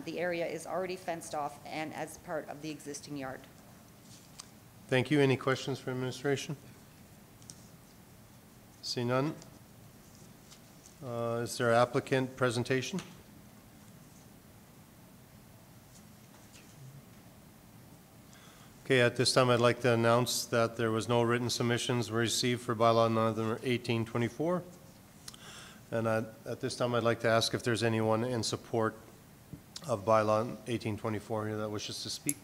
The area is already fenced off and as part of the existing yard. Thank you. Any questions for administration? See none. Is there applicant presentation? Okay, at this time, I'd like to announce that there was no written submissions received for bylaw number 1824. And at this time, I'd like to ask if there's anyone in support of bylaw 1824 here that wishes to speak.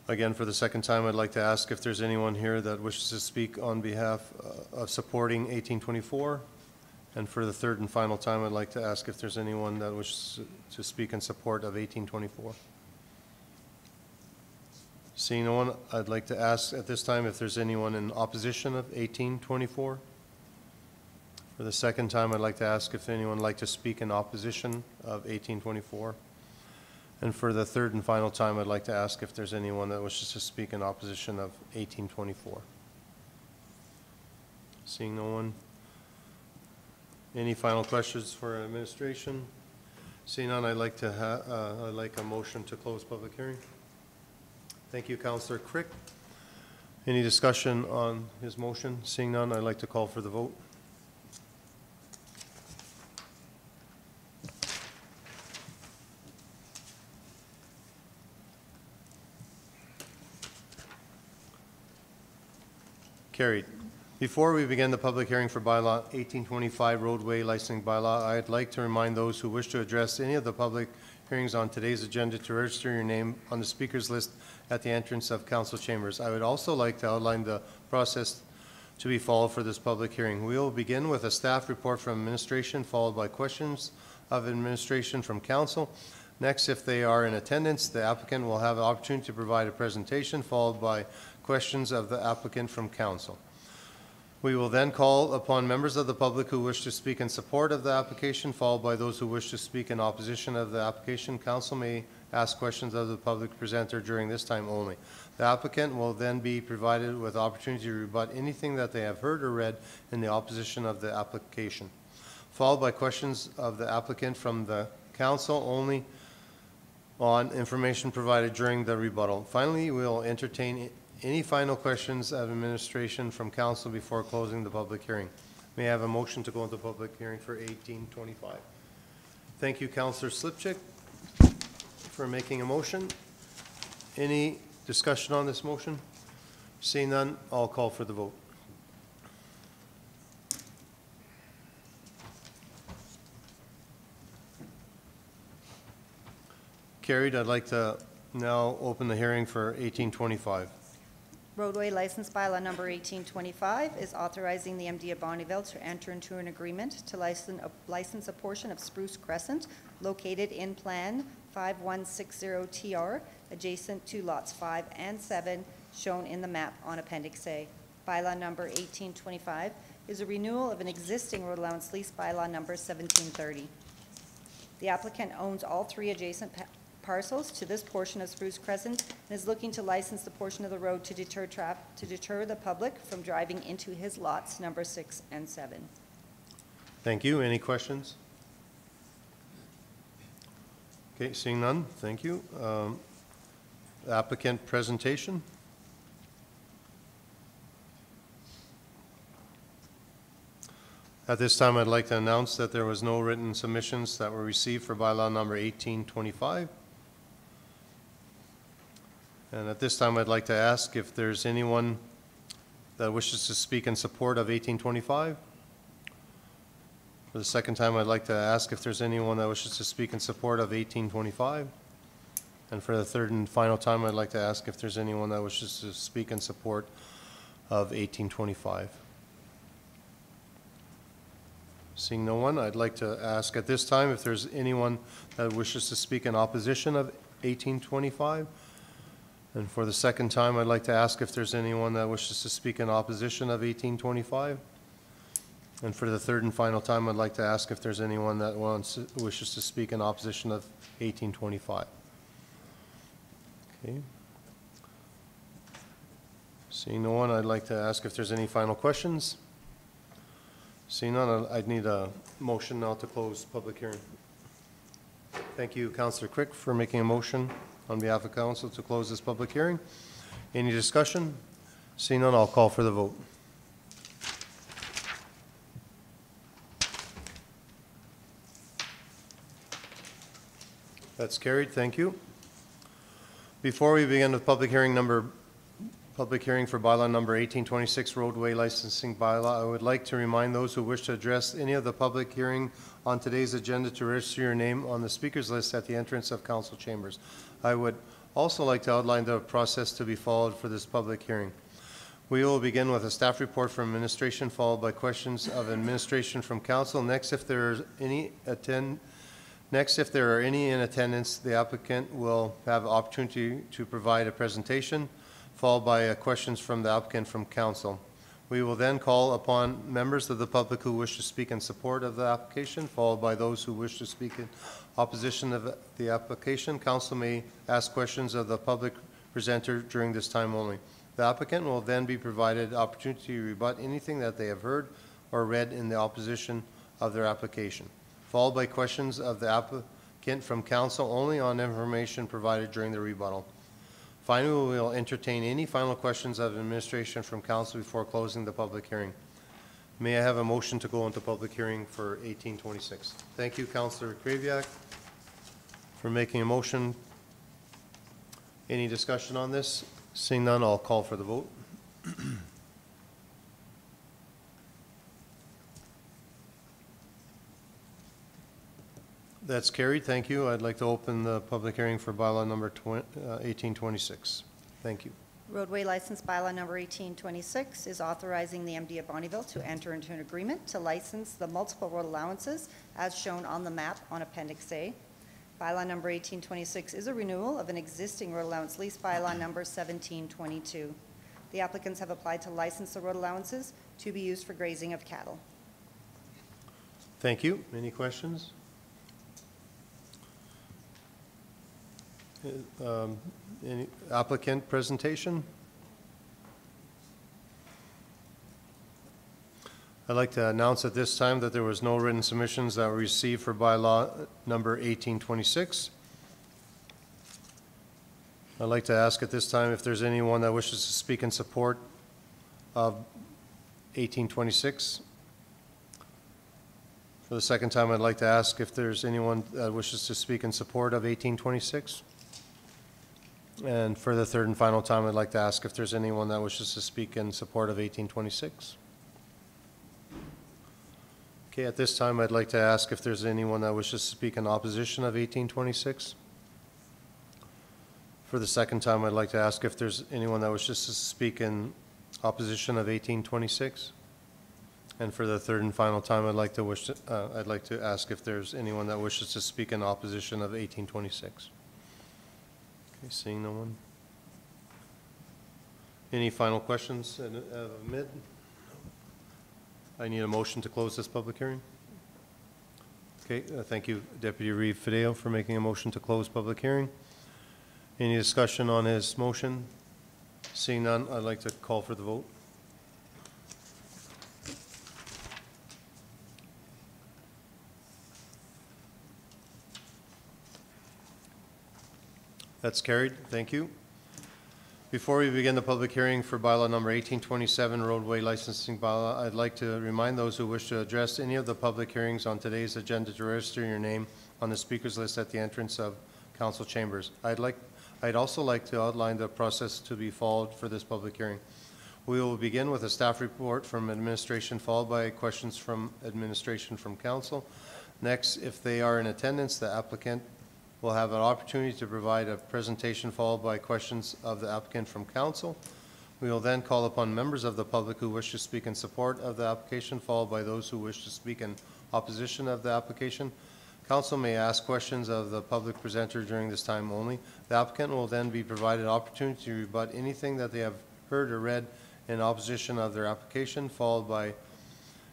Again, for the second time, I'd like to ask if there's anyone here that wishes to speak on behalf of supporting 1824. And for the third and final time, I'd like to ask if there's anyone that wishes to speak in support of 1824. Seeing no one, I'd like to ask at this time if there's anyone in opposition of 1824. For the second time, I'd like to ask if anyone would like to speak in opposition of 1824. And for the third and final time, I'd like to ask if there's anyone that wishes to speak in opposition of 1824. Seeing no one. Any final questions for administration? Seeing none, I'd like a motion to close public hearing. Thank you, Councillor Crick. Any discussion on his motion? Seeing none, I'd like to call for the vote. Carried. Before we begin the public hearing for bylaw 1825 roadway licensing bylaw, I'd like to remind those who wish to address any of the public hearings on today's agenda to register your name on the speakers list at the entrance of council chambers. I would also like to outline the process to be followed for this public hearing. We will begin with a staff report from administration, followed by questions of administration from council. Next, if they are in attendance, the applicant will have an opportunity to provide a presentation, followed by questions of the applicant from council. We will then call upon members of the public who wish to speak in support of the application, followed by those who wish to speak in opposition of the application. Council may ask questions of the public presenter during this time only. The applicant will then be provided with opportunity to rebut anything that they have heard or read in the opposition of the application, followed by questions of the applicant from the council only on information provided during the rebuttal. Finally, we will entertain any final questions of administration from council before closing the public hearing. May I have a motion to go into public hearing for 1825? Thank you, Councillor Slipchick, for making a motion. Any discussion on this motion? Seeing none, I'll call for the vote. Carried. I'd like to now open the hearing for 1825. Roadway license bylaw number 1825 is authorizing the MD of Bonnyville to enter into an agreement to license a portion of Spruce Crescent located in Plan 5160TR, adjacent to lots 5 and 7, shown in the map on Appendix A. Bylaw number 1825 is a renewal of an existing road allowance lease, bylaw number 1730. The applicant owns all 3 adjacent parcels to this portion of Spruce Crescent and is looking to license the portion of the road to deter the public from driving into his lots number 6 and 7. Thank you. Any questions? Okay, seeing none, thank you. Applicant presentation. At this time, I'd like to announce that there was no written submissions that were received for bylaw number 1825. And at this time, I'd like to ask if there's anyone that wishes to speak in support of 1825. For the second time, I'd like to ask if there's anyone that wishes to speak in support of 1825. And for the third and final time, I'd like to ask if there's anyone that wishes to speak in support of 1825. Seeing no one, I'd like to ask at this time if there's anyone that wishes to speak in opposition of 1825. And for the second time, I'd like to ask if there's anyone that wishes to speak in opposition of 1825. And for the third and final time, I'd like to ask if there's anyone that wishes to speak in opposition of 1825. Okay. Seeing no one, I'd like to ask if there's any final questions. Seeing none, I'd need a motion now to close public hearing. Thank you, Councillor Crick, for making a motion on behalf of council to close this public hearing. Any discussion? Seeing none, I'll call for the vote. That's carried. Thank you. Before we begin with public hearing for bylaw number 1826, roadway licensing bylaw, I would like to remind those who wish to address any of the public hearing on today's agenda to register your name on the speakers list at the entrance of council chambers. I would also like to outline the process to be followed for this public hearing. We will begin with a staff report from administration, followed by questions of administration from council. Next, if there are any in attendance, the applicant will have opportunity to provide a presentation, followed by questions from the applicant from council. We will then call upon members of the public who wish to speak in support of the application, followed by those who wish to speak in opposition of the application. Council may ask questions of the public presenter during this time only. The applicant will then be provided opportunity to rebut anything that they have heard or read in the opposition of their application, followed by questions of the applicant from council only on information provided during the rebuttal. Finally, we will entertain any final questions of administration from council before closing the public hearing. May I have a motion to go into public hearing for 1826? Thank you, Councillor Kraviak, for making a motion. Any discussion on this? Seeing none, I'll call for the vote. That's carried. Thank you. I'd like to open the public hearing for bylaw number 1826. Thank you. Roadway license bylaw number 1826 is authorizing the MD of Bonnyville to enter into an agreement to license the multiple road allowances as shown on the map on Appendix A. Bylaw number 1826 is a renewal of an existing road allowance lease bylaw number 1722. The applicants have applied to license the road allowances to be used for grazing of cattle. Thank you. Any questions? Any applicant presentation? I'd like to announce at this time that there was no written submissions that were received for bylaw number 1826. I'd like to ask at this time if there's anyone that wishes to speak in support of 1826. For the second time, I'd like to ask if there's anyone that wishes to speak in support of 1826. And for the third and final time, I'd like to ask if there's anyone that wishes to speak in support of 1826. Okay, at this time, I'd like to ask if there's anyone that wishes to speak in opposition of 1826. For the second time, I'd like to ask if there's anyone that wishes to speak in opposition of 1826. And for the third and final time, I'd like to ask if there's anyone that wishes to speak in opposition of 1826. Okay, seeing no one. Any final questions mid? I need a motion to close this public hearing. Okay, thank you, Deputy Reeve Fideo, for making a motion to close public hearing. Any discussion on his motion? Seeing none, I'd like to call for the vote. That's carried. Thank you. Before we begin the public hearing for bylaw number 1827, roadway licensing bylaw, I'd like to remind those who wish to address any of the public hearings on today's agenda to register your name on the speakers list at the entrance of council chambers. I'd also like to outline the process to be followed for this public hearing. We will begin with a staff report from administration, followed by questions from administration from council. Next, if they are in attendance, the applicant will have an opportunity to provide a presentation, followed by questions of the applicant from council. We will then call upon members of the public who wish to speak in support of the application, followed by those who wish to speak in opposition of the application. Council may ask questions of the public presenter during this time only. The applicant will then be provided an opportunity to rebut anything that they have heard or read in opposition of their application, followed by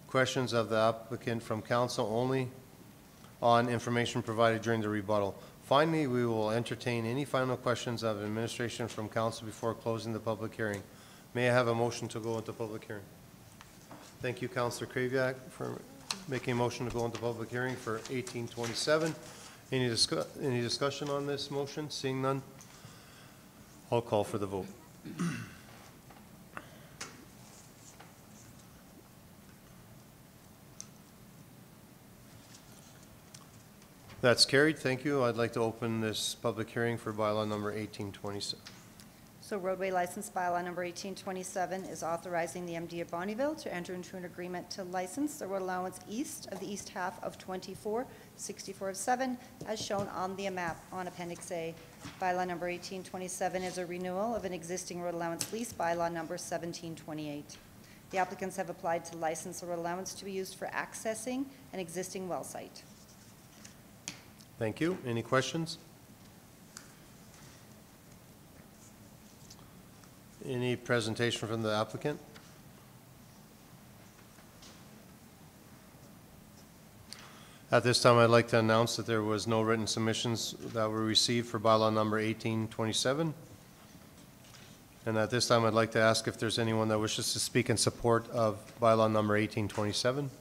questions of the applicant from council only on information provided during the rebuttal. Finally, we will entertain any final questions of administration from council before closing the public hearing. May I have a motion to go into public hearing? Thank you, Councillor Kraviak, for making a motion to go into public hearing for 1827. Any discussion on this motion? Seeing none, I'll call for the vote. That's carried. Thank you. I'd like to open this public hearing for bylaw number 1827. So roadway license bylaw number 1827 is authorizing the MD of Bonnyville to enter into an agreement to license the road allowance east of the east half of 24/64/7 as shown on the map on Appendix A. Bylaw number 1827 is a renewal of an existing road allowance lease, bylaw number 1728. The applicants have applied to license the road allowance to be used for accessing an existing well site. Thank you. Any questions? Any presentation from the applicant? At this time, I'd like to announce that there was no written submissions that were received for bylaw number 1827. And at this time, I'd like to ask if there's anyone that wishes to speak in support of bylaw number 1827.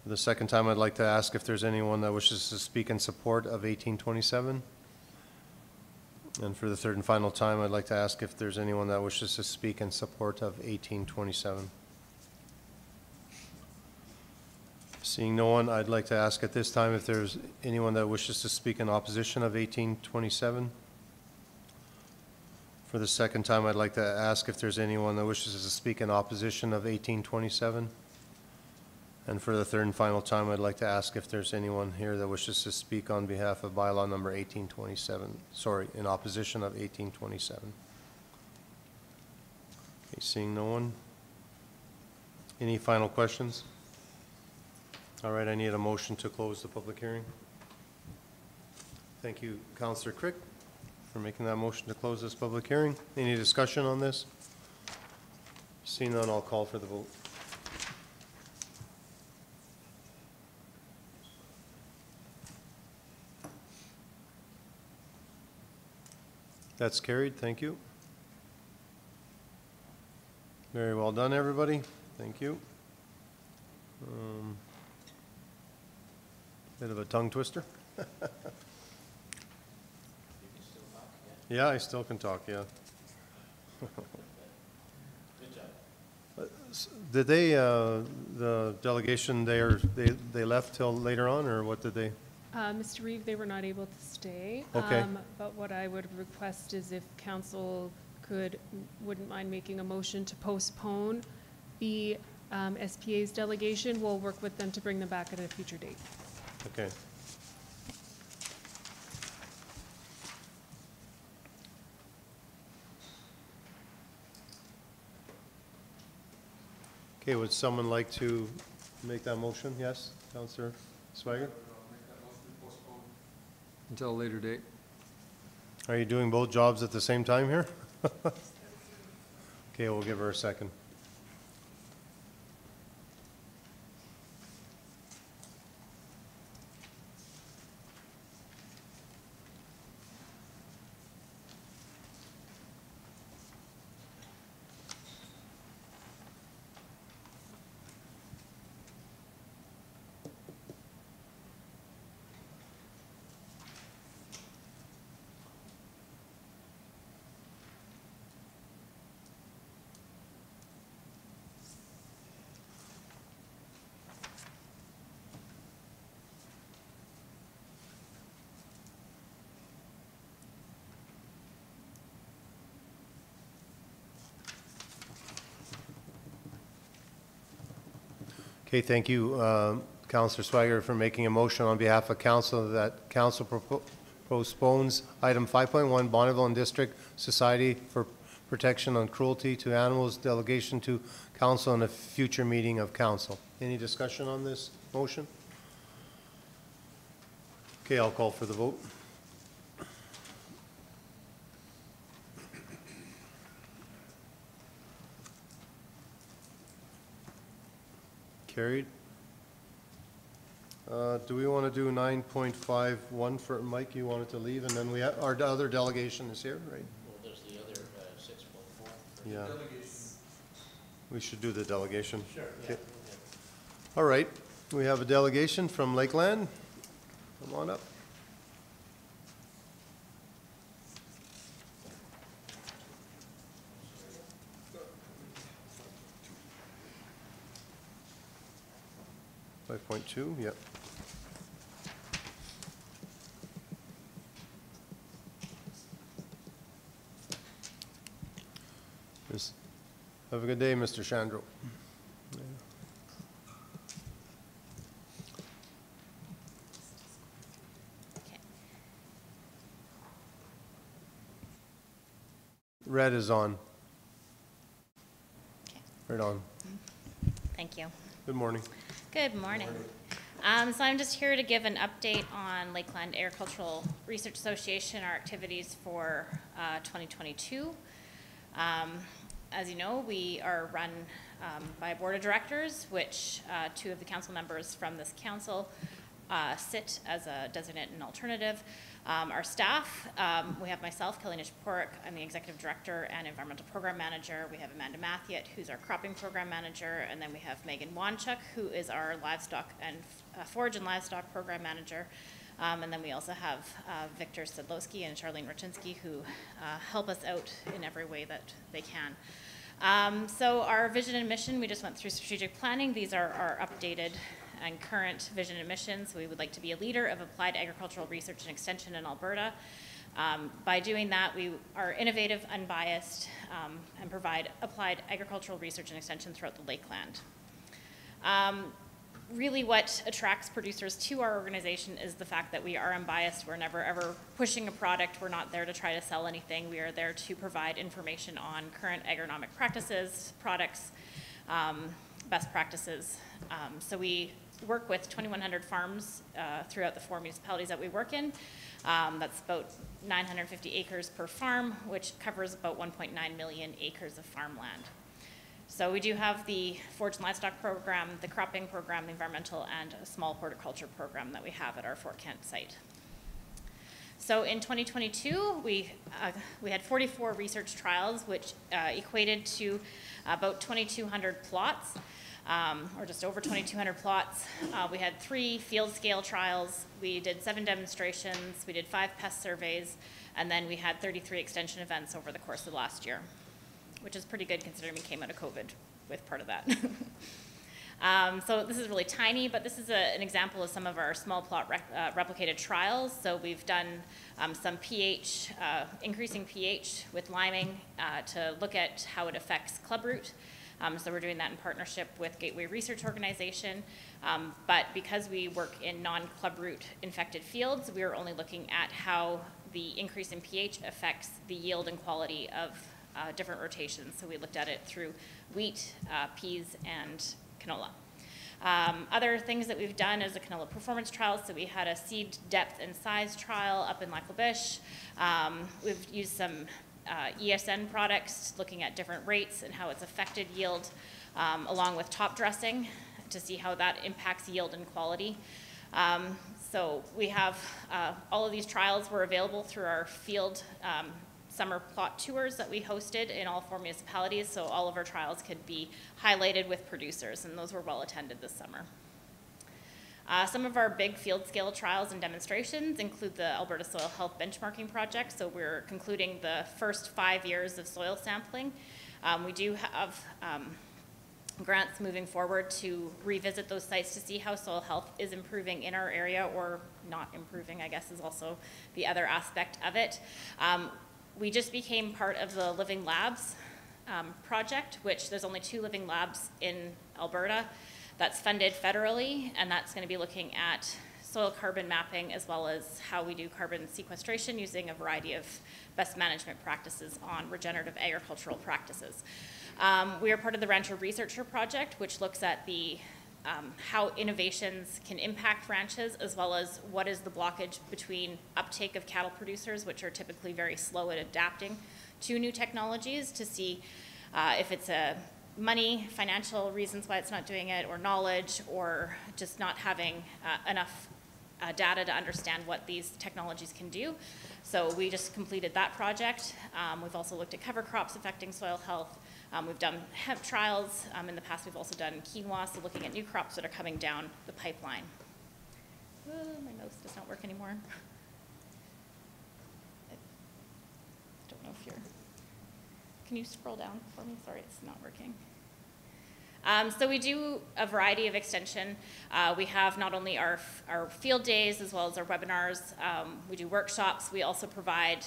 For the second time, I'd like to ask if there's anyone that wishes to speak in support of 1827. And for the third and final time, I'd like to ask if there's anyone that wishes to speak in support of 1827. Seeing no one, I'd like to ask at this time if there's anyone that wishes to speak in opposition of 1827. For the second time, I'd like to ask if there's anyone that wishes to speak in opposition of 1827. And for the third and final time, I'd like to ask if there's anyone here that wishes to speak on behalf of bylaw number 1827, sorry, in opposition of 1827. Okay, seeing no one. Any final questions? All right, I need a motion to close the public hearing. Thank you, Councillor Crick, for making that motion to close this public hearing. Any discussion on this? Seeing none, I'll call for the vote. That's carried. Thank you. Very well done, everybody. Thank you. Bit of a tongue twister. Yeah, I still can talk, yeah. Did they, the delegation there, they left till later on, or what did they? Mr. Reeve, they were not able to stay. Okay. But what I would request is if council wouldn't mind making a motion to postpone the SPA's delegation, we'll work with them to bring them back at a future date. Okay. Okay, would someone like to make that motion? Yes, Councillor Swager? Until a later date. Are you doing both jobs at the same time here? Okay, we'll give her a second. Okay, thank you, Councillor Swager, for making a motion on behalf of council that council postpones item 5.1, Bonneville and District Society for Protection on Cruelty to Animals delegation to council in a future meeting of council. Any discussion on this motion? Okay, I'll call for the vote. Carried. Do we want to do 9.51 for Mike? You wanted to leave, and then we have, our other delegation is here, right? Well, there's the other 6.4. Yeah. We should do the delegation. Sure. Okay. All right, we have a delegation from Lakeland. Come on up. Five point two, yep. Have a good day, Mr. Chandro. Red is on. Right on. Thank you. Good morning. Good morning. So I'm just here to give an update on Lakeland Agricultural Research Association, our activities for 2022. As you know, we are run by a board of directors, which two of the council members from this council sit as a designate and alternative. Our staff, we have myself, Kelly Nishporik, I'm the executive director and environmental program manager. We have Amanda Mathiot, who's our cropping program manager, and then we have Megan Wanchuk, who is our livestock and forage and livestock program manager. And then we also have Victor Sedlowski and Charlene Rachinsky, who help us out in every way that they can. So our vision and mission, we just went through strategic planning. These are our updated and current vision and missions. We would like to be a leader of applied agricultural research and extension in Alberta. By doing that, we are innovative, unbiased, and provide applied agricultural research and extension throughout the Lakeland. Really what attracts producers to our organization is the fact that we are unbiased. We're never ever pushing a product. We're not there to try to sell anything. We are there to provide information on current agronomic practices, products, best practices. So we work with 2,100 farms throughout the 4 municipalities that we work in. That's about 950 acres per farm, which covers about 1.9 million acres of farmland. So we do have the forage and livestock program, the cropping program, the environmental, and a small horticulture program that we have at our Fort Kent site. So in 2022, we had 44 research trials, which equated to about 2,200 plots, or just over 2,200 plots. We had 3 field scale trials. We did 7 demonstrations. We did 5 pest surveys, and then we had 33 extension events over the course of last year, which is pretty good considering we came out of COVID with part of that. So this is really tiny, but this is an example of some of our small plot replicated trials. So we've done some pH, increasing pH with liming to look at how it affects clubroot. So we're doing that in partnership with Gateway Research Organization. But because we work in non-clubroot infected fields, we are only looking at how the increase in pH affects the yield and quality of different rotations. So we looked at it through wheat, peas, and canola. Other things that we've done is a canola performance trial. So we had a seed depth and size trial up in Lac La Biche. We've used some ESN products looking at different rates and how it's affected yield, along with top dressing to see how that impacts yield and quality. So we have all of these trials were available through our field summer plot tours that we hosted in all 4 municipalities, so all of our trials could be highlighted with producers, and those were well attended this summer. Some of our big field scale trials and demonstrations include the Alberta Soil Health Benchmarking Project, so we're concluding the first 5 years of soil sampling. We do have grants moving forward to revisit those sites to see how soil health is improving in our area, or not improving, I guess, is also the other aspect of it. We just became part of the Living Labs project, which there's only 2 living labs in Alberta that's funded federally, and that's going to be looking at soil carbon mapping as well as how we do carbon sequestration using a variety of best management practices on regenerative agricultural practices. We are part of the Rancher Researcher Project, which looks at the how innovations can impact ranches, as well as what is the blockage between uptake of cattle producers, which are typically very slow at adapting to new technologies, to see if it's a money, financial reasons why it's not doing it, or knowledge, or just not having enough data to understand what these technologies can do. So we just completed that project. We've also looked at cover crops affecting soil health. We've done hemp trials. In the past, we've also done quinoa, so looking at new crops that are coming down the pipeline. My mouse does not work anymore. I don't know if you're... Can you scroll down for me? Sorry, it's not working. So we do a variety of extension. We have not only our field days as well as our webinars. We do workshops. We also provide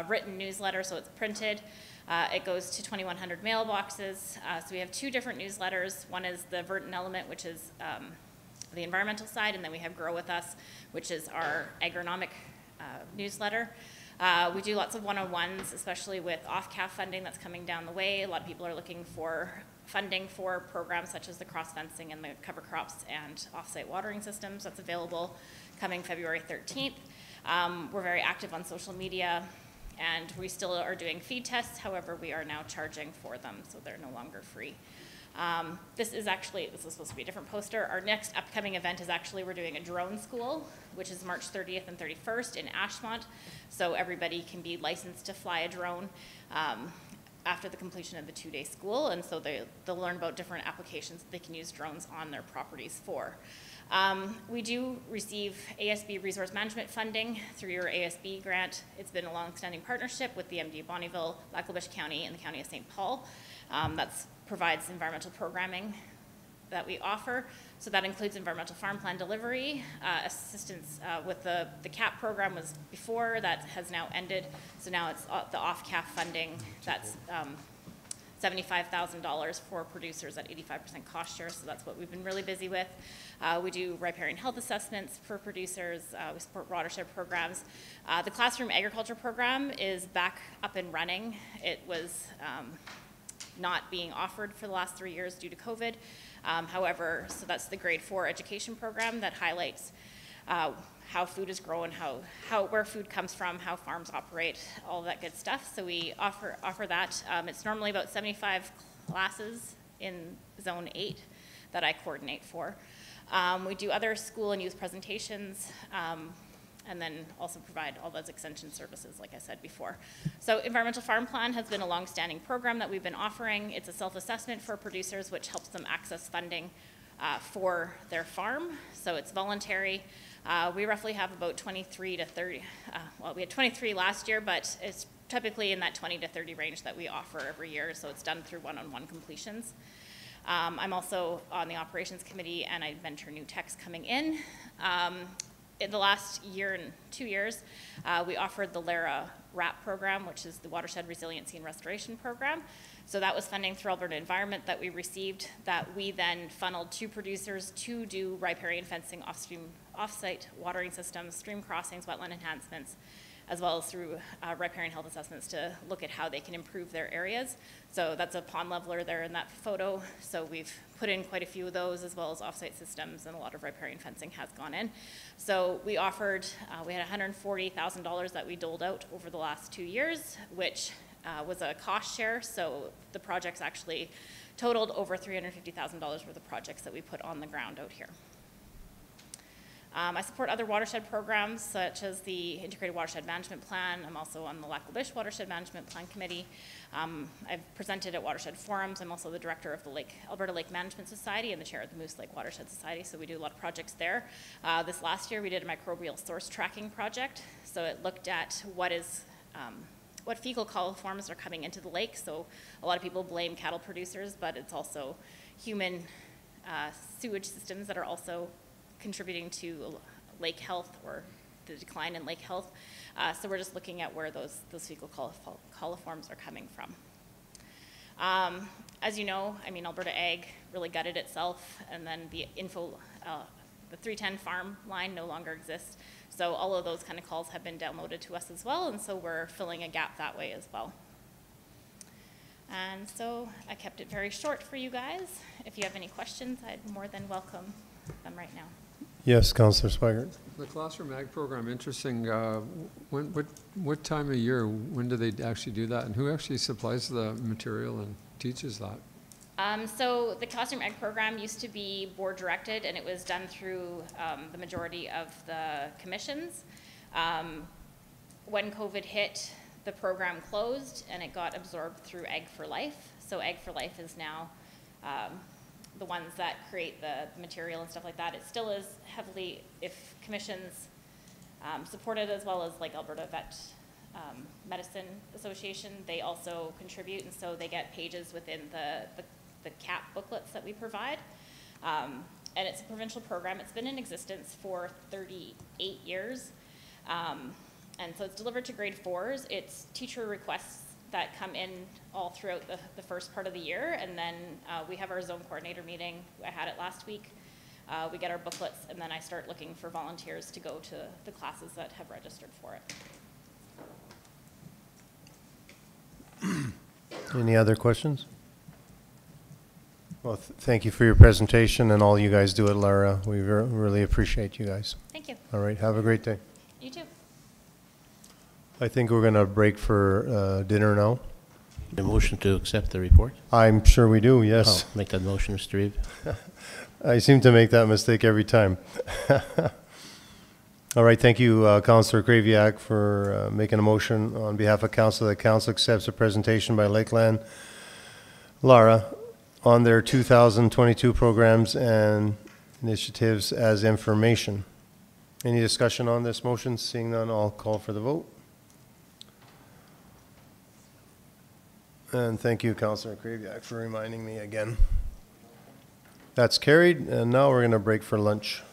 written newsletter, so it's printed. It goes to 2,100 mailboxes. So we have two different newsletters. One is the Verdant Element, which is the environmental side, and then we have Grow With Us, which is our agronomic newsletter. We do lots of one-on-ones, especially with off-CAF funding that's coming down the way. A lot of people are looking for funding for programs such as the cross-fencing and the cover crops and off-site watering systems. That's available coming February 13th. We're very active on social media, and we still are doing feed tests. However, we are now charging for them, so they're no longer free. This is supposed to be a different poster. Our next upcoming event is actually, we're doing a drone school, which is March 30th and 31st in Ashmont. So everybody can be licensed to fly a drone after the completion of the 2-day school. And so they'll learn about different applications that they can use drones on their properties for. We do receive ASB resource management funding through your ASB grant. It's been a long-standing partnership with the MD of Bonnyville, Lac-La-Biche County, and the County of St. Paul. That provides environmental programming that we offer. So that includes environmental farm plan delivery, assistance with the CAP program was before, that has now ended. So now it's the off-CAF funding, that's $75,000 for producers at 85% cost share, so that's what we've been really busy with. We do riparian health assessments for producers. We support watershed programs. The classroom agriculture program is back up and running. It was not being offered for the last 3 years due to COVID. However, so that's the grade 4 education program that highlights how food is grown, where food comes from, how farms operate, all of that good stuff. So we offer that. It's normally about 75 classes in Zone 8 that I coordinate for. We do other school and youth presentations, and then also provide all those extension services, like I said before. So Environmental Farm Plan has been a long-standing program that we've been offering. It's a self-assessment for producers, which helps them access funding for their farm. So it's voluntary. We roughly have about 23 to 30, well, we had 23 last year, but it's typically in that 20 to 30 range that we offer every year, so it's done through one-on-one completions. I'm also on the operations committee, and I mentor new techs coming in. In the last year and 2 years, we offered the LARA RAP program, which is the Watershed Resiliency and Restoration Program. So that was funding through Alberta Environment that we received, that we then funneled to producers to do riparian fencing, off-site watering systems, stream crossings, wetland enhancements, as well as through riparian health assessments to look at how they can improve their areas. So that's a pond leveler there in that photo. So we've put in quite a few of those, as well as off-site systems, and a lot of riparian fencing has gone in. So we offered, we had $140,000 that we doled out over the last 2 years, which was a cost share. So the projects actually totaled over $350,000 worth of projects that we put on the ground out here. I support other watershed programs, such as the Integrated Watershed Management Plan. I'm also on the Lac-La-Biche Watershed Management Plan Committee. I've presented at watershed forums. I'm also the director of the Alberta Lake Management Society and the chair of the Moose Lake Watershed Society, so we do a lot of projects there. This last year, we did a microbial source tracking project. So it looked at what fecal coliforms are coming into the lake. So a lot of people blame cattle producers, but it's also human sewage systems that are also contributing to lake health, or the decline in lake health. So we're just looking at where those fecal coliforms are coming from. As you know, I mean, Alberta Ag really gutted itself, and then the 310 farm line no longer exists. So all of those kind of calls have been downloaded to us as well, and so we're filling a gap that way as well. And so I kept it very short for you guys. If you have any questions, I'd more than welcome them right now. Yes, Councillor Swigert. The Classroom Ag program, interesting. What time of year, when do they actually do that? And who actually supplies the material and teaches that? So the Classroom Egg program used to be board directed, and it was done through the majority of the commissions. When COVID hit, the program closed and it got absorbed through Egg for Life. So Egg for Life is now the ones that create the material and stuff like that. It still is heavily, if commissions support it, as well as like Alberta Vet Medicine Association, they also contribute, and so they get pages within the CAP booklets that we provide. And it's a provincial program. It's been in existence for 38 years. And so it's delivered to grade 4s. It's teacher requests that come in all throughout the first part of the year. And then we have our zone coordinator meeting. I had it last week. We get our booklets, and then I start looking for volunteers to go to the classes that have registered for it. Any other questions? Well, thank you for your presentation and all you guys do at Lara. We really appreciate you guys. Thank you. All right, have a great day. You too. I think we're going to break for dinner now. The motion to accept the report? I'm sure we do, yes. Oh, make that motion, Mr. Reeve. I seem to make that mistake every time. All right, thank you, Councillor Kraviak, for making a motion on behalf of council that council accepts a presentation by Lakeland Lara on their 2022 programs and initiatives as information. Any discussion on this motion? Seeing none, I'll call for the vote. And thank you, Councillor Kraviak, for reminding me again. That's carried, and now we're going to break for lunch.